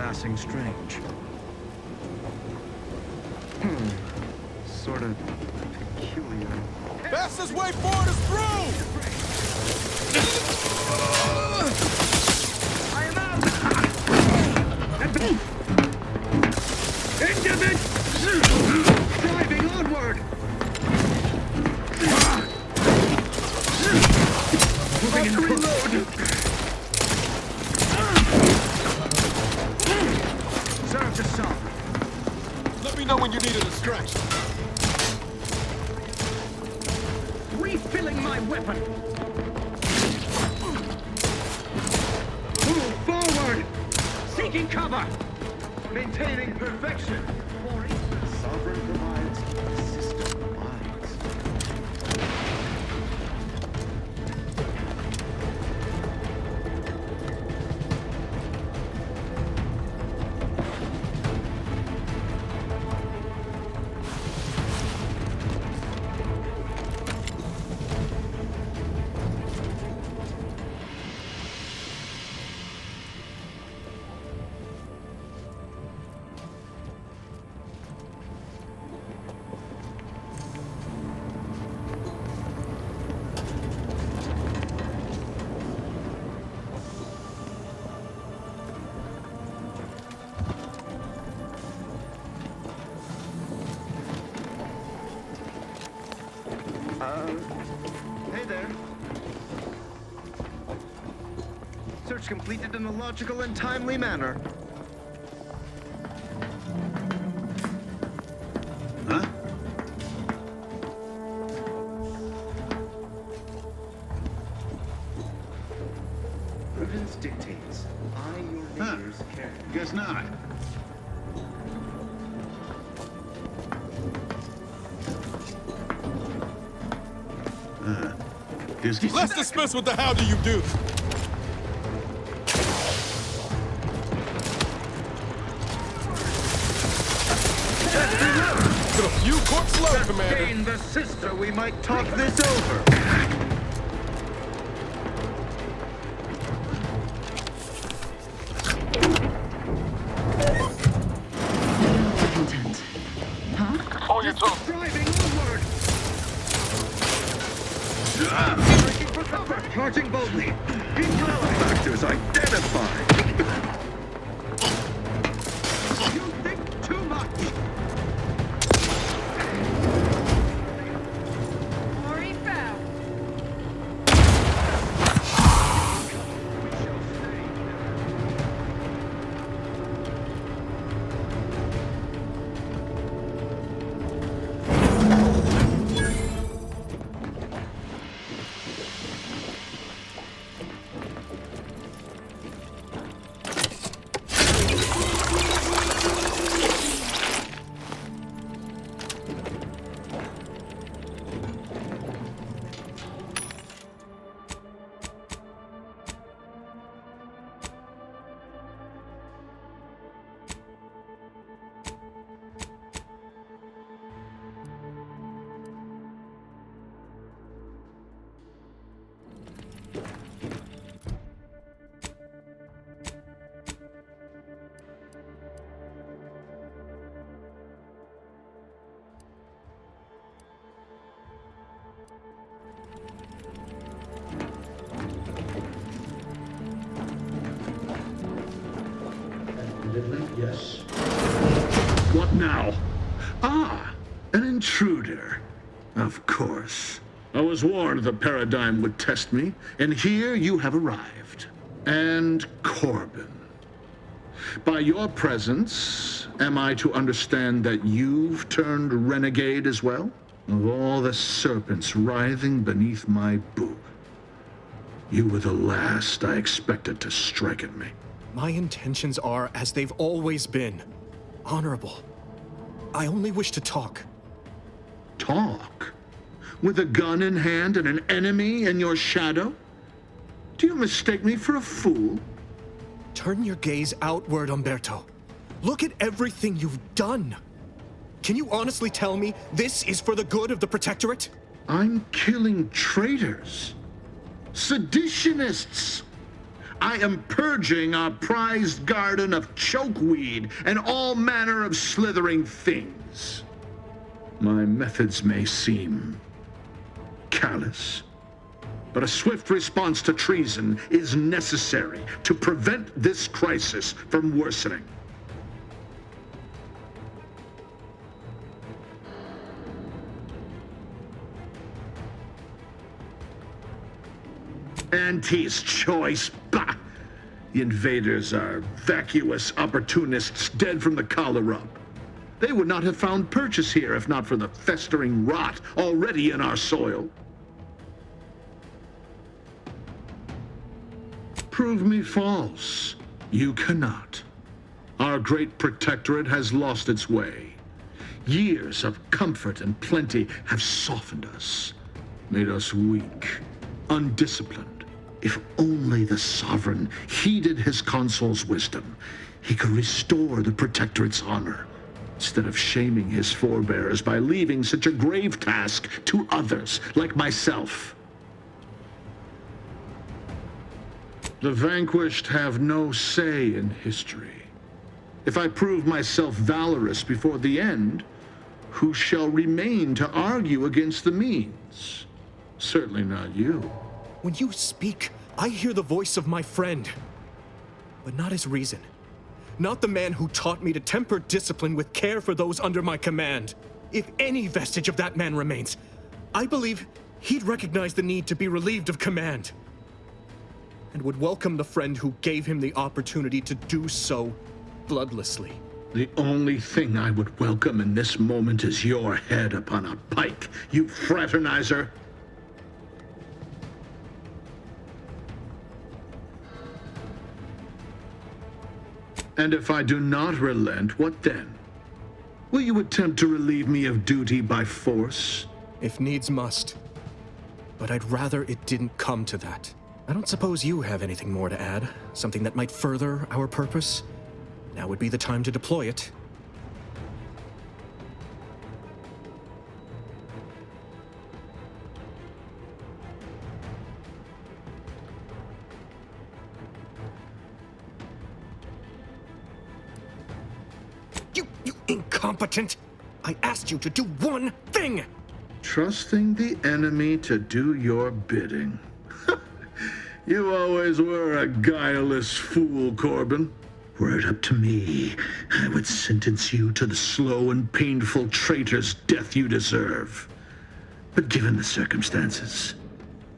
G: passing strange. Sort of peculiar.
H: Fastest way forward is through!
G: I am out! Driving onward! Moving in reload! Serve the song.
H: Let me know when you need a distraction.
G: Refilling my weapon! Move forward! Seeking cover! Maintaining perfection!
B: Sovereign provides, the system abides.
G: Hey there. Search completed in a logical and timely manner.
B: Huh?
G: Prudence dictates. I, your neighbor's care.
B: Guess not.
H: Let's dismiss with the how do you do. Get a few corks low, Commander.
G: Gain the sister, we might talk this over.
J: Content. Huh?
H: On your toes.
G: Driving onward. Breaking for cover. Charging boldly.
B: Factors identified.
G: You think too much. Ori found.
B: Yes. What now? Ah, an intruder. Of course. I was warned the paradigm would test me, and here you have arrived. And Corbin. By your presence, am I to understand that you've turned renegade as well? Of all the serpents writhing beneath my boot, you were the last I expected to strike at me.
A: My intentions are as they've always been. Honorable. I only wish to talk.
B: Talk? With a gun in hand and an enemy in your shadow? Do you mistake me for a fool?
A: Turn your gaze outward, Umberto. Look at everything you've done. Can you honestly tell me this is for the good of the Protectorate?
B: I'm killing traitors. Seditionists. I am purging our prized garden of chokeweed and all manner of slithering things. My methods may seem callous, but a swift response to treason is necessary to prevent this crisis from worsening. Auntie's choice, bah! The invaders are vacuous opportunists dead from the collar up. They would not have found purchase here if not for the festering rot already in our soil. Prove me false. You cannot. Our great protectorate has lost its way. Years of comfort and plenty have softened us, made us weak, undisciplined. If only the sovereign heeded his consul's wisdom, he could restore the protectorate's honor, instead of shaming his forebears by leaving such a grave task to others like myself. The vanquished have no say in history. If I prove myself valorous before the end, who shall remain to argue against the means? Certainly not you.
A: When you speak, I hear the voice of my friend, but not his reason. Not the man who taught me to temper discipline with care for those under my command. If any vestige of that man remains, I believe he'd recognize the need to be relieved of command, and would welcome the friend who gave him the opportunity to do so bloodlessly.
B: The only thing I would welcome in this moment is your head upon a pike, you fraternizer. And if I do not relent, what then? Will you attempt to relieve me of duty by force?
A: If needs must. But I'd rather it didn't come to that. I don't suppose you have anything more to add? Something that might further our purpose? Now would be the time to deploy it. You incompetent! I asked you to do one thing!
B: Trusting the enemy to do your bidding. You always were a guileless fool, Corbin. Were it up to me, I would sentence you to the slow and painful traitor's death you deserve. But given the circumstances,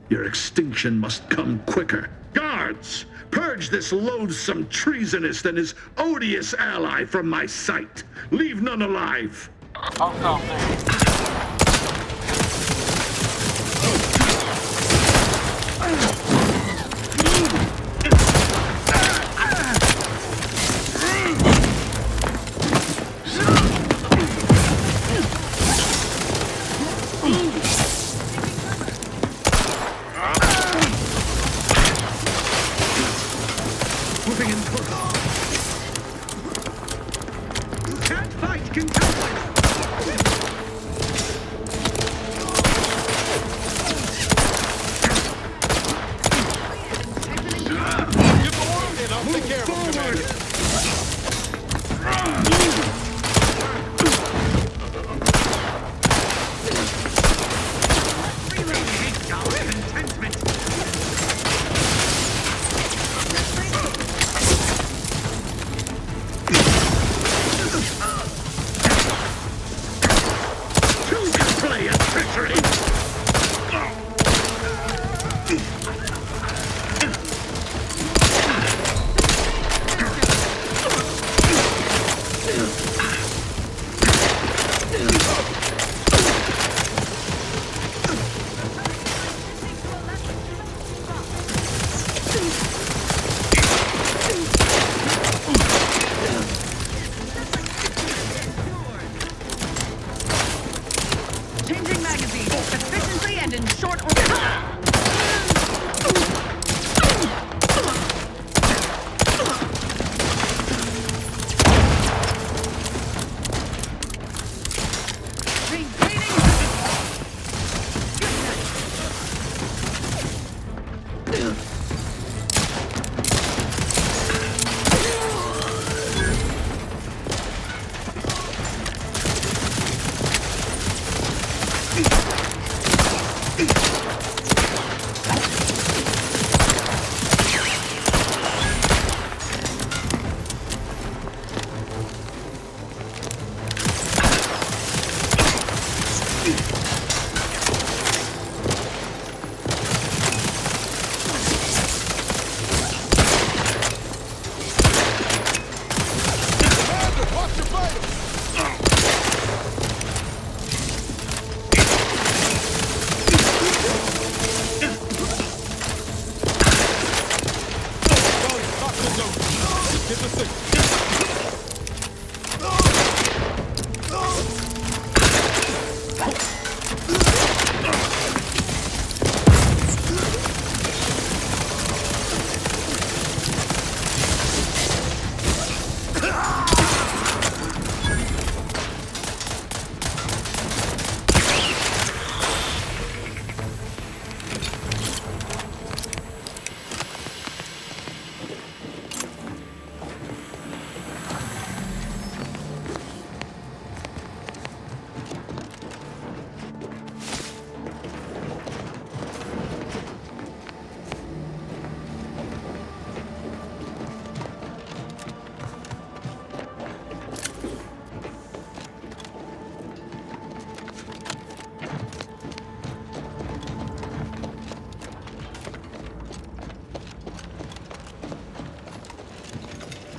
B: your extinction must come quicker. Guards, purge this loathsome treasonist and his odious ally from my sight. Leave none alive.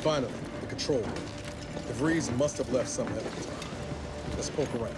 W: Finally, the control room. The Vrees must have left some ahead of time. Let's poke around.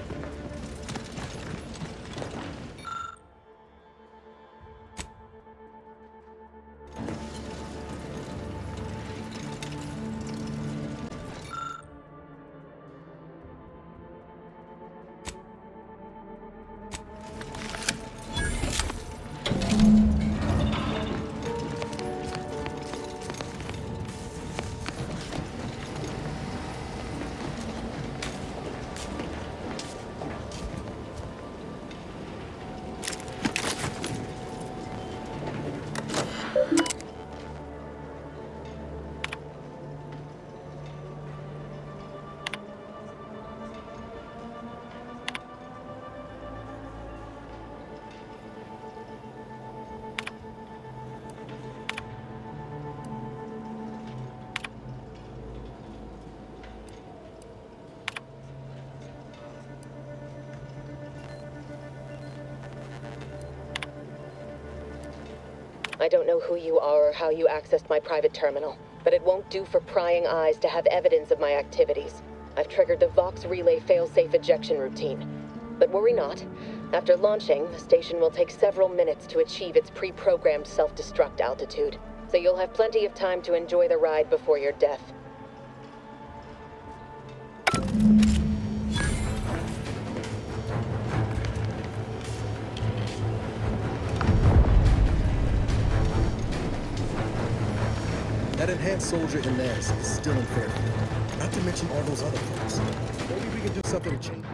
F: I don't know who you are or how you accessed my private terminal, but it won't do for prying eyes to have evidence of my activities. I've triggered the Vox Relay fail-safe ejection routine. But worry not. After launching, the station will take several minutes to achieve its pre-programmed self-destruct altitude, so you'll have plenty of time to enjoy the ride before your death.
W: That enhanced soldier in Naz is still in Fairfield. Not to mention all those other folks. Maybe we can do something to change.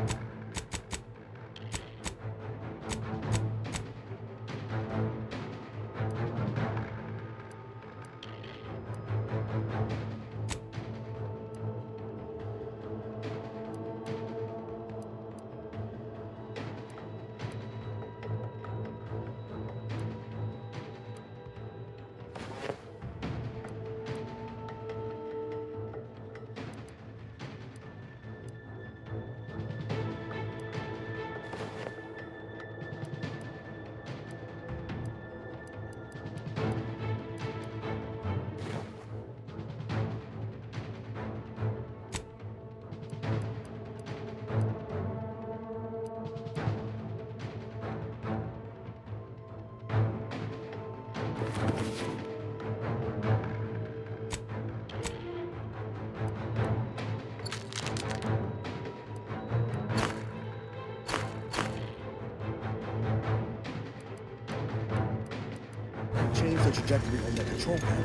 W: Change the trajectory on the control panel.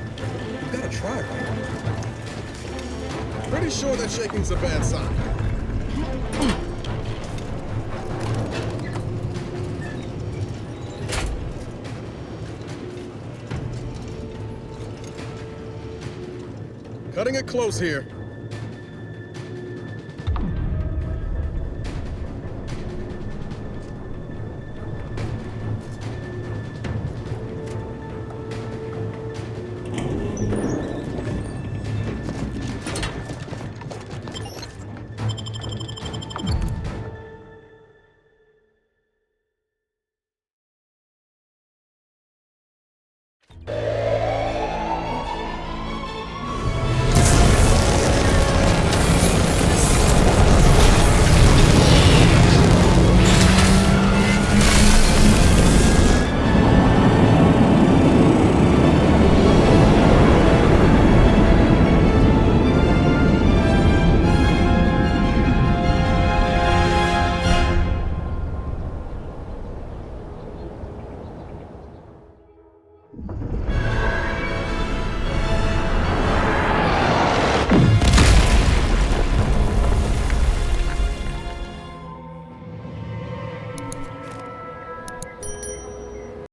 W: You gotta try, right? Pretty sure that shaking's a bad sign. Cutting it close here.